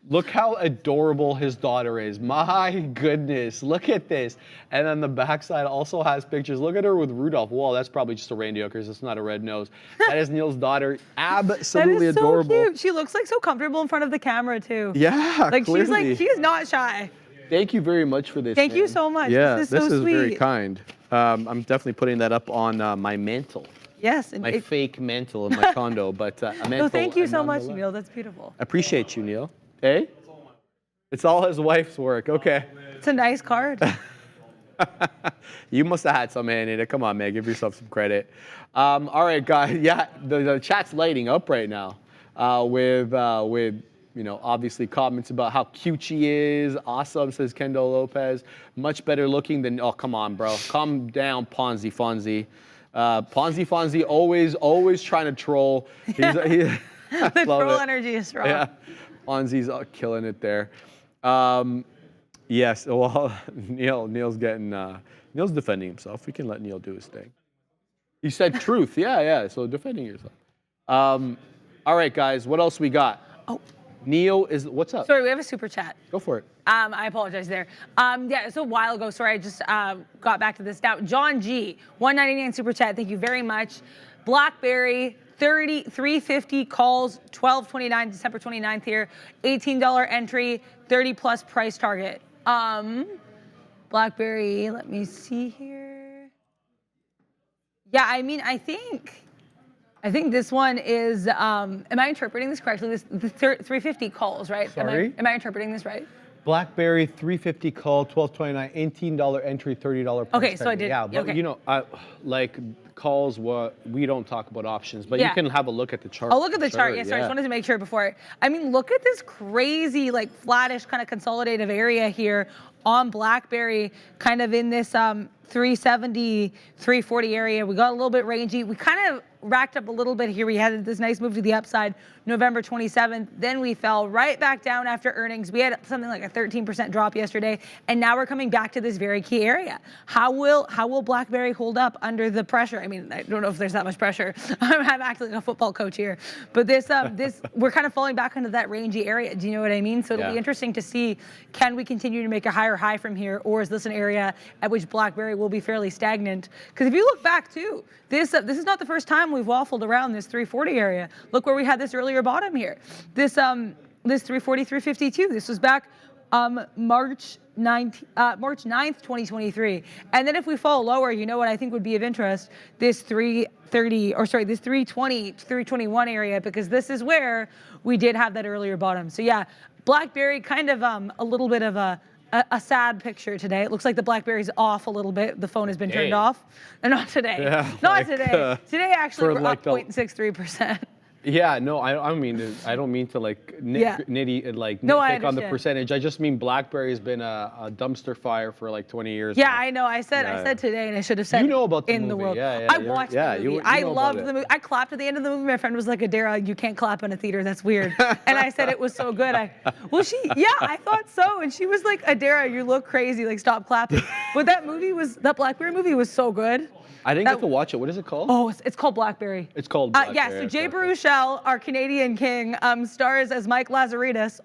Speaker 1: look how adorable his daughter is. My goodness, look at this. And then the backside also has pictures. Look at her with Rudolph. Whoa, that's probably just a reindeer because it's not a red nose. That is Neil's daughter. Absolutely adorable.
Speaker 2: That is so cute. She looks like so comfortable in front of the camera too.
Speaker 1: Yeah,
Speaker 2: like
Speaker 1: clearly.
Speaker 2: she's not shy.
Speaker 1: Thank you very much for this.
Speaker 2: Thank you so much.
Speaker 1: Yeah,
Speaker 2: this is sweet.
Speaker 1: Very kind. I'm definitely putting that up on my mantle.
Speaker 2: Yes.
Speaker 1: My fake mantle in my condo, but a mantle.
Speaker 2: No, thank you so much, Neil. That's beautiful.
Speaker 1: I appreciate you, Neil. Hey? It's all his wife's work. Okay.
Speaker 2: It's a nice card.
Speaker 1: You must have had some hand in it. Come on, man. Give yourself some credit. All right, guys. Yeah, the chat's lighting up right now with obviously comments about how cute she is. Awesome, says Kendall Lopez. Much better looking than, oh, come on, bro. Calm down, Ponzi Fonzie. Ponzi Fonzie always trying to troll.
Speaker 2: The troll energy is strong.
Speaker 1: Yeah, Ponzi's killing it there. Yes. Well, Neil's getting Neil's defending himself. We can let Neil do his thing. You said truth. Yeah. So defending yourself. All right, guys. What else we got?
Speaker 2: Oh.
Speaker 1: Neil is what's up?
Speaker 2: Sorry, we have a super chat.
Speaker 1: Go for it.
Speaker 2: I apologize there. Yeah, it's a while ago. Sorry, I just got back to this now. John G, 199 super chat. Thank you very much. BlackBerry, 350 calls, 12/29, December 29th here. $18 entry, 30 plus price target. BlackBerry, let me see here. Yeah, I mean, I think this one is, am I interpreting this correctly? This 350 calls, right?
Speaker 4: Sorry?
Speaker 2: Am I interpreting this right?
Speaker 4: BlackBerry 350 call, 12/29, $18 entry, $30 price.
Speaker 2: Okay, so I did.
Speaker 4: Yeah, but
Speaker 2: okay.
Speaker 1: Like calls, we don't talk about options, but
Speaker 2: Yeah.
Speaker 1: you can have a look at the chart.
Speaker 2: I'll look at the chart. Yes, I just wanted to make sure before. I mean, look at this crazy, like flattish kind of consolidative area here on BlackBerry, kind of in this 370, 340 area. We got a little bit rangy. We kind of racked up a little bit here. We had this nice move to the upside November 27th. Then we fell right back down after earnings. We had something like a 13% drop yesterday, and now we're coming back to this very key area. How will BlackBerry hold up under the pressure? I mean, I don't know if there's that much pressure. I'm acting like a football coach here, but this we're kind of falling back into that rangy area. Do you know what I mean? So it'll be interesting to see, can we continue to make a higher high from here, or is this an area at which BlackBerry will be fairly stagnant? Because if you look back too, this is not the first time we've waffled around this 340 area. Look where we had this earlier bottom here. This 340, 352. This was back March 9th, 2023. And then if we fall lower, you know what I think would be of interest? This 330, or sorry, this 320, 321 area, because this is where we did have that earlier bottom. So yeah, BlackBerry kind of a little bit of a sad picture today. It looks like the BlackBerry's off a little bit. The phone has been turned off. And not today.
Speaker 1: Yeah,
Speaker 2: not today. Today actually we're
Speaker 1: like
Speaker 2: up 0.63%.
Speaker 1: Yeah, no, I don't mean to like nitpick on the percentage. I just mean BlackBerry's been a dumpster fire for like 20 years.
Speaker 2: Yeah,
Speaker 1: now.
Speaker 2: I know. I said today, and I should have said
Speaker 1: you know about the
Speaker 2: in
Speaker 1: movie.
Speaker 2: the world.
Speaker 1: Yeah,
Speaker 2: I watched the movie. I loved the movie. I clapped at the end of the movie. My friend was like, "Adara, you can't clap in a theater. That's weird." And I said it was so good. I thought so. And she was like, "Adara, you look crazy. Like, stop clapping." But that BlackBerry movie was so good.
Speaker 1: I didn't get to watch it. What is it called?
Speaker 2: Oh, it's called BlackBerry.
Speaker 1: It's called BlackBerry.
Speaker 2: Yeah, so Jay Baruchel, our Canadian king, stars as Mike Lazaridis,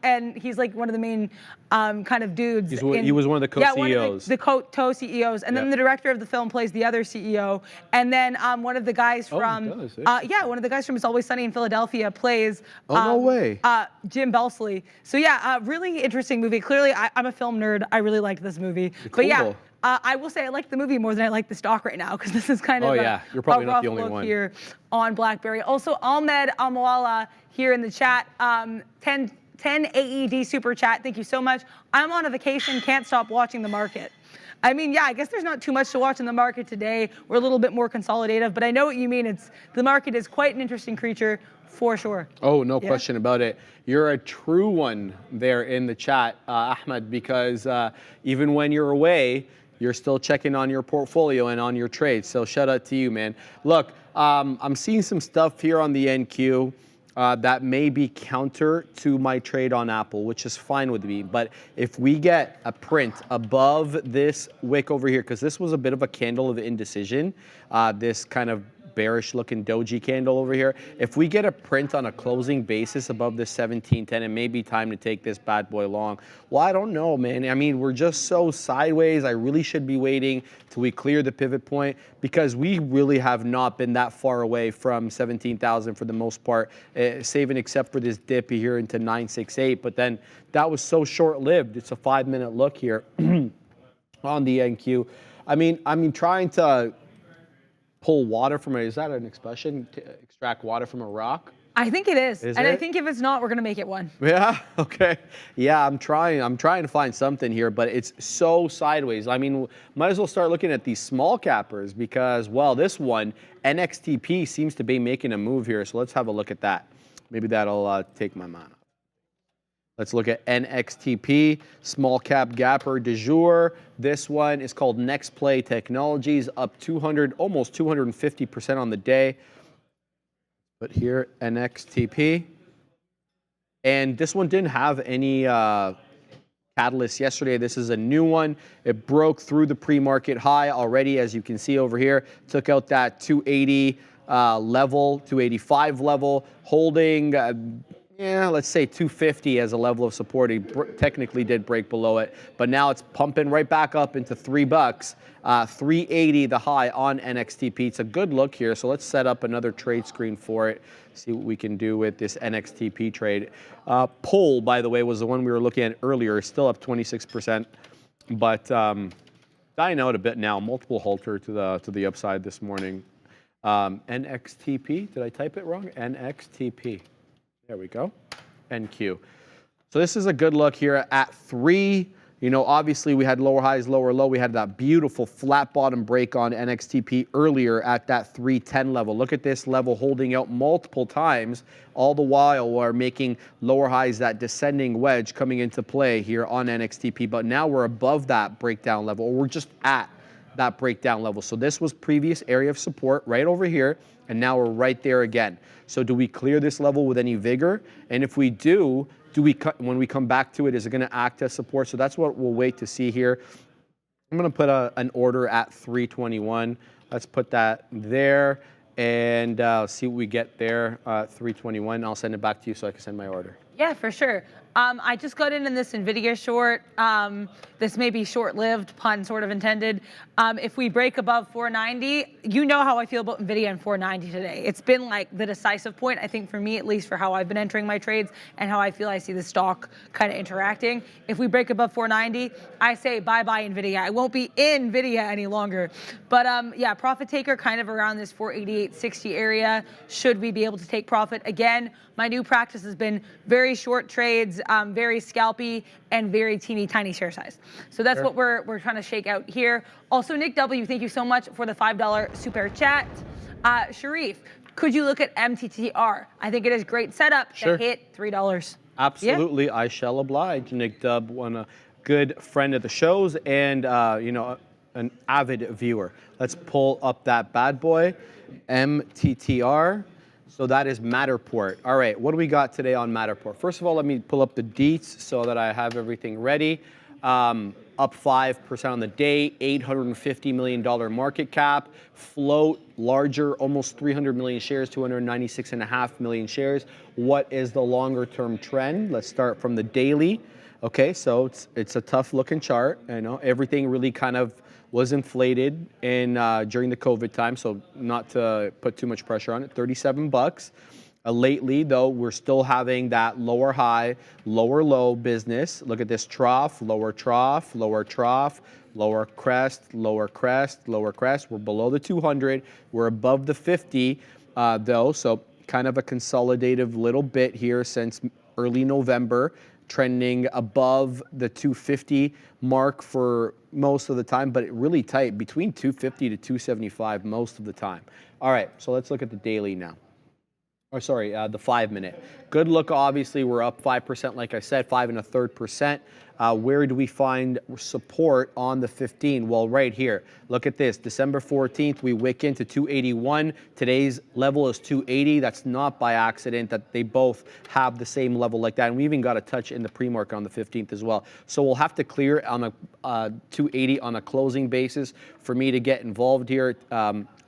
Speaker 2: and he's like one of the main kind of dudes.
Speaker 1: He was one of the co-CEOs.
Speaker 2: The co-CEOs. And then the director of the film plays the other CEO. And then one of the guys from, one of the guys from It's Always Sunny in Philadelphia plays
Speaker 1: no way.
Speaker 2: Jim Belsley. So yeah, really interesting movie. Clearly, I'm a film nerd. I really liked this movie.
Speaker 1: Cool.
Speaker 2: But yeah. I will say I like the movie more than I like the stock right now, because this is kind of
Speaker 1: you're probably
Speaker 2: a
Speaker 1: not
Speaker 2: rough
Speaker 1: the only
Speaker 2: look
Speaker 1: one
Speaker 2: here on BlackBerry. Also, Ahmed Amwala here in the chat, 10 AED super chat. Thank you so much. I'm on a vacation, can't stop watching the market. I mean, yeah, I guess there's not too much to watch in the market today. We're a little bit more consolidative, but I know what you mean. The market is quite an interesting creature for sure.
Speaker 1: Oh, no question about it. You're a true one there in the chat, Ahmed, because even when you're away, you're still checking on your portfolio and on your trades. So shout out to you, man. Look, I'm seeing some stuff here on the NQ that may be counter to my trade on Apple, which is fine with me. But if we get a print above this wick over here, because this was a bit of a candle of indecision, this kind of bearish looking doji candle over here. If we get a print on a closing basis above the 1710, it may be time to take this bad boy long. Well, I don't know, man. I mean, we're just so sideways. I really should be waiting till we clear the pivot point, because we really have not been that far away from 17,000 for the most part, save and except for this dip here into 968. But then that was so short-lived. It's a 5-minute look here on the NQ. I mean, trying to pull water from is that an expression? To extract water from a rock?
Speaker 2: I think it is. I think if it's not, we're gonna make it one.
Speaker 1: Yeah, okay. Yeah, I'm trying to find something here, but it's so sideways. I mean, might as well start looking at these small cappers, because, well, this one, NXTP, seems to be making a move here. So let's have a look at that. Maybe that'll take my mind off. Let's look at NXTP, small cap gapper du jour. This one is called Next Play Technologies, up 200, almost 250% on the day. But here, NXTP. And this one didn't have any candle catalyst yesterday. This is a new one. It broke through the pre-market high already, as you can see over here. Took out that 280 level, 285 level, holding, let's say 250 as a level of support. He technically did break below it, but now it's pumping right back up into $3. 380 the high on NXTP. It's a good look here, so let's set up another trade screen for it. See what we can do with this NXTP trade. Pull, by the way, was the one we were looking at earlier. Still up 26%, but dying out a bit now. Multiple halter to the upside this morning. NXTP, did I type it wrong? NXTP. There we go. NQ. So this is a good look here at 3. You know, obviously we had lower highs, lower low. We had that beautiful flat bottom break on NXTP earlier at that 310 level. Look at this level holding out multiple times, all the while we're making lower highs, that descending wedge coming into play here on NXTP. But now we're above that breakdown level, or we're just at that breakdown level. So this was previous area of support right over here, and now we're right there again. So do we clear this level with any vigor? And if we do we, when we come back to it, is it going to act as support? So that's what we'll wait to see here. I'm going to put an order at 321. Let's put that there and see what we get there. 321. I'll send it back to you so I can send my order.
Speaker 2: Yeah, for sure. I just got in this NVIDIA short. This may be short-lived, pun sort of intended. If we break above 490, you know how I feel about NVIDIA and 490 today. It's been like the decisive point, I think, for me, at least for how I've been entering my trades and how I feel I see the stock kind of interacting. If we break above 490, I say bye-bye NVIDIA. I won't be in NVIDIA any longer. But yeah, profit taker kind of around this 488.60 area. Should we be able to take profit? Again, my new practice has been very short trades, very scalpy, and very teeny tiny share size. So that's what we're trying to shake out here. Also, Nick W., thank you so much for the $5 super chat. Sharif, could you look at MTTR? I think it is great setup to hit $3.
Speaker 1: Absolutely, yeah. I shall oblige. Nick Dub, a good friend of the shows and you know, an avid viewer. Let's pull up that bad boy, MTTR. So that is Matterport. All right, what do we got today on Matterport? First of all, let me pull up the deets so that I have everything ready. Up 5% on the day, $850 million market cap, float larger, almost 300 million shares, 296.5 million shares. What is the longer term trend? Let's start from the daily. Okay, so it's a tough looking chart. You know, everything really kind of was inflated in during the COVID time, so not to put too much pressure on it. $37. Lately, though, we're still having that lower high, lower low business. Look at this trough, lower trough, lower trough, lower crest, lower crest, lower crest. We're below the 200. We're above the 50, though, so kind of a consolidative little bit here since early November, trending above the 250 mark for most of the time, but really tight, between 250 to 275 most of the time. All right, so let's look at the daily now. Or sorry, the 5-minute. Good look, obviously, we're up 5%, like I said, 5.33%. Where do we find support on the 15? Well, right here. Look at this. December 14th, we wick into 281. Today's level is 280. That's not by accident that they both have the same level like that. And we even got a touch in the pre-market on the 15th as well. So we'll have to clear on a 280 on a closing basis for me to get involved here.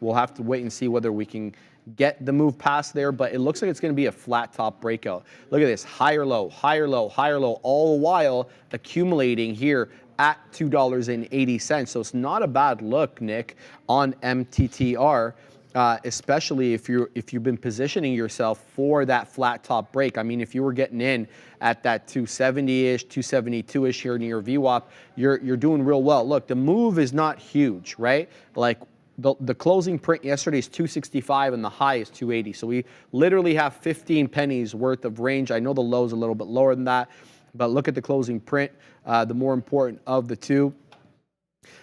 Speaker 1: We'll have to wait and see whether we can get the move past there, but it looks like it's going to be a flat top breakout. Look at this, higher low, higher low, higher low, all the while accumulating here at $2.80. So it's not a bad look, Nick, on MTTR, especially if you've been positioning yourself for that flat top break. I mean, if you were getting in at that 270-ish, 272-ish here near VWAP, you're doing real well. Look, the move is not huge, right? Like, the closing print yesterday is 265 and the high is 280. So we literally have 15 pennies worth of range. I know the low is a little bit lower than that, but look at the closing print, the more important of the two.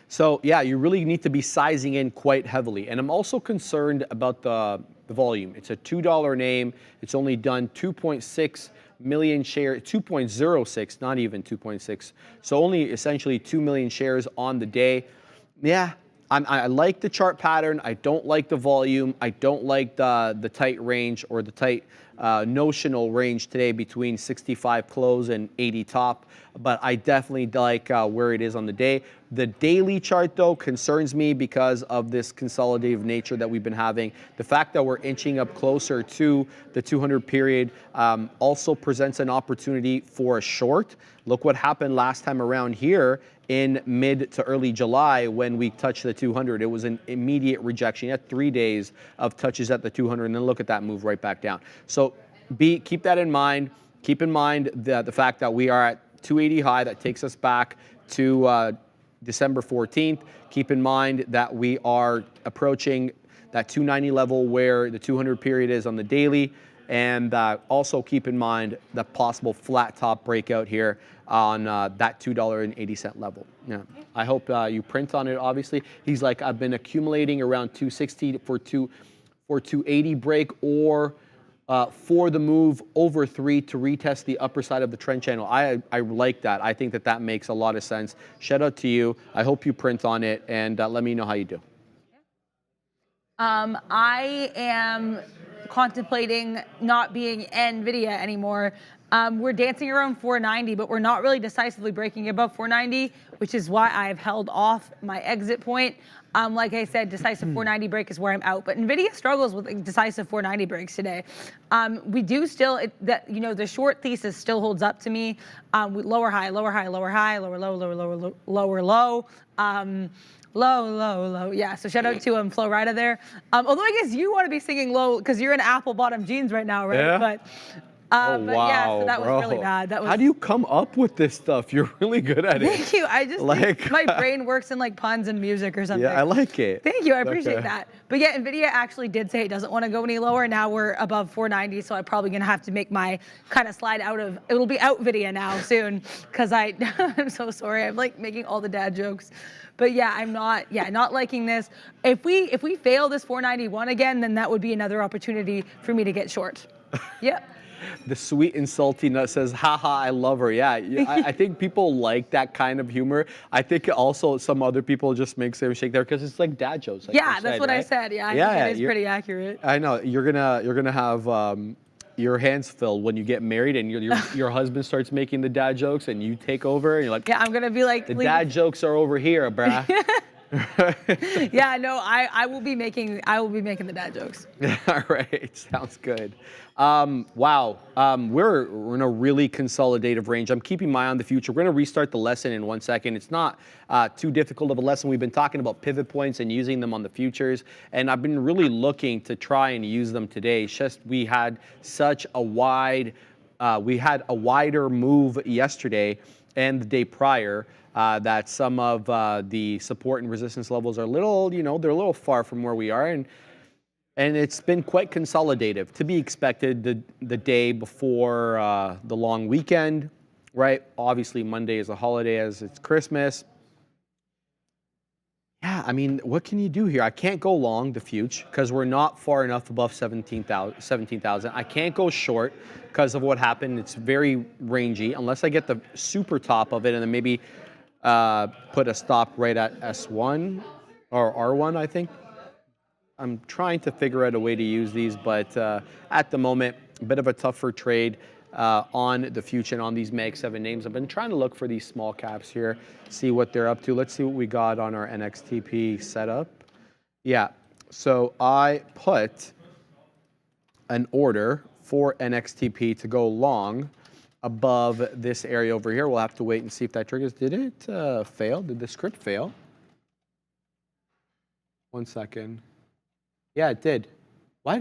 Speaker 1: So yeah, you really need to be sizing in quite heavily. And I'm also concerned about the volume. It's a $2 name. It's only done 2.6 million shares, 2.06, not even 2.6. So only essentially 2 million shares on the day. Yeah. I like the chart pattern. I don't like the volume. I don't like the tight range or the tight notional range today between 65 close and 80 top, but I definitely like where it is on the day. The daily chart, though, concerns me because of this consolidative nature that we've been having. The fact that we're inching up closer to the 200 period also presents an opportunity for a short. Look what happened last time around here in mid to early July when we touched the 200. It was an immediate rejection. You had 3 days of touches at the 200, and then look at that move right back down. So keep that in mind. Keep in mind the fact that we are at 280 high. That takes us back to December 14th. Keep in mind that we are approaching that 290 level where the 200 period is on the daily. And also keep in mind the possible flat top breakout here on that $2.80 level. Yeah. I hope you print on it, obviously. He's like, I've been accumulating around 260 for 280 break or for the move over 3 to retest the upper side of the trend channel. I like that. I think that makes a lot of sense. Shout out to you. I hope you print on it, and let me know how you do.
Speaker 2: I am contemplating not being NVIDIA anymore. We're dancing around 490, but we're not really decisively breaking above 490, which is why I've held off my exit point. Like I said, decisive 490 break is where I'm out, but NVIDIA struggles with decisive 490 breaks today. We do still, the short thesis still holds up to me. Lower high, lower high, lower high, lower low, lower low, lower low. Low, low, low. Yeah, so shout out to Flo Rida there. Although I guess you want to be singing low because you're in apple bottom jeans right now, right?
Speaker 1: Yeah.
Speaker 2: But
Speaker 1: wow,
Speaker 2: yeah, so that was really bad. That was.
Speaker 1: How do you come up with this stuff? You're really good at it.
Speaker 2: Thank you. I just think my brain works in like puns and music or something.
Speaker 1: Yeah, I like it.
Speaker 2: Thank you. I appreciate that. But yeah, NVIDIA actually did say it doesn't want to go any lower. Now we're above 490, so I'm probably going to have to make my kind of slide out of, it'll be out video now soon because I'm so sorry. I'm like making all the dad jokes. But yeah, I'm not liking this. If we fail this 491 again, then that would be another opportunity for me to get short. Yep.
Speaker 1: The sweet and salty nut says, haha, I love her. Yeah, I think people like that kind of humor. I think also some other people just make some shake there because it's like dad jokes. Like
Speaker 2: yeah, that's what I said. Yeah, I think that is pretty accurate.
Speaker 1: I know. You're gonna have your hands filled when you get married and your husband starts making the dad jokes and you take over and you're like,
Speaker 2: yeah, I'm gonna be like,
Speaker 1: the dad jokes are over here, bruh.
Speaker 2: Yeah, no, I will be making the dad jokes.
Speaker 1: All right, sounds good. Wow, we're in a really consolidative range. I'm keeping my eye on the future. We're going to restart the lesson in 1 second. It's not too difficult of a lesson. We've been talking about pivot points and using them on the futures, and I've been really looking to try and use them today. It's just we had such a wider move yesterday and the day prior. That some of the support and resistance levels are a little, they're a little far from where we are, and it's been quite consolidative. To be expected the day before the long weekend, right? Obviously, Monday is a holiday as it's Christmas. Yeah, I mean, what can you do here? I can't go long the future because we're not far enough above 17,000. I can't go short because of what happened. It's very rangy unless I get the super top of it and then maybe put a stop right at S1 or R1, I think. I'm trying to figure out a way to use these, but at the moment, a bit of a tougher trade on the future and on these Mag 7 names. I've been trying to look for these small caps here, see what they're up to. Let's see what we got on our NXTP setup. Yeah, so I put an order for NXTP to go long above this area over here. We'll have to wait and see if that triggers. Did it fail? Did the script fail? 1 second. Yeah, it did. Why?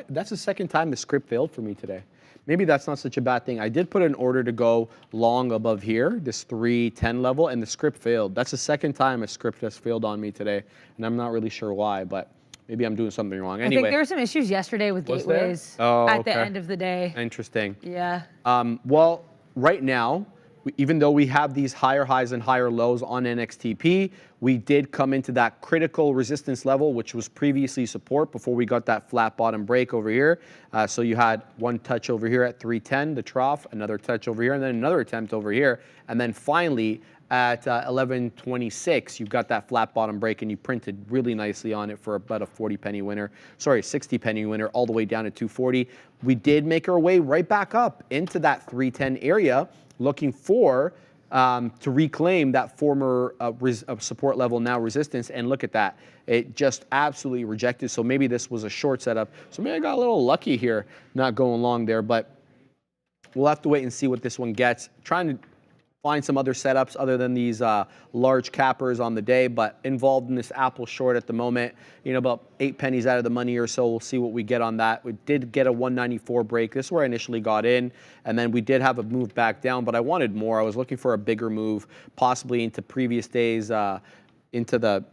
Speaker 1: That's the second time the script failed for me today. Maybe that's not such a bad thing. I did put an order to go long above here, this 310 level, and the script failed. That's the second time a script has failed on me today, and I'm not really sure why, but maybe I'm doing something wrong. Anyway.
Speaker 2: I think there were some issues yesterday with gateways at the end of the day.
Speaker 1: Interesting.
Speaker 2: Yeah.
Speaker 1: Well, right now, even though we have these higher highs and higher lows on NXTP, we did come into that critical resistance level, which was previously support before we got that flat bottom break over here. So you had one touch over here at 310, the trough, another touch over here, and then another attempt over here. And then finally, at 11.26, you've got that flat bottom break, and you printed really nicely on it for about a 40 penny winner. Sorry, 60 penny winner, all the way down to 240. We did make our way right back up into that 310 area, looking for to reclaim that former support level, now resistance. And look at that. It just absolutely rejected. So maybe this was a short setup. So maybe I got a little lucky here, not going long there, but we'll have to wait and see what this one gets. Trying to find some other setups other than these large cappers on the day, but involved in this Apple short at the moment, you know, about 8 pennies out of the money or so. We'll see what we get on that. We did get a 194 break. This is where I initially got in, and then we did have a move back down, but I wanted more. I was looking for a bigger move, possibly into previous days, into the,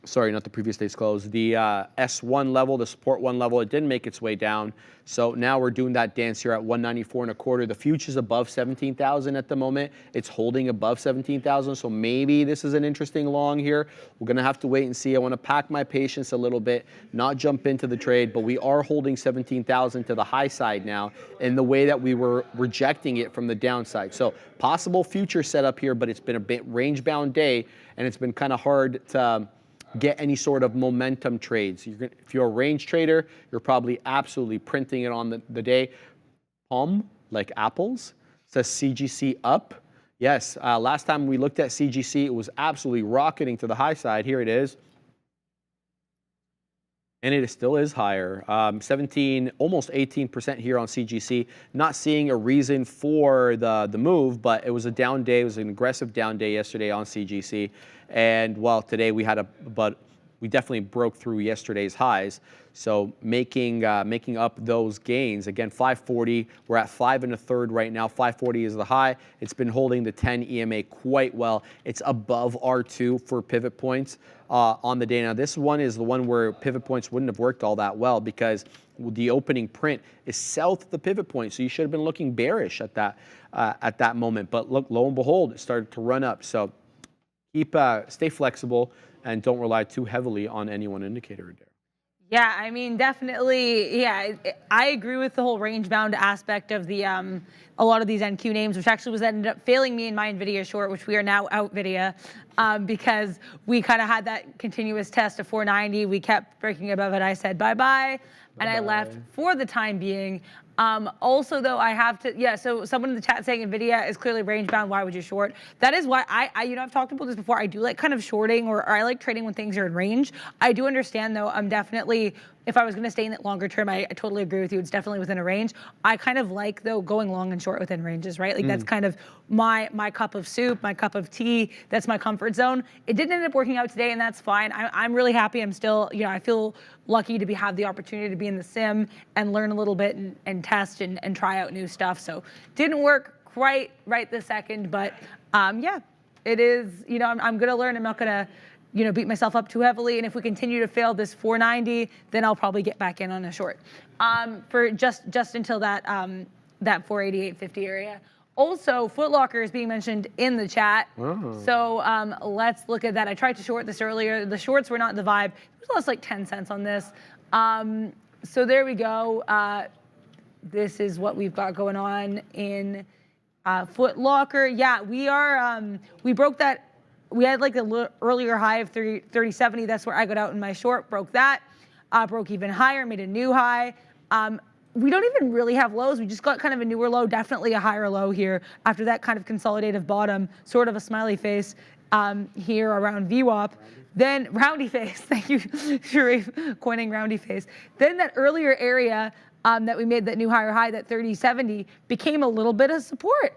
Speaker 1: sorry, not the previous day's close, the S1 level, the support 1 level. It didn't make its way down. So now we're doing that dance here at 194.25. The future's above 17,000 at the moment. It's holding above 17,000. So maybe this is an interesting long here. We're going to have to wait and see. I want to pack my patience a little bit, not jump into the trade, but we are holding 17,000 to the high side now in the way that we were rejecting it from the downside. So possible future setup here, but it's been a bit range bound day, and it's been kind of hard to get any sort of momentum trades. If you're a range trader, you're probably absolutely printing it on the day. Like apples, says CGC up. Yes, last time we looked at CGC, it was absolutely rocketing to the high side. Here it is. And it still is higher, 17, almost 18% here on CGC. Not seeing a reason for the move, but it was a down day. It was an aggressive down day yesterday on CGC. And well, today we had but we definitely broke through yesterday's highs. So making up those gains. Again, 540, we're at 5 1/3 right now. 540 is the high. It's been holding the 10 EMA quite well. It's above R2 for pivot points on the day. Now this one is the one where pivot points wouldn't have worked all that well because the opening print is south of the pivot point. So you should have been looking bearish at that moment. But look, lo and behold, it started to run up. So stay flexible and don't rely too heavily on any one indicator there.
Speaker 2: Yeah, I mean, definitely, yeah, I agree with the whole range-bound aspect of the a lot of these NQ names, which actually ended up failing me in my NVIDIA short, which we are now out NVIDIA, because we kind of had that continuous test of 490. We kept breaking above it. I said bye-bye, and I left for the time being. Also, though, I have to, yeah, so someone in the chat saying NVIDIA is clearly range-bound. Why would you short? That is why you know, I've talked about this before. I do like kind of shorting, or I like trading when things are in range. I do understand, though, I'm definitely, if I was going to stay in it longer term, I totally agree with you. It's definitely within a range. I kind of like, though, going long and short within ranges, right? Like that's kind of my cup of soup, my cup of tea. That's my comfort zone. It didn't end up working out today, and that's fine. I'm really happy. I'm still, you know, I feel lucky to have the opportunity to be in the sim and learn a little bit and test and try out new stuff. So didn't work quite right this second, but yeah, it is, you know, I'm going to learn. I'm not going to, you know, beat myself up too heavily. And if we continue to fail this 490, then I'll probably get back in on a short for just until that 488.50 area. Also, Foot Locker is being mentioned in the chat. Oh. So let's look at that. I tried to short this earlier. The shorts were not the vibe. It was lost like 10 cents on this. So there we go. This is what we've got going on in Foot Locker. Yeah, we are. We broke that. We had like a earlier high of 30.70. That's where I got out in my short. Broke that. Broke even higher. Made a new high. We don't even really have lows. We just got kind of a newer low, definitely a higher low here after that kind of consolidative bottom, sort of a smiley face here around VWAP. Then roundy face, thank you, Sharif, coining roundy face. Then that earlier area that we made that new higher high, that 30.70, became a little bit of support.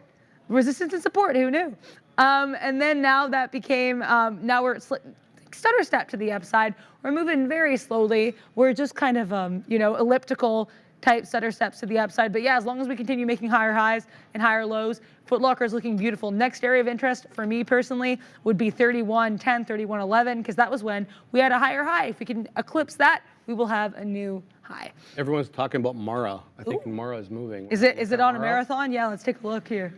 Speaker 2: Resistance and support, who knew? And then now that became, now we're stutter step to the upside. We're moving very slowly. We're just kind of, you know, elliptical type stutter steps to the upside. But yeah, as long as we continue making higher highs and higher lows, Foot Locker is looking beautiful. Next area of interest for me personally would be 31.10, 31.11, because that was when we had a higher high. If we can eclipse that, we will have a new high. Everyone's talking about Mara. I think Mara is moving. Is it on a marathon? Yeah, let's take a look here.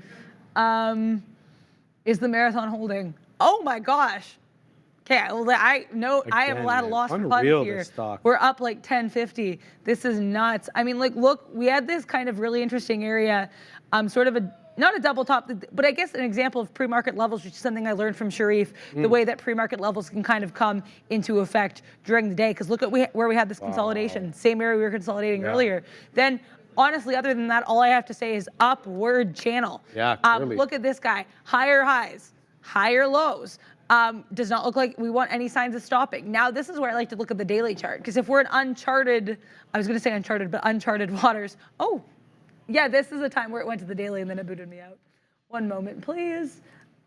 Speaker 2: Is the marathon holding? Oh my gosh. Okay, well, I have a lot of lost funds here. We're up like 10.50. This is nuts. I mean, like, look, we had this kind of really interesting area, sort of not a double top, but I guess an example of pre-market levels, which is something I learned from Sharif, the way that pre-market levels can kind of come into effect during the day. Because look at where we had this consolidation, same area we were consolidating earlier. Then, honestly, other than that, all I have to say is upward channel.
Speaker 1: Yeah, clearly.
Speaker 2: Look at this guy, higher highs, higher lows. Does not look like we want any signs of stopping. Now, this is where I like to look at the daily chart, because if we're in uncharted, I was going to say uncharted, but uncharted waters. Oh, yeah, this is a time where it went to the daily and then it booted me out. One moment, please.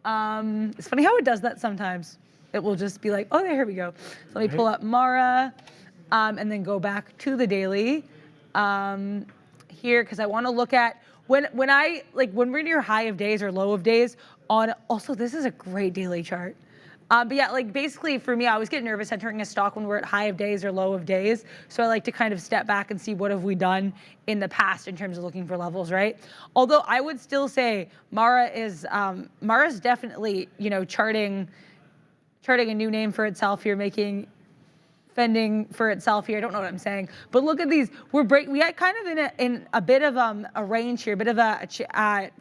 Speaker 2: It's funny how it does that sometimes. It will just be like, oh, here we go. So let me pull up Mara and then go back to the daily here, because I want to look at when we're near high of days or low of days on. Also, this is a great daily chart. But yeah, like basically for me, I always get nervous entering a stock when we're at high of days or low of days. So I like to kind of step back and see what have we done in the past in terms of looking for levels, right? Although I would still say Mara's definitely, charting a new name for itself here, fending for itself here. I don't know what I'm saying, but look at these. We had kind of in a bit of a range here, a bit of a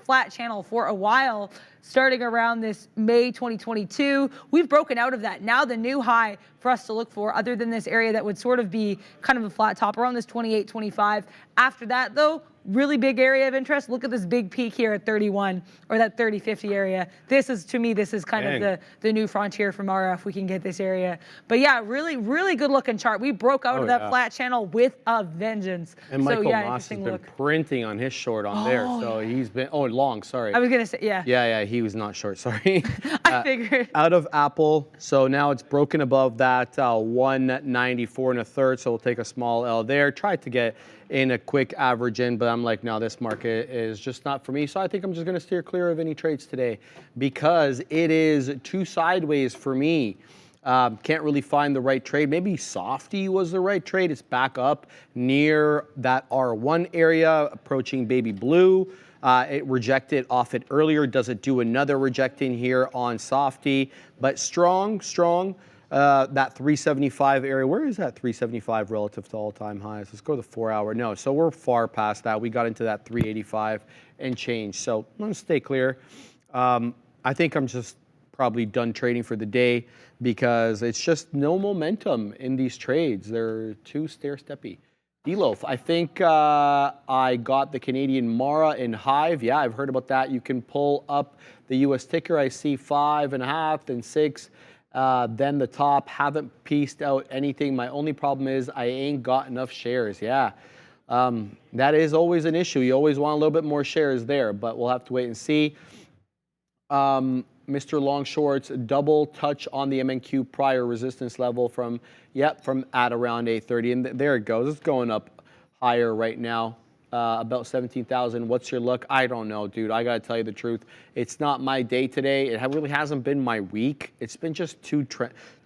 Speaker 2: flat channel for a while, starting around this May 2022. We've broken out of that. Now the new high for us to look for, other than this area that would sort of be kind of a flat top around this 28, 25. After that though, really big area of interest. Look at this big peak here at 31, or that 30-50 area. This is, to me, this is kind of the new frontier for Mara if we can get this area. But yeah, really, really good looking chart. We broke out of that flat channel with a vengeance.
Speaker 1: And Michael
Speaker 2: so,
Speaker 1: Moss has been printing on his short on there. So he's been, long, sorry.
Speaker 2: I was going to say, yeah.
Speaker 1: Yeah, he was not short, sorry.
Speaker 2: I figured.
Speaker 1: Out of Apple, so now it's broken above that 194 1/3, so we'll take a small L there. Tried to get in a quick average in, but I'm like, no, this market is just not for me. So I think I'm just going to steer clear of any trades today because it is too sideways for me. Can't really find the right trade. Maybe Softy was the right trade. It's back up near that R1 area, approaching baby blue. It rejected off it earlier. Does it do another rejecting here on Softy? But strong. That 375 area. Where is that 375 relative to all-time highs? Let's go to the 4-hour. No, so we're far past that. We got into that 385 and change. So I'm going to stay clear. I think I'm just probably done trading for the day because it's just no momentum in these trades. They're too stair-steppy. D-Loaf, I think I got the Canadian Mara in Hive. Yeah, I've heard about that. You can pull up the U.S. ticker. I see 5.5, then 6. Then the top, haven't pieced out anything. My only problem is I ain't got enough shares. Yeah, that is always an issue. You always want a little bit more shares there, but we'll have to wait and see. Mr. Long Shorts, double touch on the MNQ prior resistance level from at around 830. And there it goes. It's going up higher right now. About 17,000. What's your look? I don't know, dude. I gotta tell you the truth. It's not my day today. It really hasn't been my week. It's been just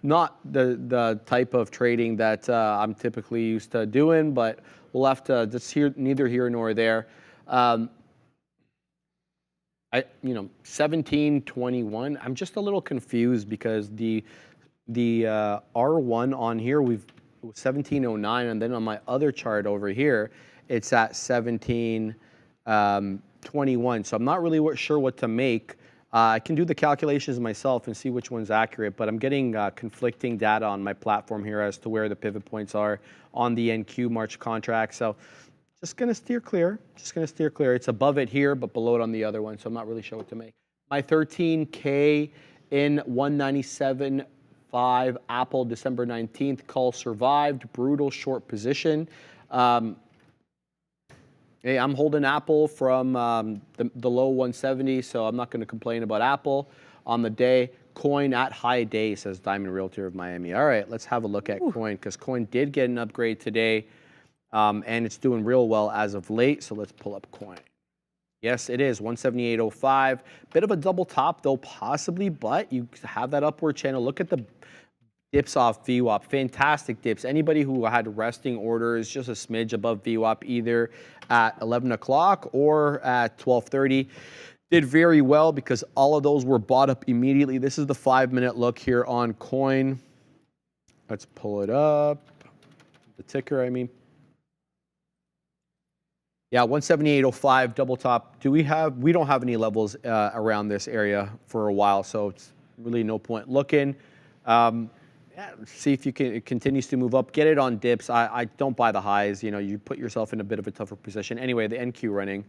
Speaker 1: not the type of trading that I'm typically used to doing. But we'll have to. That's neither here nor there. 1721. I'm just a little confused because the R1 on here we've 1709, and then on my other chart over here. It's at 1721, so I'm not really sure what to make. I can do the calculations myself and see which one's accurate, but I'm getting conflicting data on my platform here as to where the pivot points are on the NQ March contract. So just going to steer clear. It's above it here, but below it on the other one, so I'm not really sure what to make. My 13K in 197.5 Apple December 19th call survived. Brutal short position. Hey, I'm holding Apple from the low 170, so I'm not going to complain about Apple on the day. Coin at high day, says Diamond Realtor of Miami. All right, let's have a look at Coin, because Coin did get an upgrade today, and it's doing real well as of late. So let's pull up Coin. Yes, it is 178.05. Bit of a double top, though, possibly, but you have that upward channel. Look at the dips off VWAP, fantastic dips. Anybody who had resting orders, just a smidge above VWAP, either at 11 o'clock or at 12:30, did very well because all of those were bought up immediately. This is the 5-minute look here on Coin. Let's pull it up. The ticker, I mean. Yeah, 178.05 double top. We don't have any levels around this area for a while, so it's really no point looking. See if it continues to move up. Get it on dips. I don't buy the highs. You put yourself in a bit of a tougher position. Anyway, the NQ running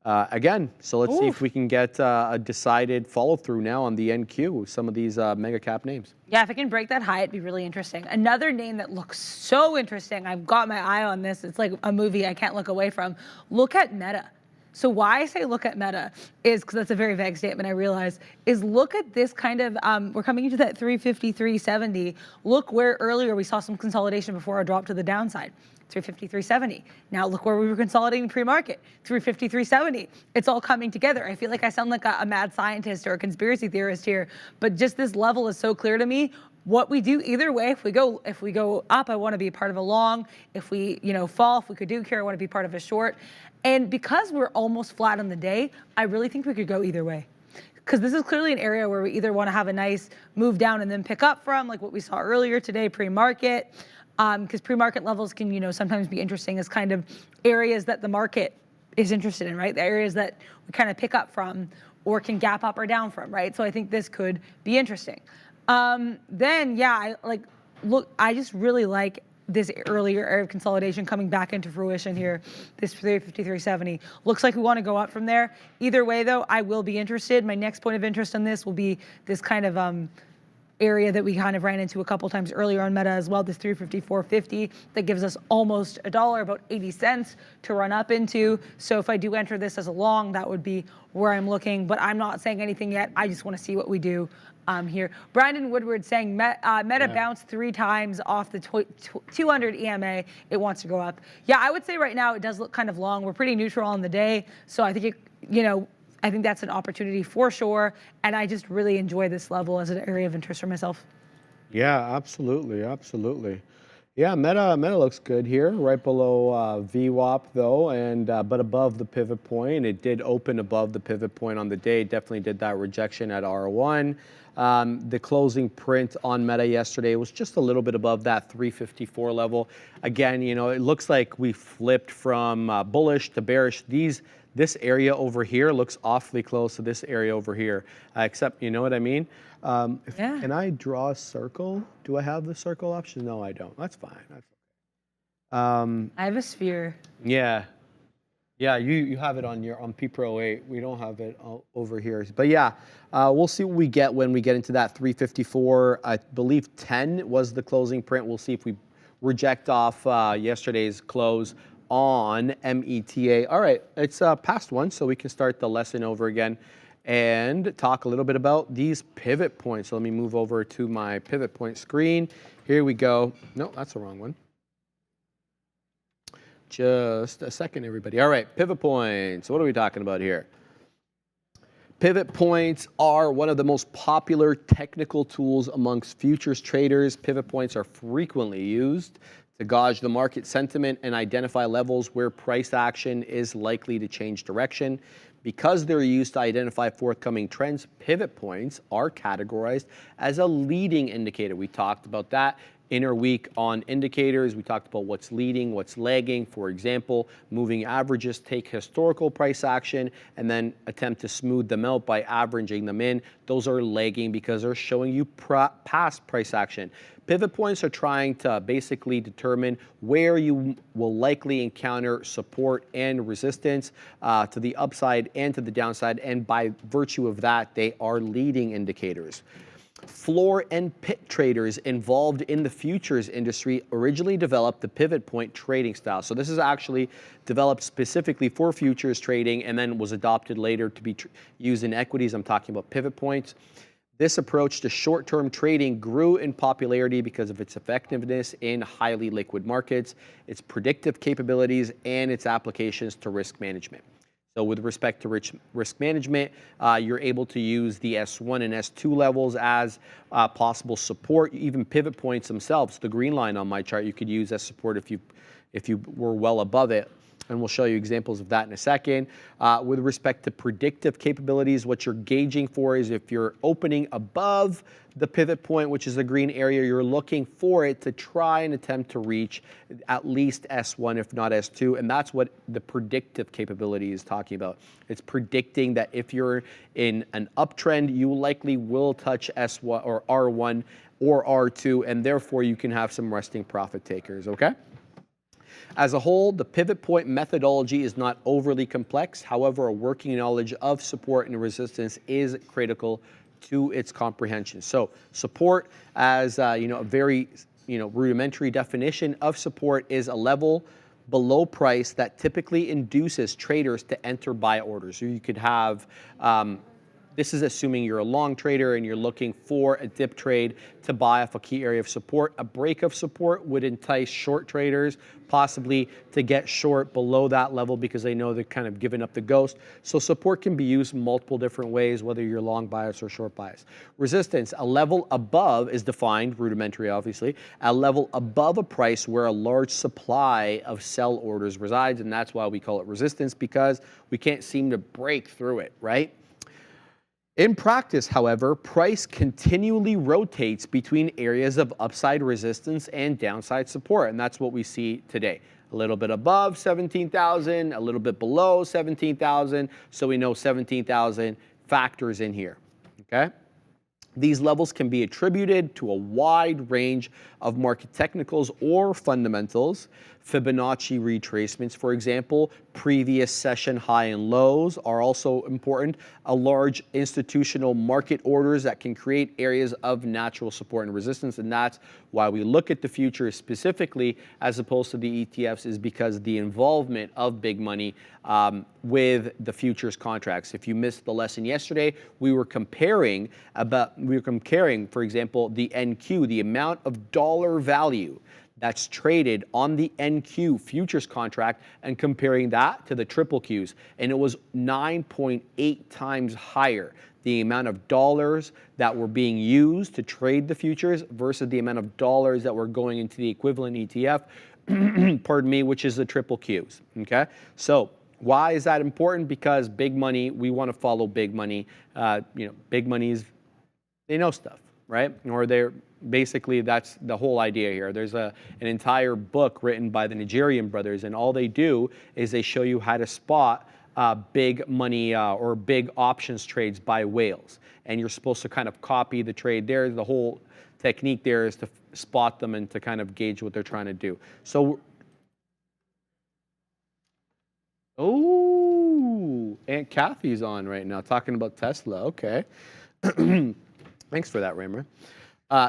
Speaker 1: again. So let's see if we can get a decided follow through now on the NQ with some of these mega cap names.
Speaker 2: Yeah, if it can break that high, it'd be really interesting. Another name that looks so interesting, I've got my eye on this. It's like a movie I can't look away from. Look at Meta. So why I say look at Meta is, because that's a very vague statement, I realize, is look at this kind of, we're coming into that 350, 370. Look where earlier we saw some consolidation before a drop to the downside. 350, 370. Now look where we were consolidating pre-market, 350, 370. It's all coming together. I feel like I sound like a mad scientist or a conspiracy theorist here, but just this level is so clear to me. What we do either way, if we go up, I want to be a part of a long. If we fall, if we could do here, I want to be part of a short. And because we're almost flat on the day, I really think we could go either way. Because this is clearly an area where we either want to have a nice move down and then pick up from, like what we saw earlier today, pre-market. Because pre-market levels can, sometimes be interesting as kind of areas that the market is interested in, right? The areas that we kind of pick up from or can gap up or down from, right? So I think this could be interesting. Then, yeah, I just really like this earlier area of consolidation coming back into fruition here, this 350, 370. Looks like we want to go up from there. Either way, though, I will be interested. My next point of interest on this will be this kind of area that we kind of ran into a couple times earlier on Meta as well, this 350, 450, that gives us almost $1, about 80 cents to run up into. So if I do enter this as a long, that would be where I'm looking, but I'm not saying anything yet. I just want to see what we do here. Brandon Woodward saying Meta bounced 3 times off the 200 EMA. It wants to go up. Yeah, I would say right now it does look kind of long. We're pretty neutral on the day. So I think I think that's an opportunity for sure, and I just really enjoy this level as an area of interest for myself.
Speaker 4: Yeah, absolutely, absolutely. Yeah, Meta looks good here, right below VWAP though, and but above the pivot point. It did open above the pivot point on the day. Definitely did that rejection at R1. The closing print on Meta yesterday was just a little bit above that 354 level. Again, it looks like we flipped from bullish to bearish. This area over here looks awfully close to this area over here, except, you know what I mean? Can I draw a circle? Do I have the circle option? No, I don't. That's fine. That's okay.
Speaker 2: I have a sphere.
Speaker 4: Yeah. Yeah, you have it on P Pro 8. We don't have it over here. But yeah, we'll see what we get when we get into that 354. I believe 10 was the closing print. We'll see if we reject off yesterday's close on META. All right, it's past 1, so we can start the lesson over again and talk a little bit about these pivot points. So let me move over to my pivot point screen. Here we go. No, that's the wrong one. Just a second, everybody. All right, pivot points. What are we talking about here? Pivot points are one of the most popular technical tools amongst futures traders. Pivot points are frequently used to gauge the market sentiment and identify levels where price action is likely to change direction. Because they're used to identify forthcoming trends, pivot points are categorized as a leading indicator. We talked about that interweek on indicators. We talked about what's leading, what's lagging. For example, moving averages take historical price action and then attempt to smooth them out by averaging them in. Those are lagging because they're showing you past price action. Pivot points are trying to basically determine where you will likely encounter support and resistance to the upside and to the downside, and by virtue of that, they are leading indicators. Floor and pit traders involved in the futures industry originally developed the pivot point trading style. So this is actually developed specifically for futures trading and then was adopted later to be used in equities. I'm talking about pivot points. This approach to short-term trading grew in popularity because of its effectiveness in highly liquid markets, its predictive capabilities, and its applications to risk management. So with respect to risk management, you're able to use the S1 and S2 levels as possible support. Even pivot points themselves, the green line on my chart, you could use as support if you were well above it. and we'll show you examples of that in a second. With respect to predictive capabilities, what you're gauging for is if you're opening above the pivot point, which is the green area, you're looking for it to try and attempt to reach at least S1, if not S2, and that's what the predictive capability is talking about. It's predicting that if you're in an uptrend, you likely will touch S1 or R1 or R2, and therefore you can have some resting profit takers, okay? As a whole, the pivot point methodology is not overly complex. However, a working knowledge of support and resistance is critical to its comprehension. So support, as a very rudimentary definition of support, is a level below price that typically induces traders to enter buy orders. So you could have, this is assuming you're a long trader and you're looking for a dip trade to buy off a key area of support. A break of support would entice short traders possibly to get short below that level because they know they're kind of giving up the ghost. So support can be used multiple different ways, whether you're long bias or short bias. Resistance, a level above, is defined, rudimentary obviously, a level above a price where a large supply of sell orders resides, and that's why we call it resistance, because we can't seem to break through it, right? In practice, however, price continually rotates between areas of upside resistance and downside support, and that's what we see today. A little bit above 17,000, a little bit below 17,000, so we know 17,000 factors in here, okay? These levels can be attributed to a wide range of market technicals or fundamentals. Fibonacci retracements, for example, previous session high and lows are also important. A large institutional market orders that can create areas of natural support and resistance, and that's why we look at the futures specifically as opposed to the ETFs, is because the involvement of big money with the futures contracts. If you missed the lesson yesterday, we were comparing, for example, the NQ, the amount of dollar value that's traded on the NQ futures contract, and comparing that to the triple Qs. And it was 9.8 times higher, the amount of dollars that were being used to trade the futures versus the amount of dollars that were going into the equivalent ETF, pardon me, which is the triple Qs, okay? So why is that important? Because big money, we want to follow big money. Big money's, they know stuff, right? Or they're, basically, that's the whole idea here. There's an entire book written by the Nigerian brothers, and all they do is they show you how to spot big money or big options trades by whales. And you're supposed to kind of copy the trade there. The whole technique there is to spot them and to kind of gauge what they're trying to do. So, oh, Aunt Kathy's on right now talking about Tesla. Okay. Thanks for that, Raymer.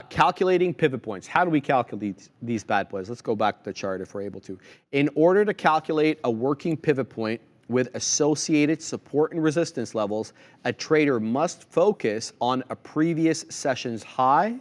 Speaker 4: Calculating pivot points. How do we calculate these bad boys? Let's go back to the chart if we're able to. In order to calculate a working pivot point with associated support and resistance levels, a trader must focus on a previous session's high,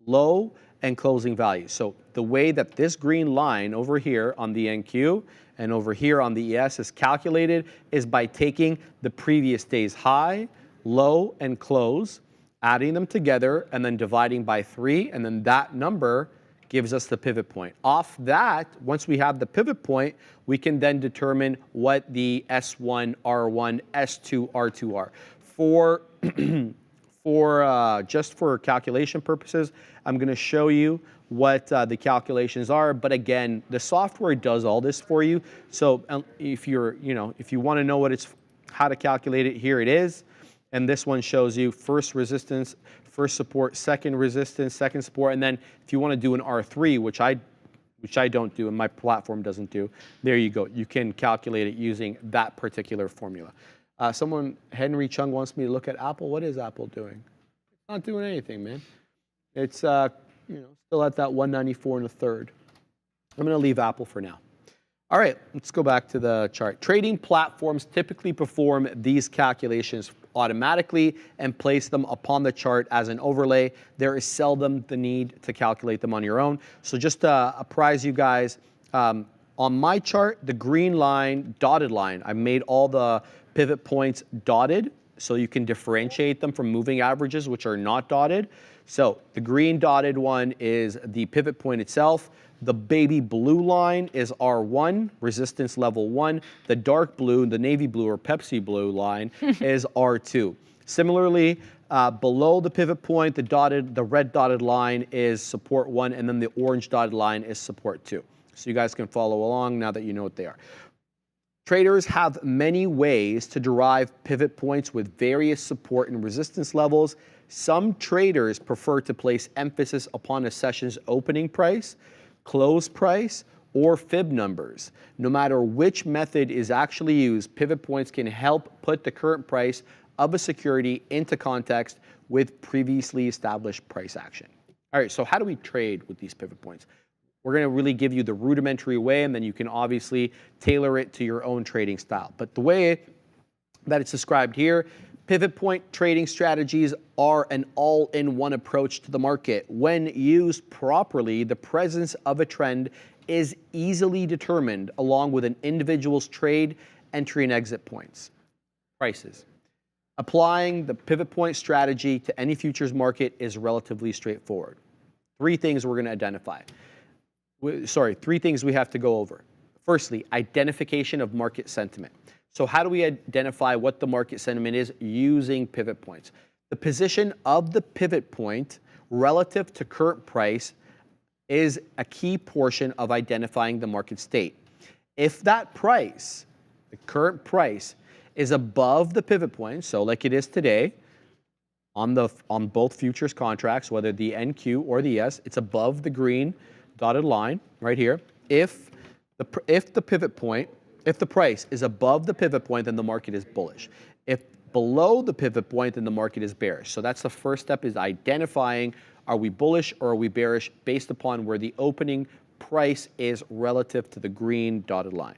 Speaker 4: low, and closing value. So the way that this green line over here on the NQ and over here on the ES is calculated is by taking the previous day's high, low, and close, adding them together, and then dividing by 3, and then that number gives us the pivot point. Off that, once we have the pivot point, we can then determine what the S1, R1, S2, R2 are. Just for calculation purposes, I'm going to show you what the calculations are. But again, the software does all this for you. So if you want to know how to calculate it, here it is. And this one shows you first resistance, first support, second resistance, second support, and then if you want to do an R3, which I don't do and my platform doesn't do, there you go. You can calculate it using that particular formula. Henry Chung wants me to look at Apple. What is Apple doing? It's not doing anything, man. It's still at that 194 and a third. I'm going to leave Apple for now. All right, let's go back to the chart. Trading platforms typically perform these calculations automatically and place them upon the chart as an overlay. There is seldom the need to calculate them on your own. So just to apprise you guys, on my chart, the green line, dotted line, I made all the pivot points dotted so you can differentiate them from moving averages, which are not dotted.
Speaker 1: So the green dotted one is the pivot point itself. The baby blue line is R1, resistance level 1. The dark blue, the navy blue or Pepsi blue line is R2. Similarly, below the pivot point, the red dotted line is support 1, and then the orange dotted line is support 2. So you guys can follow along now that you know what they are. Traders have many ways to derive pivot points with various support and resistance levels. Some traders prefer to place emphasis upon a session's opening price, close price, or fib numbers. No matter which method is actually used, pivot points can help put the current price of a security into context with previously established price action. All right, so how do we trade with these pivot points? We're going to really give you the rudimentary way, and then you can obviously tailor it to your own trading style. But the way that it's described here, pivot point trading strategies are an all-in-one approach to the market. When used properly, the presence of a trend is easily determined along with an individual's trade, entry, and exit points. Prices. Applying the pivot point strategy to any futures market is relatively straightforward. Three things we're going to identify. Three things we have to go over. Firstly, identification of market sentiment. So how do we identify what the market sentiment is using pivot points? The position of the pivot point relative to current price is a key portion of identifying the market state. If that price, the current price, is above the pivot point, so like it is today on both futures contracts, whether the NQ or the ES, it's above the green dotted line right here. If the price is above the pivot point, then the market is bullish. If below the pivot point, then the market is bearish. So that's the first step, is identifying, are we bullish or are we bearish based upon where the opening price is relative to the green dotted line.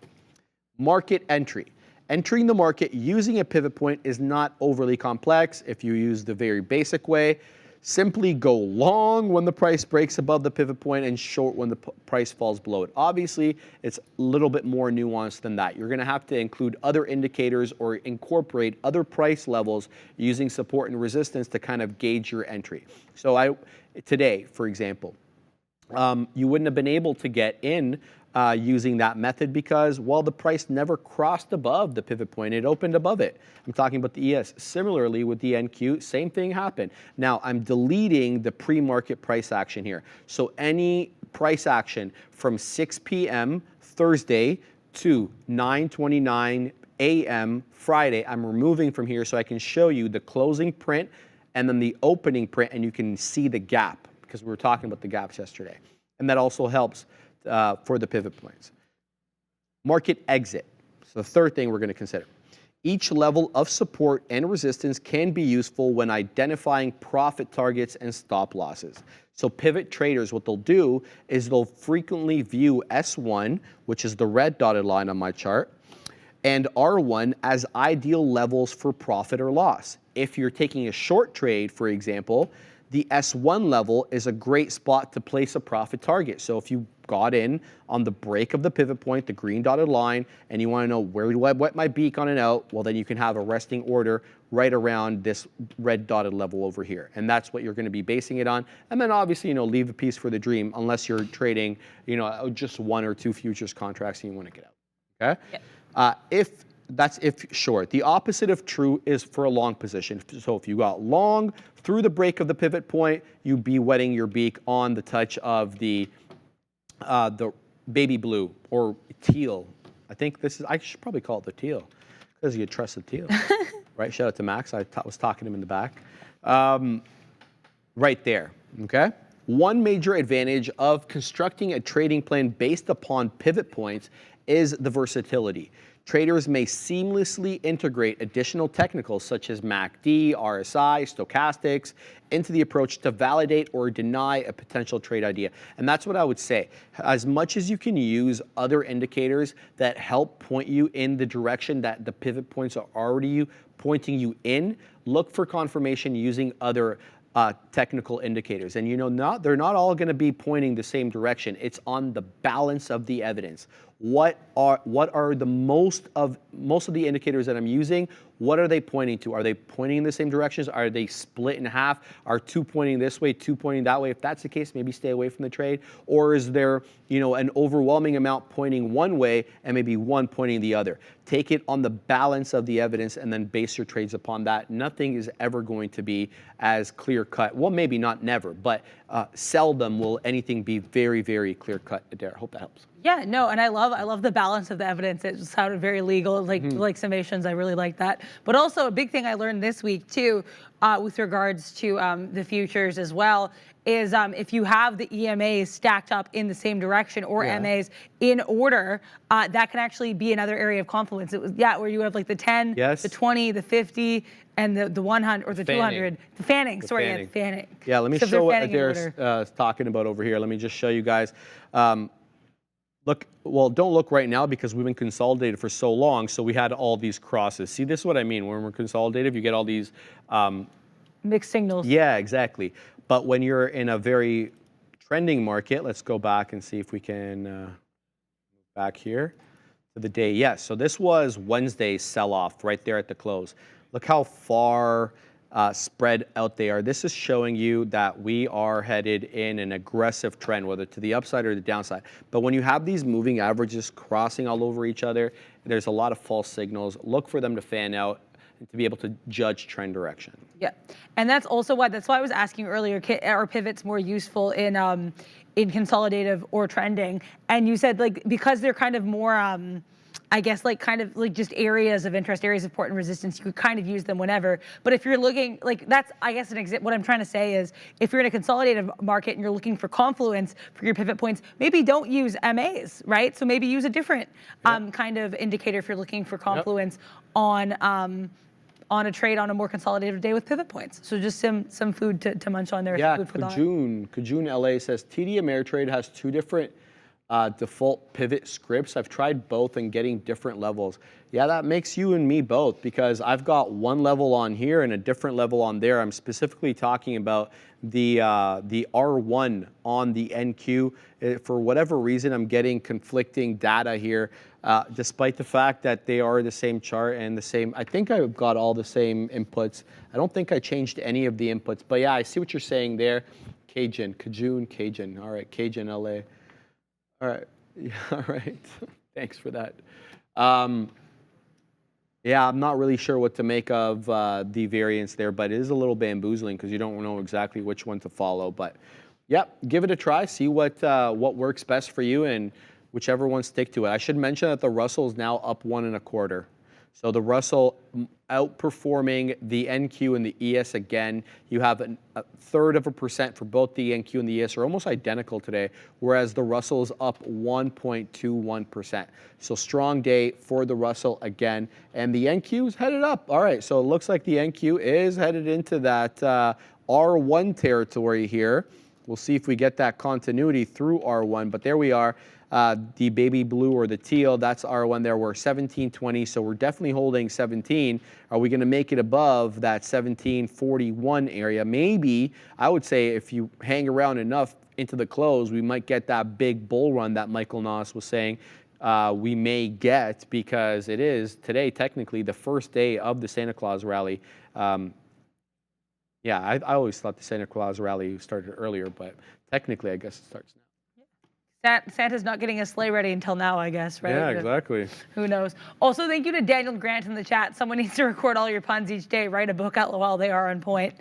Speaker 1: Market entry. Entering the market using a pivot point is not overly complex. If you use the very basic way, simply go long when the price breaks above the pivot point and short when the price falls below it. Obviously, it's a little bit more nuanced than that. You're going to have to include other indicators or incorporate other price levels using support and resistance to kind of gauge your entry. So today, for example, you wouldn't have been able to get in using that method because, well, the price never crossed above the pivot point. It opened above it. I'm talking about the ES. Similarly, with the NQ, same thing happened. Now, I'm deleting the pre-market price action here. So any price action from 6 p.m. Thursday to 9:29 a.m. Friday, I'm removing from here so I can show you the closing print and then the opening print, and you can see the gap because we were talking about the gaps yesterday. And that also helps for the pivot points. Market exit. So the third thing we're going to consider. Each level of support and resistance can be useful when identifying profit targets and stop losses. So pivot traders, what they'll do is they'll frequently view S1, which is the red dotted line on my chart, and R1 as ideal levels for profit or loss. If you're taking a short trade, for example, the S1 level is a great spot to place a profit target. So if you got in on the break of the pivot point, the green dotted line, and you want to know where do I wet my beak on an out, well, then you can have a resting order right around this red dotted level over here. And that's what you're going to be basing it on. And then obviously, leave a piece for the dream unless you're trading, just one or two futures contracts and you want to get out. Okay? Yep. If short. The opposite of true is for a long position. So if you got long through the break of the pivot point, you'd be wetting your beak on the touch of the baby blue or teal. I should probably call it the teal because you trust the teal, right? Shout out to Max. I was talking to him in the back. Right there, okay? One major advantage of constructing a trading plan based upon pivot points is the versatility. Traders may seamlessly integrate additional technicals such as MACD, RSI, stochastics into the approach to validate or deny a potential trade idea. And that's what I would say. As much as you can use other indicators that help point you in the direction that the pivot points are already pointing you in, look for confirmation using other technical indicators. And they're not all going to be pointing the same direction. It's on the balance of the evidence. what are the most of the indicators that I'm using, what are they pointing to? Are they pointing in the same directions? Are they split in half? Are two pointing this way, two pointing that way? If that's the case, maybe stay away from the trade. Or is there, an overwhelming amount pointing one way and maybe one pointing the other? Take it on the balance of the evidence and then base your trades upon that. Nothing is ever going to be as clear cut. Well, maybe not never, but seldom will anything be very, very clear cut. Adair, hope that helps.
Speaker 2: Yeah, no, and I love the balance of the evidence. It sounded very legal, like summations. I really like that. But also a big thing I learned this week too, with regards to the futures as well, is if you have the EMAs stacked up in the same direction or MAs in order, that can actually be another area of confluence. It was where you have like the 10, the 20, the 50, and the 100 or the 200. The fanning. The fanning.
Speaker 1: Yeah, let me show what Adair's talking about over here. Let me just show you guys. Look, well, don't look right now because we've been consolidated for so long, so we had all these crosses. See, this is what I mean. When we're consolidated, you get all these
Speaker 2: mixed signals.
Speaker 1: Yeah, exactly. But when you're in a very trending market, let's go back and see if we can move back here to the day. Yes, so this was Wednesday's sell-off right there at the close. Look how far spread out they are. This is showing you that we are headed in an aggressive trend, whether to the upside or the downside. But when you have these moving averages crossing all over each other, there's a lot of false signals. Look for them to fan out and to be able to judge trend direction.
Speaker 2: Yeah, and that's also why I was asking earlier, are pivots more useful in consolidative or trending? And you said because they're kind of more I guess just areas of interest, areas of support and resistance, you could kind of use them whenever. But if you're looking, that's, I guess, what I'm trying to say is, if you're in a consolidative market and you're looking for confluence for your pivot points, maybe don't use MAs, right? So maybe use a different kind of indicator if you're looking for confluence on a trade on a more consolidated day with pivot points. So just some food to munch on there.
Speaker 1: Yeah, Kajun LA says TD Ameritrade has two different default pivot scripts. I've tried both and getting different levels. Yeah, that makes you and me both because I've got one level on here and a different level on there. I'm specifically talking about the R1 on the NQ. For whatever reason, I'm getting conflicting data here, despite the fact that they are the same chart and the same. I think I've got all the same inputs. I don't think I changed any of the inputs, but yeah, I see what you're saying there. Cajun. All right, Cajun LA. All right. Yeah, all right. Thanks for that. Yeah, I'm not really sure what to make of the variance there, but it is a little bamboozling because you don't know exactly which one to follow. But yeah, give it a try. See what works best for you, and whichever one stick to it. I should mention that the Russell is now up 1 1/4. So the Russell outperforming the NQ and the ES again. You have a 1/3% for both the NQ and the ES are almost identical today, whereas the Russell is up 1.21%. So strong day for the Russell again, and the NQ is headed up. All right, so it looks like the NQ is headed into that R1 territory here. We'll see if we get that continuity through R1, but there we are. The baby blue or the teal, that's R1 there. We're 1720, so we're definitely holding 17. Are we going to make it above that 1741 area? Maybe. I would say if you hang around enough into the close, we might get that big bull run that Michael Noss was saying we may get, because it is today technically the first day of the Santa Claus rally. Yeah, I always thought the Santa Claus rally started earlier, but technically I guess it starts now.
Speaker 2: Santa's not getting a sleigh ready until now, I guess, right?
Speaker 1: Yeah, exactly.
Speaker 2: Who knows? Also, thank you to Daniel Grant in the chat. Someone needs to record all your puns each day, write a book out while they are on point.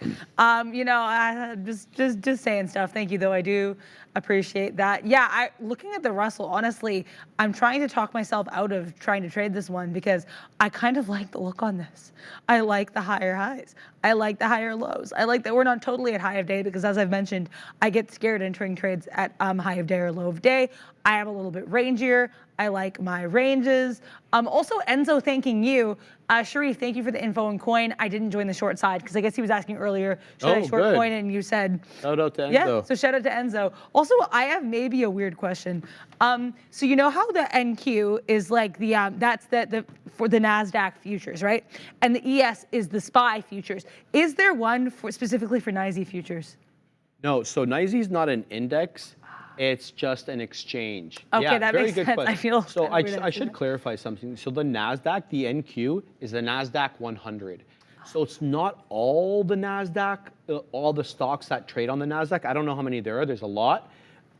Speaker 2: Just saying stuff. Thank you, though. I do appreciate that. Yeah, looking at the Russell, honestly, I'm trying to talk myself out of trying to trade this one because I kind of like the look on this. I like the higher highs. I like the higher lows. I like that we're not totally at high of day because, as I've mentioned, I get scared entering trades at high of day or low of day. I am a little bit rangier. I like my ranges. Also, Enzo, thanking you. Sharif, thank you for the info on coin. I didn't join the short side because I guess he was asking earlier, should I short coin? And you said,
Speaker 1: shout out to Enzo.
Speaker 2: Yeah, so shout out to Enzo. Also, I have maybe a weird question. So you know how the NQ is like the, that's for the NASDAQ futures, right? And the ES is the SPY futures. Is there one specifically for NYSE futures?
Speaker 1: No, so NYSE is not an index.
Speaker 4: It's just an exchange.
Speaker 2: Okay,
Speaker 4: Yeah,
Speaker 2: that
Speaker 4: very
Speaker 2: makes
Speaker 4: good
Speaker 2: sense.
Speaker 4: question.
Speaker 2: I feel
Speaker 4: So
Speaker 2: kinda weird
Speaker 4: I should
Speaker 2: that.
Speaker 4: clarify something. So the NASDAQ, the NQ, is the NASDAQ 100. So it's not all the NASDAQ, all the stocks that trade on the NASDAQ. I don't know how many there are. There's a lot.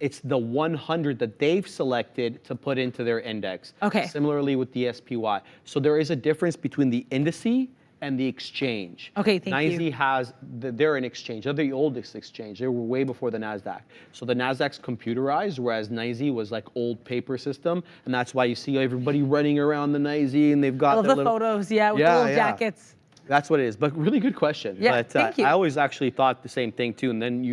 Speaker 4: It's the 100 that they've selected to put into their index.
Speaker 2: Okay.
Speaker 4: Similarly with the SPY. So there is a difference between the indice and the exchange.
Speaker 2: Okay, thank
Speaker 4: NYSE
Speaker 2: you.
Speaker 4: has, they're an exchange. They're the oldest exchange. They were way before the NASDAQ. So the NASDAQ's computerized, whereas NYSE was like old paper system. And that's why you see everybody running around the NYSE and they've got
Speaker 2: I love
Speaker 4: their
Speaker 2: the
Speaker 4: little,
Speaker 2: photos, yeah, with the
Speaker 4: Yeah,
Speaker 2: little
Speaker 4: yeah.
Speaker 2: jackets.
Speaker 4: That's what it is. But really good question.
Speaker 2: Yeah,
Speaker 4: But
Speaker 2: thank you.
Speaker 4: I always actually thought the same thing too. And then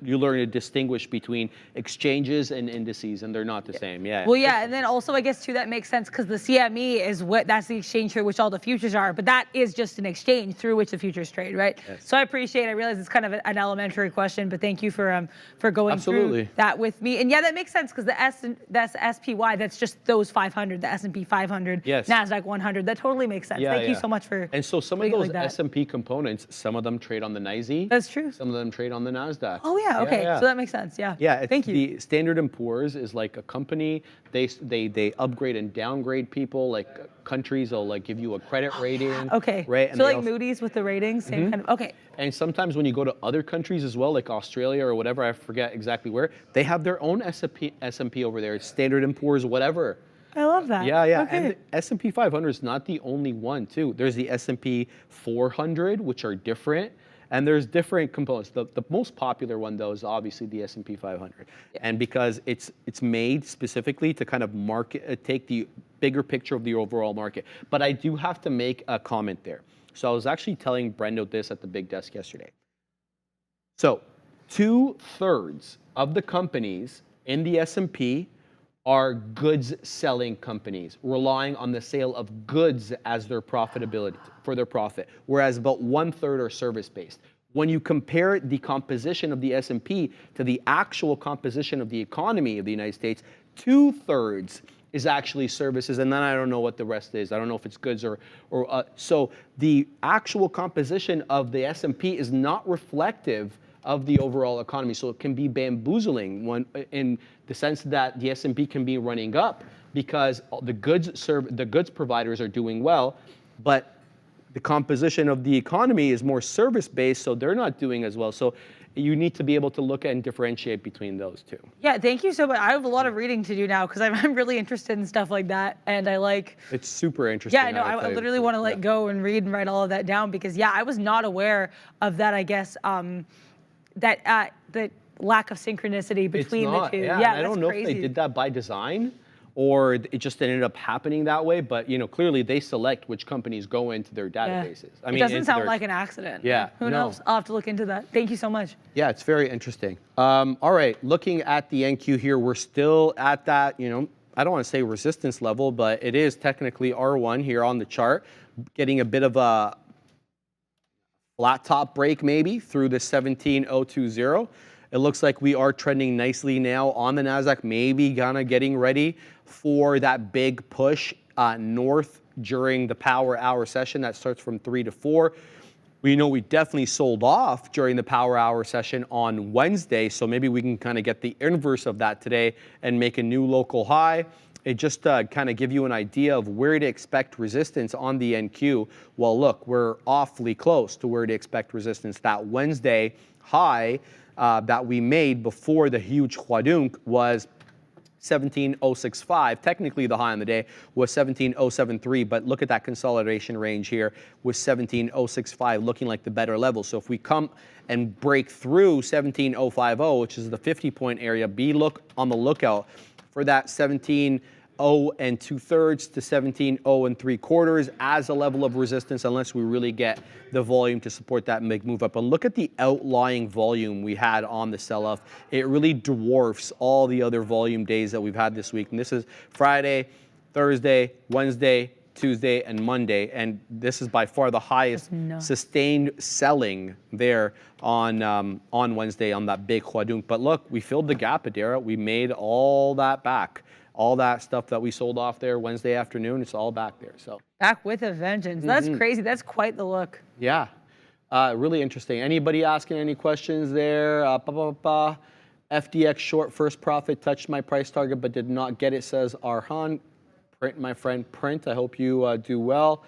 Speaker 4: you learn to distinguish between exchanges and indices, and they're not the same. Yeah.
Speaker 2: Well, yeah, and then also I guess too that makes sense because the CME is that's the exchange through which all the futures are, but that is just an exchange through which the futures trade, right?
Speaker 4: Yes.
Speaker 2: So I realize it's kind of an elementary question, but thank you for going
Speaker 4: Absolutely.
Speaker 2: through that with me. And yeah, that makes sense because that's SPY, that's just those 500, the S&P 500,
Speaker 4: Yes.
Speaker 2: NASDAQ 100. That totally makes sense.
Speaker 4: Yeah,
Speaker 2: Thank you
Speaker 4: yeah.
Speaker 2: so much for.
Speaker 4: And so some of
Speaker 2: putting it
Speaker 4: those
Speaker 2: like that.
Speaker 4: S&P components, some of them trade on the NYSE.
Speaker 2: That's true.
Speaker 4: Some of them trade on the NASDAQ.
Speaker 2: Oh yeah, okay,
Speaker 4: Yeah.
Speaker 2: so that makes sense. Yeah.
Speaker 4: Yeah,
Speaker 2: Thank you.
Speaker 4: The Standard & Poor's is like a company. They upgrade and downgrade people. Like countries will like give you a credit rating.
Speaker 2: Okay.
Speaker 4: Right. And
Speaker 2: So
Speaker 4: they
Speaker 2: like
Speaker 4: also-
Speaker 2: Moody's with the ratings, same kind of. Okay.
Speaker 4: And sometimes when you go to other countries as well, like Australia or whatever, I forget exactly where, they have their own S&P over there. It's Standard & Poor's, whatever.
Speaker 2: I love that.
Speaker 4: Yeah, yeah.
Speaker 2: Okay.
Speaker 4: And the S&P 500 is not the only one, too. There's the S&P 400, which are different. And there's different components. The most popular one, though, is obviously the S&P 500.
Speaker 2: Yeah.
Speaker 4: And because it's made specifically to kind of take the bigger picture of the overall market. But I do have to make a comment there. So I was actually telling Brendo this at the big desk yesterday. So 2/3 of the companies in the S&P are goods selling companies, relying on the sale of goods as their profitability, for their profit, whereas about 1/3 are service based. When you compare the composition of the S&P to the actual composition of the economy of the United States, 2/3 is actually services, and then I don't know what the rest is. I don't know if it's goods or so the actual composition of the S&P is not reflective of the overall economy. So it can be bamboozling in the sense that the S&P can be running up because the goods providers are doing well, but the composition of the economy is more service-based, so they're not doing as well. So you need to be able to look at and differentiate between those two.
Speaker 2: Yeah, thank you so much. I have a lot of reading to do now because I'm really interested in stuff like that, and I like.
Speaker 4: It's super interesting.
Speaker 2: Yeah, I know. I literally want to go and read and write all of that down because yeah, I was not aware of that. I guess that the lack of synchronicity between the two.
Speaker 4: Yeah, I don't know if they did that by design or it just ended up happening that way. But clearly they select which companies go into their databases.
Speaker 2: Yeah.
Speaker 4: I mean,
Speaker 2: it doesn't sound like an accident.
Speaker 4: Yeah,
Speaker 2: Who knows? I'll have to look into that. Thank you so much.
Speaker 4: Yeah, it's very interesting. All right, looking at the NQ here, we're still at that, I don't want to say resistance level, but it is technically R1 here on the chart, getting a bit of a flat top break maybe through the 17,020. It looks like we are trending nicely now on the NASDAQ, maybe kind of getting ready for that big push north during the power hour session that starts from 3 to 4. We know we definitely sold off during the power hour session on Wednesday, so maybe we can kind of get the inverse of that today and make a new local high. It just kind of give you an idea of where to expect resistance on the NQ. Well, look, we're awfully close to where to expect resistance. That Wednesday high that we made before the huge Huadunk was 17,065. Technically, the high on the day was 17,073, but look at that consolidation range here with 17,065 looking like the better level. So if we come and break through 17,050, which is the 50-point area, be on the lookout for that 17,0 2/3 to 17,0 3/4 as a level of resistance, unless we really get the volume to support that big move up. And look at the outlying volume we had on the sell-off. It really dwarfs all the other volume days that we've had this week. And this is Friday, Thursday, Wednesday, Tuesday, and Monday. And this is by far the highest sustained selling there on Wednesday on that big Huadunk. But look, we filled the gap, Adira. We made all that back. All that stuff that we sold off there Wednesday afternoon, it's all back there. So
Speaker 2: back with a vengeance. That's crazy. That's quite the look.
Speaker 4: Yeah, really interesting. Anybody asking any questions there? FDX short first profit touched my price target but did not get it, says Arhan. Print, my friend, print. I hope you do well.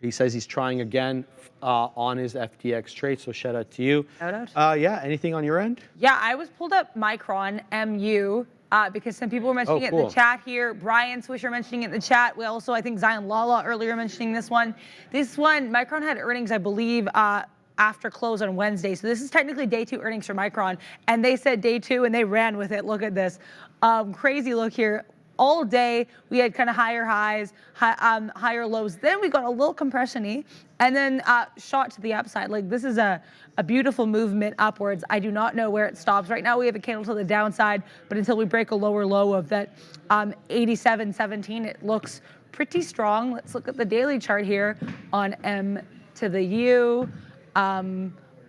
Speaker 4: He says he's trying again on his FDX trade, so shout out to you.
Speaker 2: Shout out.
Speaker 4: Yeah, anything on your end?
Speaker 2: Yeah, I was pulled up Micron, MU, because some people were mentioning it in the chat here. Brian Swisher mentioning it in the chat. We also, I think Zion Lala earlier mentioning this one. This one, Micron had earnings, I believe, after close on Wednesday. So this is technically day 2 earnings for Micron. And they said day 2 and they ran with it. Look at this. Crazy look here. All day, we had kind of higher highs, higher lows. Then we got a little compression-y, and then shot to the upside. Like, this is a beautiful movement upwards. I do not know where it stops. Right now, we have a candle to the downside, but until we break a lower low of that 87.17, it looks pretty strong. Let's look at the daily chart here on M to the U.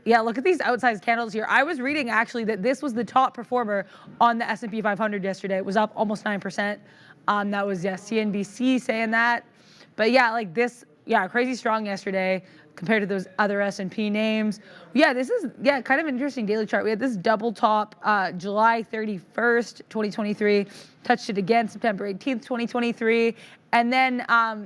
Speaker 2: Yeah, look at these outsized candles here. I was reading actually that this was the top performer on the S&P 500 yesterday. It was up almost 9%. That was, yeah, CNBC saying that. But yeah, like this, yeah, crazy strong yesterday compared to those other S&P names. Yeah, this is, yeah, kind of an interesting daily chart. We had this double top July 31st, 2023, touched it again September 18th, 2023. And then,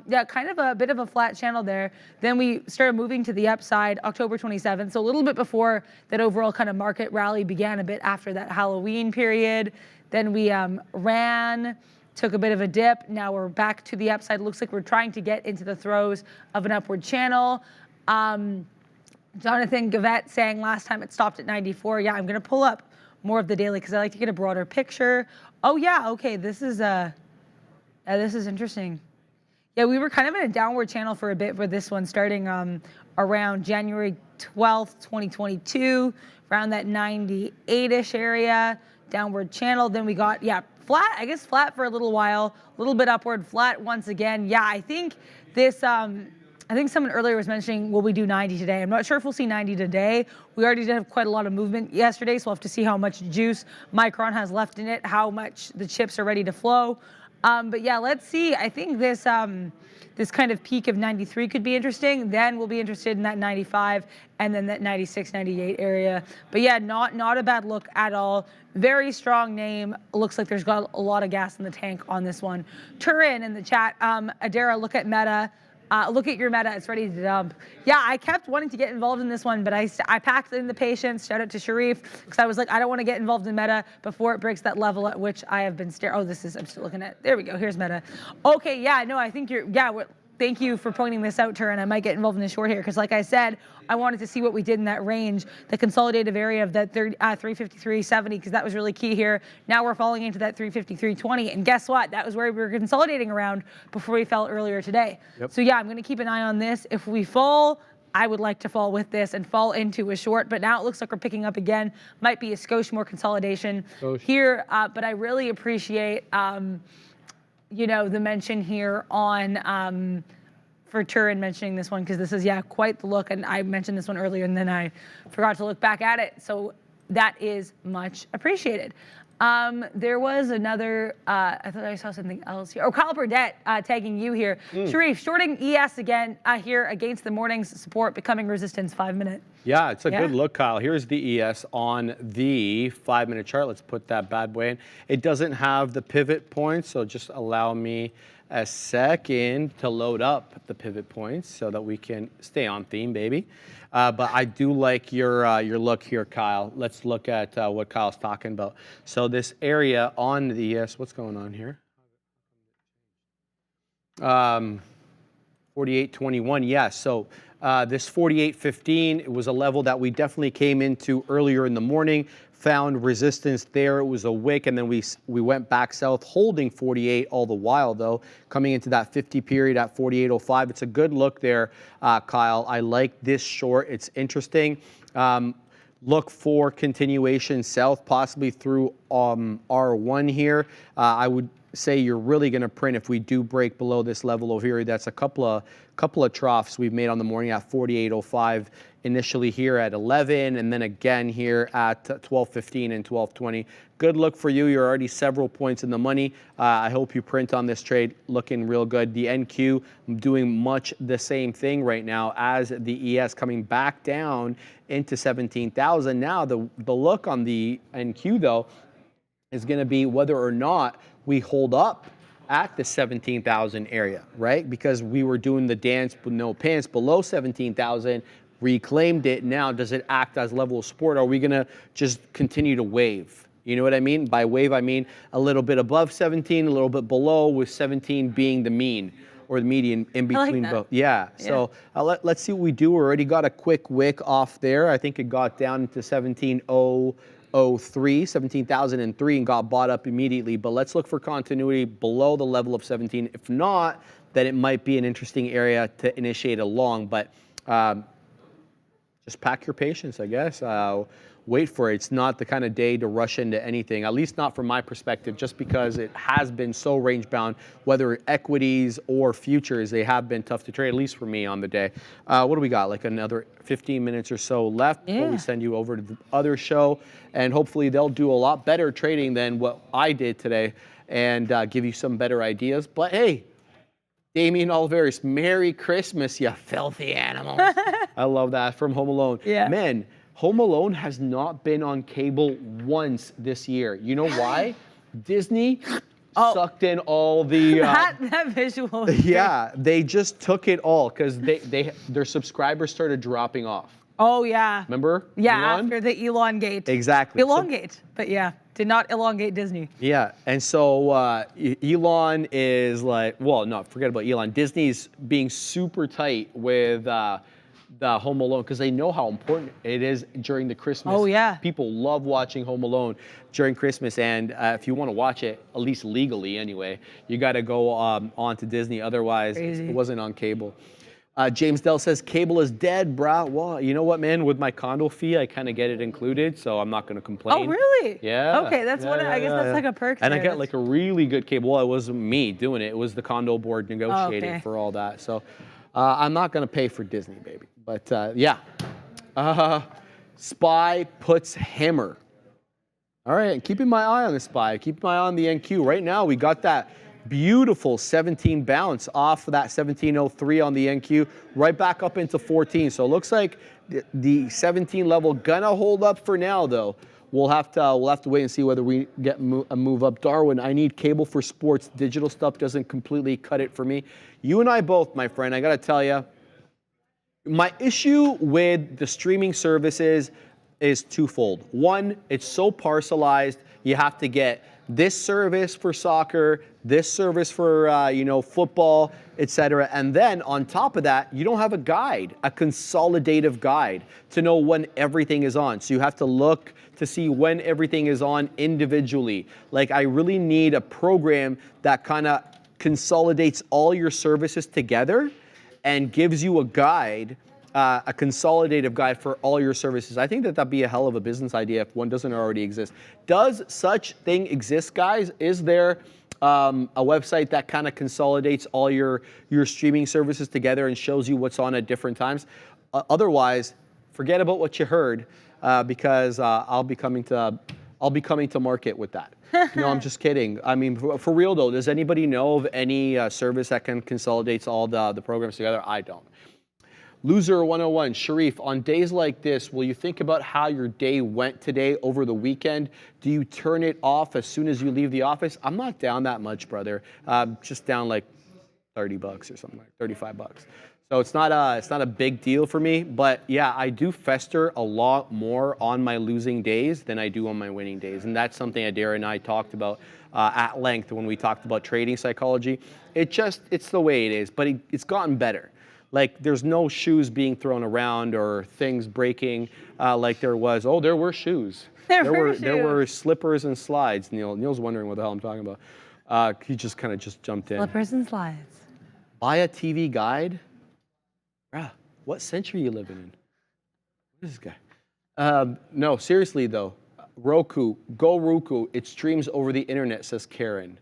Speaker 2: yeah, kind of a bit of a flat channel there. Then we started moving to the upside October 27th, so a little bit before that overall kind of market rally began, a bit after that Halloween period. Then we ran, took a bit of a dip. Now we're back to the upside. Looks like we're trying to get into the throes of an upward channel. Jonathan Gavette saying last time it stopped at 94. Yeah, I'm going to pull up more of the daily because I like to get a broader picture. Oh, yeah, okay, this is this is interesting. Yeah, we were kind of in a downward channel for a bit for this one, starting around January 12th, 2022, around that 98-ish area, downward channel. Then we got, yeah, flat, I guess flat for a little while, a little bit upward, flat once again. Yeah, I think this, I think someone earlier was mentioning, will we do 90 today? I'm not sure if we'll see 90 today. We already did have quite a lot of movement yesterday, so we'll have to see how much juice Micron has left in it, how much the chips are ready to flow. But yeah, let's see. I think this this kind of peak of 93 could be interesting. Then we'll be interested in that 95 and then that 96, 98 area. But yeah, not a bad look at all. Very strong name. Looks like there's got a lot of gas in the tank on this one. Turin in the chat. Adara, look at Meta. Look at your Meta, it's ready to dump. Yeah, I kept wanting to get involved in this one, but I packed in the patience. Shout out to Sharif, because I was like, I don't want to get involved in Meta before it breaks that level at which I have been I'm still looking at, there we go, here's Meta. Okay, yeah, no, I think thank you for pointing this out, Turin. I might get involved in this short here, because like I said, I wanted to see what we did in that range, the consolidative area of that 353.70, because that was really key here. Now we're falling into that 353.20, and guess what? That was where we were consolidating around before we fell earlier today. Yep. So yeah, I'm going to keep an eye on this. If we fall, I would like to fall with this and fall into a short, but now it looks like we're picking up again. Might be a skosh more consolidation here, but I really appreciate, you know, the mention here on for Turin mentioning this one, because this is, yeah, quite the look. And I mentioned this one earlier and then I forgot to look back at it. So that is much appreciated. There was another, I thought I saw something else here. Oh, Kyle Burdett tagging you here. Sharif, shorting ES again here against the morning's support, becoming resistance 5 minute.
Speaker 4: Yeah, it's a good look, Kyle. Here's the ES on the 5 minute chart. Let's put that bad boy in. It doesn't have the pivot points, so just allow me a second to load up the pivot points so that we can stay on theme, baby. But I do like your look here, Kyle. Let's look at what Kyle's talking about. So this area on the ES, what's going on here? 48.21, yeah. So this 48.15, it was a level that we definitely came into earlier in the morning, found resistance there. It was a wick, and then we went back south, holding 48 all the while, though, coming into that 50 period at 48.05. It's a good look there, Kyle. I like this short. It's interesting. Look for continuation south, possibly through R1 here. I would say you're really going to print if we do break below this level over here. That's a couple of troughs we've made on the morning at 48.05, initially here at 11, and then again here at 12.15 and 12.20. Good look for you. You're already several points in the money. I hope you print on this trade, looking real good. The NQ doing much the same thing right now as the ES, coming back down into 17,000. Now the look on the NQ though is going to be whether or not we hold up at the 17,000 area, right? Because we were doing the dance with no pants below 17,000, reclaimed it. Now, does it act as level of support? Are we going to just continue to wave? You know what I mean? By wave, I mean a little bit above 17, a little bit below, with 17 being the mean or the median in between both. Yeah. So let's see what we do. We already got a quick wick off there. I think it got down to 17,003 and got bought up immediately. But let's look for continuity below the level of 17. If not, then it might be an interesting area to initiate a long. But just pack your patience, I guess. Wait for it. It's not the kind of day to rush into anything, at least not from my perspective, just because it has been so range bound, whether equities or futures, they have been tough to trade, at least for me on the day. What do we got? Like another 15 minutes or so left before we send you over to the other show. And hopefully they'll do a lot better trading than what I did today and give you some better ideas. But hey, Damien Oliveris, Merry Christmas, you filthy animals. I love that from Home Alone.
Speaker 2: Yeah.
Speaker 4: Man, Home Alone has not been on cable once this year. You know why? Disney sucked in all the...
Speaker 2: that visual was
Speaker 4: yeah, they just took it all because their subscribers started dropping off.
Speaker 2: Oh, yeah.
Speaker 4: Remember?
Speaker 2: Yeah,
Speaker 4: Elon?
Speaker 2: after the elongate.
Speaker 4: Exactly.
Speaker 2: Elongate, but yeah, did not elongate Disney.
Speaker 4: Yeah, and so Elon is like, well, no, forget about Elon. Disney's being super tight with the Home Alone because they know how important it is during the Christmas.
Speaker 2: Oh, yeah.
Speaker 4: People love watching Home Alone during Christmas, and if you want to watch it, at least legally anyway, you got to go on to Disney. Otherwise, it wasn't on cable. James Dell says, cable is dead, brah. Well, you know what, man? With my condo fee, I kind of get it included, so I'm not going to complain.
Speaker 2: Oh, really?
Speaker 4: Yeah.
Speaker 2: Okay, that's I guess that's like a perk.
Speaker 4: And
Speaker 2: there.
Speaker 4: I got like a really good cable. Well, it wasn't me doing it. It was the condo board negotiating for all that. So I'm not going to pay for Disney, baby. But yeah. SPY puts hammer. All right, keeping my eye on the SPY. Keeping my eye on the NQ. Right now, we got that beautiful 17 bounce off of that 1703 on the NQ, right back up into 14. So it looks like the 17 level gonna hold up for now, though. We'll have to wait and see whether we get a move up. Darwin, I need cable for sports. Digital stuff doesn't completely cut it for me. You and I both, my friend. I gotta tell you, my issue with the streaming services is twofold. One, it's so parcelized. You have to get this service for soccer, this service for football, etc. And then on top of that, you don't have a guide, a consolidative guide to know when everything is on. So you have to look to see when everything is on individually. Like, I really need a program that kind of consolidates all your services together and gives you a guide, a consolidative guide for all your services. I think that'd be a hell of a business idea if one doesn't already exist. Does such thing exist, guys? Is there a website that kind of consolidates all your streaming services together and shows you what's on at different times? Otherwise, forget about what you heard because I'll be coming to market with that. No, I'm just kidding. I mean, for real though, does anybody know of any service that can consolidates all the programs together? I don't. Loser 101, Sharif, on days like this, will you think about how your day went today over the weekend? Do you turn it off as soon as you leave the office? I'm not down that much, brother. Just down like $30 or something, like $35. So it's not a big deal for me, but yeah, I do fester a lot more on my losing days than I do on my winning days. And that's something Adair and I talked about at length when we talked about trading psychology. It's the way it is, but it's gotten better. Like, there's no shoes being thrown around or things breaking like there was. Oh, there were shoes. There were slippers and slides. Neil's wondering what the hell I'm talking about. He just kind of jumped in.
Speaker 2: Slippers and slides.
Speaker 4: Buy a TV guide? Bruh, what century you living in? What is this guy? No, seriously though. Roku, go Roku. It streams over the internet, says Karen.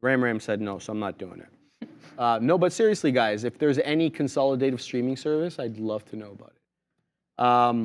Speaker 4: Ram said no, so I'm not doing it. No, but seriously, guys, if there's any consolidative streaming service, I'd love to know about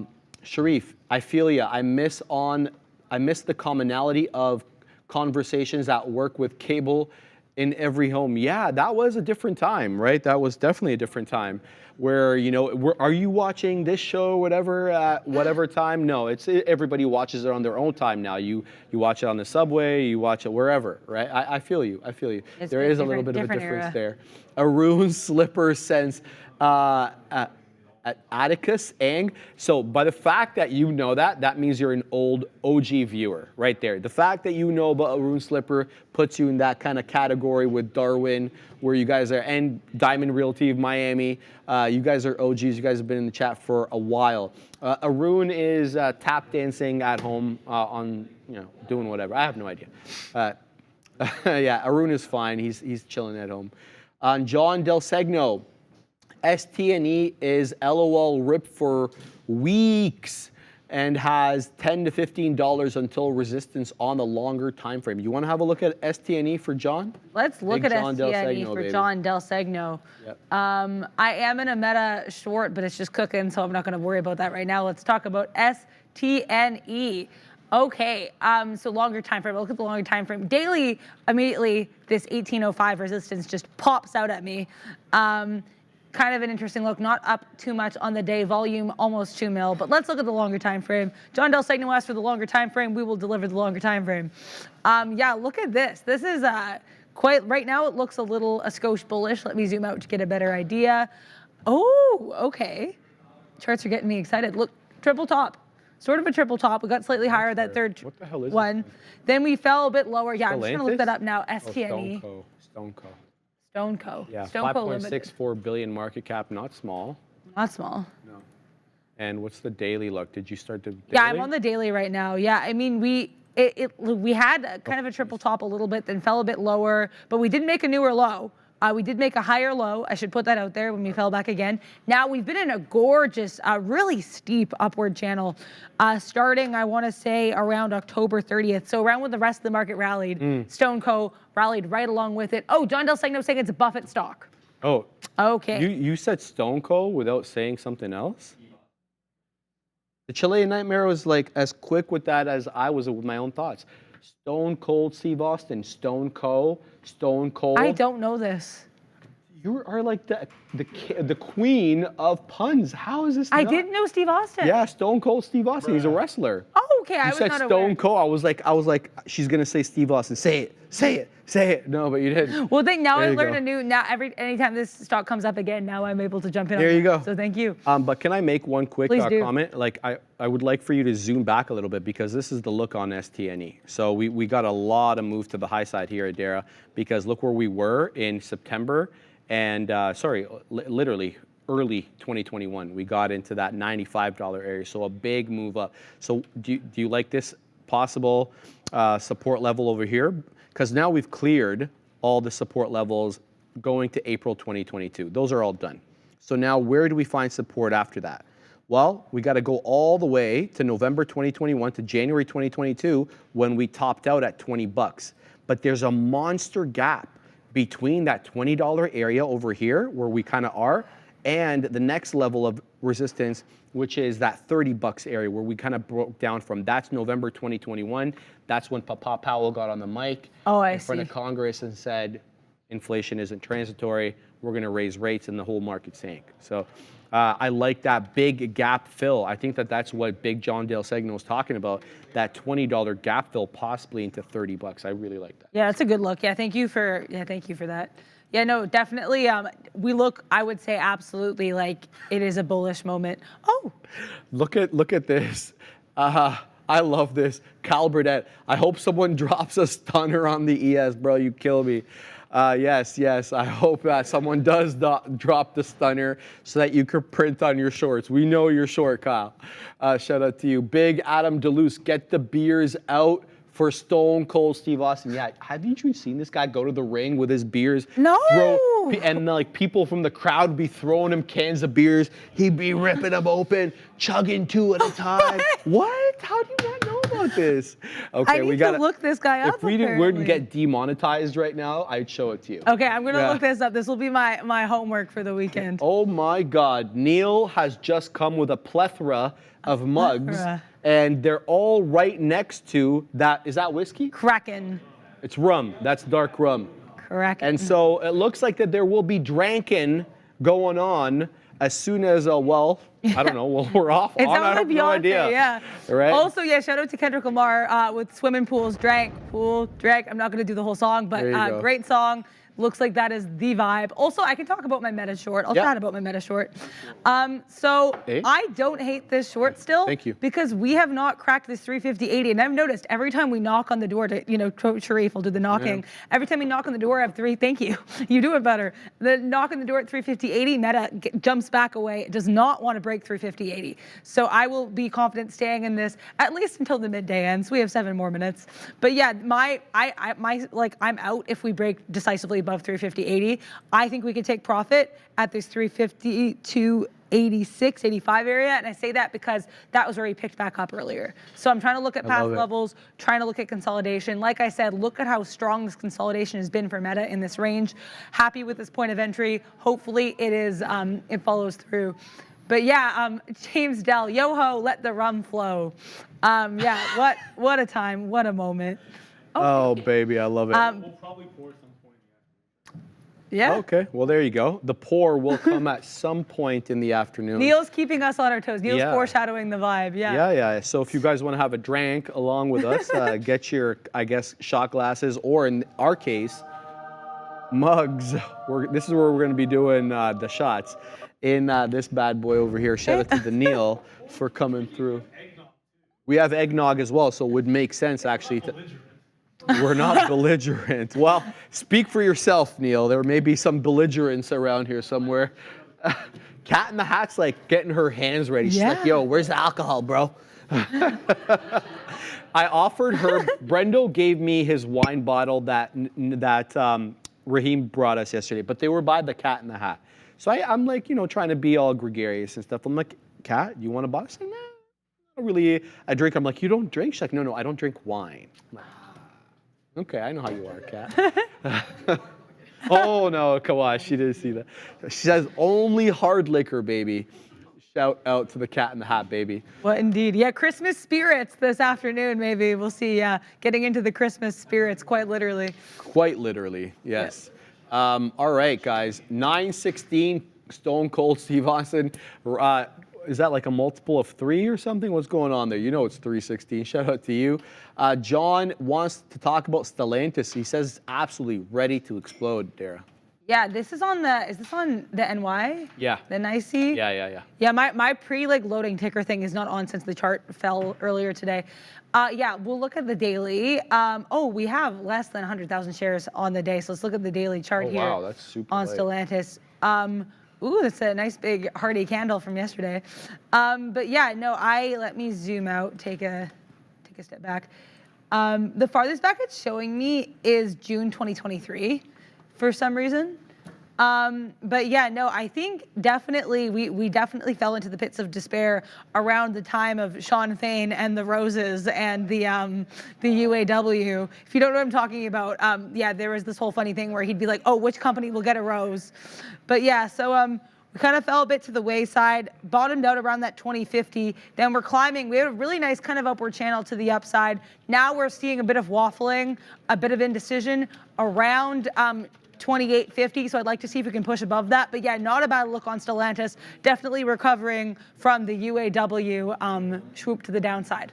Speaker 4: it. Sharif, I feel ya. I miss the commonality of conversations at work with cable
Speaker 1: in every home. Yeah, that was a different time, right? That was definitely a different time where, you know, are you watching this show or whatever at whatever time? No, everybody watches it on their own time now. You watch it on the subway, you watch it wherever, right? I feel you. I feel you. There is a little bit of a difference there. Arun Slipper sends Atticus Ang. So by the fact that you know that means you're an old OG viewer right there. The fact that you know about Arun Slipper puts you in that kind of category with Darwin, where you guys are, and Diamond Realty of Miami. You guys are OGs. You guys have been in the chat for a while. Arun is tap dancing at home on, you know, doing whatever. I have no idea. Yeah, Arun is fine. He's chilling at home. John Del Segno. ST&E is LOL ripped for weeks and has $10 to $15 until resistance on the longer time frame. You want to have a look at ST&E for John?
Speaker 2: Let's look at ST&E for John Del Segno. Yep. I am in a meta short, but it's just cooking, so I'm not going to worry about that right now. Let's talk about ST&E. Okay, so longer time frame. Look at the longer time frame. Daily, immediately, this 1805 resistance just pops out at me. Kind of an interesting look, not up too much on the day, volume almost 2 mil, but let's look at the longer time frame. John Del Segno asked for the longer time frame. We will deliver the longer time frame. Yeah, look at this. This is quite, right now it looks a skosh bullish. Let me zoom out to get a better idea. Oh, okay. Charts are getting me excited. Look, triple top. Sort of a triple top. We got slightly higher that third
Speaker 1: what the hell is
Speaker 2: one. Then we fell a bit lower. Yeah, I'm just going to look that up now. ST&E.
Speaker 1: StoneCo.
Speaker 2: StoneCo.
Speaker 1: Yeah, 5.64 billion market cap, not small.
Speaker 2: Not small.
Speaker 1: No. And what's the daily look? Did you start to daily?
Speaker 2: Yeah, I'm on the daily right now. Yeah, I mean, we had kind of a triple top a little bit, then fell a bit lower, but we did make a newer low. We did make a higher low. I should put that out there when we fell back again. Now we've been in a gorgeous, really steep upward channel, starting, I want to say, around October 30th. So around when the rest of the market rallied, StoneCo rallied right along with it. Oh, John Del Segno saying it's a Buffett stock.
Speaker 1: Oh.
Speaker 2: Okay.
Speaker 1: You said StoneCo without saying something else? The Chilean Nightmare was like as quick with that as I was with my own thoughts. Stone Cold Steve Austin, Stone Cold.
Speaker 2: I don't know this.
Speaker 1: You are like the queen of puns. How is this?
Speaker 2: I didn't know Steve Austin.
Speaker 1: Yeah, Stone Cold Steve Austin. He's a wrestler.
Speaker 2: Oh, okay. I was not aware.
Speaker 1: You said Stone Cold. I was like, she's gonna say Steve Austin. Say it. No, but you didn't.
Speaker 2: Well, now I learned a new. Now anytime this stock comes up again, now I'm able to jump in.
Speaker 1: There you go.
Speaker 2: So thank you.
Speaker 1: But can I make one quick comment? Like I would like for you to zoom back a little bit because this is the look on ST&E. So we got a lot of move to the high side here at Dara because look where we were in September and literally early 2021. We got into that $95 area. So a big move up. So do you like this possible support level over here? Because now we've cleared all the support levels going to April 2022. Those are all done. So now where do we find support after that? Well, we got to go all the way to November 2021 to January 2022 when we topped out at 20 bucks. But there's a monster gap between that $20 area over here where we kind of are and the next level of resistance, which is that 30 bucks area where we kind of broke down from. That's November 2021. That's when Papa Powell got on the mic in front of Congress and said, inflation isn't transitory. We're going to raise rates and the whole market sank. So I like that big gap fill. I think that's what Big John Del Segno was talking about, that $20 gap fill possibly into 30 bucks. I really like that.
Speaker 2: Yeah, that's a good look. Yeah, thank you for that. Yeah, no, definitely. We look, I would say, absolutely like it is a bullish moment. Oh,
Speaker 1: look at this. I love this. Cal Burnett. I hope someone drops a stunner on the ES, bro. You kill me. Yes. I hope that someone does drop the stunner so that you could print on your shorts. We know you're short, Kyle. Shout out to you. Big Adam DeLuce. Get the beers out for Stone Cold Steve Austin. Yeah, haven't you seen this guy go to the ring with his beers?
Speaker 2: No.
Speaker 1: And like people from the crowd would be throwing him cans of beers. He'd be ripping them open, chugging 2 at a time. What? How do you not know about this? Okay,
Speaker 2: I need to look this guy up.
Speaker 1: If we wouldn't get demonetized right now, I'd show it to you.
Speaker 2: Okay, I'm gonna look this up. This will be my homework for the weekend.
Speaker 1: Oh my God, Neil has just come with a plethora of mugs. And they're all right next to that. Is that whiskey?
Speaker 2: Kraken.
Speaker 1: It's rum. That's dark rum.
Speaker 2: Correct.
Speaker 1: And so it looks like that there will be dranking going on as soon as, well, I don't know, well, we're off.
Speaker 2: It
Speaker 1: on, I
Speaker 2: sounds like
Speaker 1: have no
Speaker 2: Beyonce,
Speaker 1: idea.
Speaker 2: yeah.
Speaker 1: Right?
Speaker 2: Also, yeah, shout out to Kendrick Lamar with Swimming Pools, Drank, Pool, Drank. I'm not going to do the whole song, but
Speaker 1: There you go.
Speaker 2: great song. Looks like that is the vibe. Also, I can talk about my meta short. I'll
Speaker 1: Yep.
Speaker 2: chat about my meta short. So
Speaker 1: Hey.
Speaker 2: I don't hate this short still.
Speaker 1: Thank you.
Speaker 2: Because we have not cracked this 350.80. And I've noticed every time we knock on the door to, Sharif will do the knocking.
Speaker 1: Yeah.
Speaker 2: Every time we knock on the door, I have thank you. You do it better. The knock on the door at 350.80, meta jumps back away. It does not want to break 350.80. So I will be confident staying in this at least until the midday ends. We have 7 more minutes. But yeah, I'm out if we break decisively above 350.80. I think we could take profit at this 350 to 86, 85 area. And I say that because that was where he picked back up earlier. So I'm trying to look at past levels, trying to look at consolidation. Like I said, look at how strong this consolidation has been for Meta in this range. Happy with this point of entry. Hopefully it follows through. But yeah, James Dell, yo-ho, let the rum flow. Yeah, what a time, what a moment.
Speaker 1: Oh, baby, I love it.
Speaker 3: We'll probably pour some point.
Speaker 2: Yeah.
Speaker 1: Okay, well, there you go. The pour will come at some point in the afternoon.
Speaker 2: Neil's keeping us on our toes. Neil's
Speaker 1: Yeah.
Speaker 2: foreshadowing the vibe. Yeah.
Speaker 1: Yeah. So if you guys want to have a drink along with us, get your, I guess, shot glasses, or in our case, mugs. This is where we're going to be doing the shots in this bad boy over here. Shout out to the Neil for coming through. We have eggnog as well, so it would make sense actually to. We're not belligerent. Well, speak for yourself, Neil. There may be some belligerence around here somewhere. Cat in the Hat's like getting her hands ready. She's like, yo, where's the alcohol, bro? I offered her, Brendo gave me his wine bottle that Raheem brought us yesterday, but they were by the Cat in the Hat. So I'm like, trying to be all gregarious and stuff. I'm like, Cat, you want a bottle? She's like, nah, not really a drink. I'm like, you don't drink? She's like, no, I don't drink wine. I'm like, okay, I know how you are, Kat. Oh, no, come on. She didn't see that. She says, only hard liquor, baby. Shout out to the Cat in the Hat, baby.
Speaker 2: Well, indeed. Yeah, Christmas spirits this afternoon, maybe. We'll see. Yeah, getting into the Christmas spirits, quite literally.
Speaker 1: Quite literally, yes. All right, guys. 9:16, Stone Cold Steve Austin. Is that like a multiple of 3 or something? What's going on there? It's 3:16. Shout out to you. John wants to talk about Stellantis. He says it's absolutely ready to explode, Dara.
Speaker 2: Yeah, is this on the NY?
Speaker 1: Yeah.
Speaker 2: The NYSE?
Speaker 1: Yeah.
Speaker 2: Yeah, my loading ticker thing is not on since the chart fell earlier today. Yeah, we'll look at the daily. We have less than 100,000 shares on the day, so let's look at the daily chart here.
Speaker 1: Wow, that's super
Speaker 2: on
Speaker 1: late.
Speaker 2: Stellantis. Ooh, that's a nice big hearty candle from yesterday. But yeah, no, let me zoom out, take a step back. The farthest back it's showing me is June 2023 for some reason. But yeah, no, I think definitely, we definitely fell into the pits of despair around the time of Sean Fain and the Roses and the UAW. If you don't know what I'm talking about, yeah, there was this whole funny thing where he'd be like, oh, which company will get a rose? But yeah, so we kind of fell a bit to the wayside, bottomed out around that 2050. Then we're climbing. We had a really nice kind of upward channel to the upside. Now we're seeing a bit of waffling, a bit of indecision around 28.50, so I'd like to see if we can push above that. But yeah, not a bad look on Stellantis. Definitely recovering from the UAW swoop to the downside.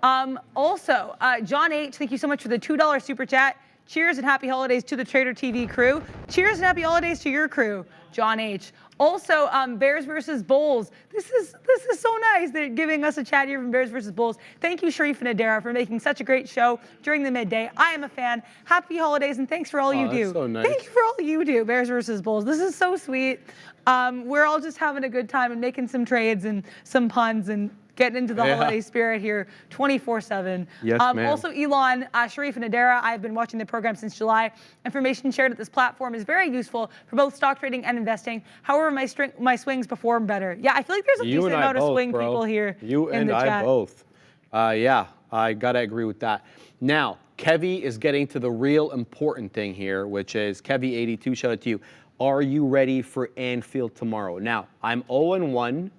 Speaker 2: Also, John H., thank you so much for the $2 super chat. Cheers and happy holidays to the Trader TV crew. Cheers and happy holidays to your crew, John H. Also, Bears versus Bulls. This is so nice. They're giving us a chat here from Bears versus Bulls. Thank you, Sharif and Adara, for making such a great show during the midday. I am a fan. Happy holidays and thanks for all you do.
Speaker 1: So nice.
Speaker 2: Thank you for all you do, Bears versus Bulls. This is so sweet. We're all just having a good time and making some trades and some puns and getting into the holiday spirit here 24/7.
Speaker 1: Yes, ma'am.
Speaker 2: Also, Elon, Sharif, and Adara, I've been watching the program since July. Information shared at this platform is very useful for both stock trading and investing. However, my swings perform better. Yeah, I feel like there's a decent amount of swing people here
Speaker 1: You
Speaker 2: in
Speaker 1: and
Speaker 2: the
Speaker 1: I
Speaker 2: chat.
Speaker 1: both. Yeah, I got to agree with that. Now, Kevy is getting to the real important thing here, which is Kevy82, shout out to you. Are you ready for Anfield tomorrow? Now, I'm 0-1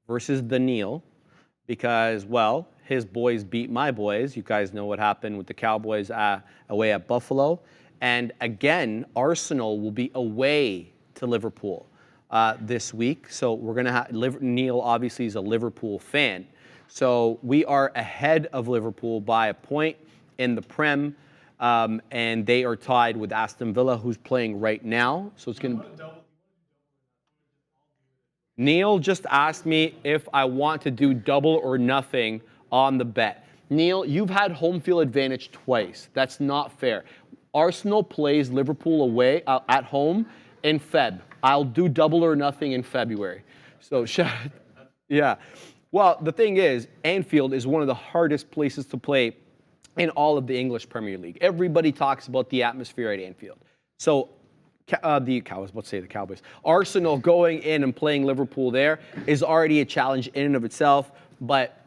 Speaker 1: versus the Neil. Because, well, his boys beat my boys. You guys know what happened with the Cowboys away at Buffalo. And again, Arsenal will be away to Liverpool this week. So we're going to have, Neil obviously is a Liverpool fan. So we are ahead of Liverpool by a point in the Prem. And they are tied with Aston Villa, who's playing right now. So it's going to... Neil just asked me if I want to do double or nothing on the bet. Neil, you've had home field advantage twice. That's not fair. Arsenal plays Liverpool away at home in Feb. I'll do double or nothing in February. So, yeah. Well, the thing is, Anfield is one of the hardest places to play in all of the English Premier League. Everybody talks about the atmosphere at Anfield. So, the Cowboys. Arsenal going in and playing Liverpool there is already a challenge in and of itself, but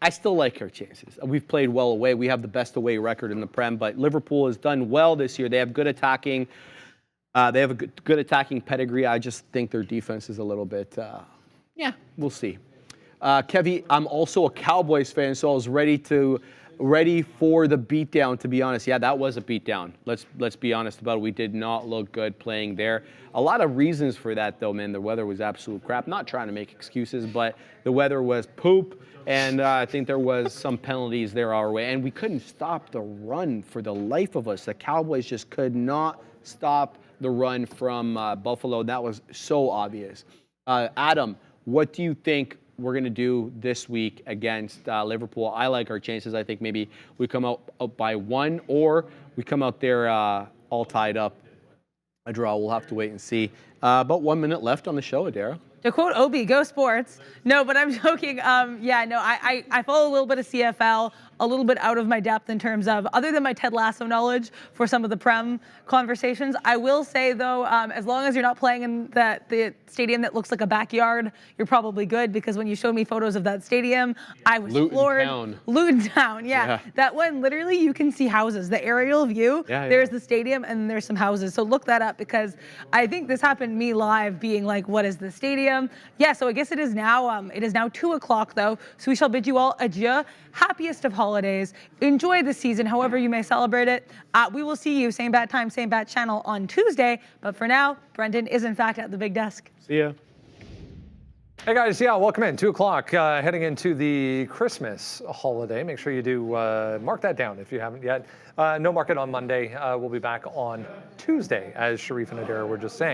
Speaker 1: I still like our chances. We've played well away. We have the best away record in the Prem, but Liverpool has done well this year. They have good attacking. They have a good attacking pedigree. I just think their defense is a little bit. Yeah, we'll see. Kevy, I'm also a Cowboys fan, so I was ready for the beatdown, to be honest. Yeah, that was a beatdown. Let's be honest about it. We did not look good playing there. A lot of reasons for that, though, man. The weather was absolute crap. Not trying to make excuses, but the weather was poop, and I think there was some penalties there our way. And we couldn't stop the run for the life of us. The Cowboys just could not stop the run from Buffalo. That was so obvious. Adam, what do you think we're going to do this week against Liverpool? I like our chances. I think maybe we come out by one, or we come out there all tied up. A draw. We'll have to wait and see. About 1 minute left on the show, Adara.
Speaker 2: To quote Obi, go sports. No, but I'm joking. Yeah, no, I follow a little bit of CFL, a little bit out of my depth in terms of, other than my Ted Lasso knowledge for some of the Prem conversations. I will say, though, as long as you're not playing in the stadium that looks like a backyard, you're probably good, because when you showed me photos of that stadium, I was floored. Luton Town, yeah. That one, literally, you can see houses. The aerial view, there's the stadium and there's some houses. So look that up, because I think this happened to me live, being like, what is the stadium? Yeah, so I guess it is now 2 o'clock, though, so we shall bid you all adieu. Happiest of holidays. Enjoy the season, however you may celebrate it. We will see you, same bat time, same bat channel on Tuesday, but for now, Brendan is in fact at the big desk.
Speaker 1: See ya.
Speaker 5: Hey guys, yeah, welcome in. 2 o'clock, heading into the Christmas holiday. Make sure you do mark that down if you haven't yet. No market on Monday. We'll be back on Tuesday, as Sharif and Adara were just saying.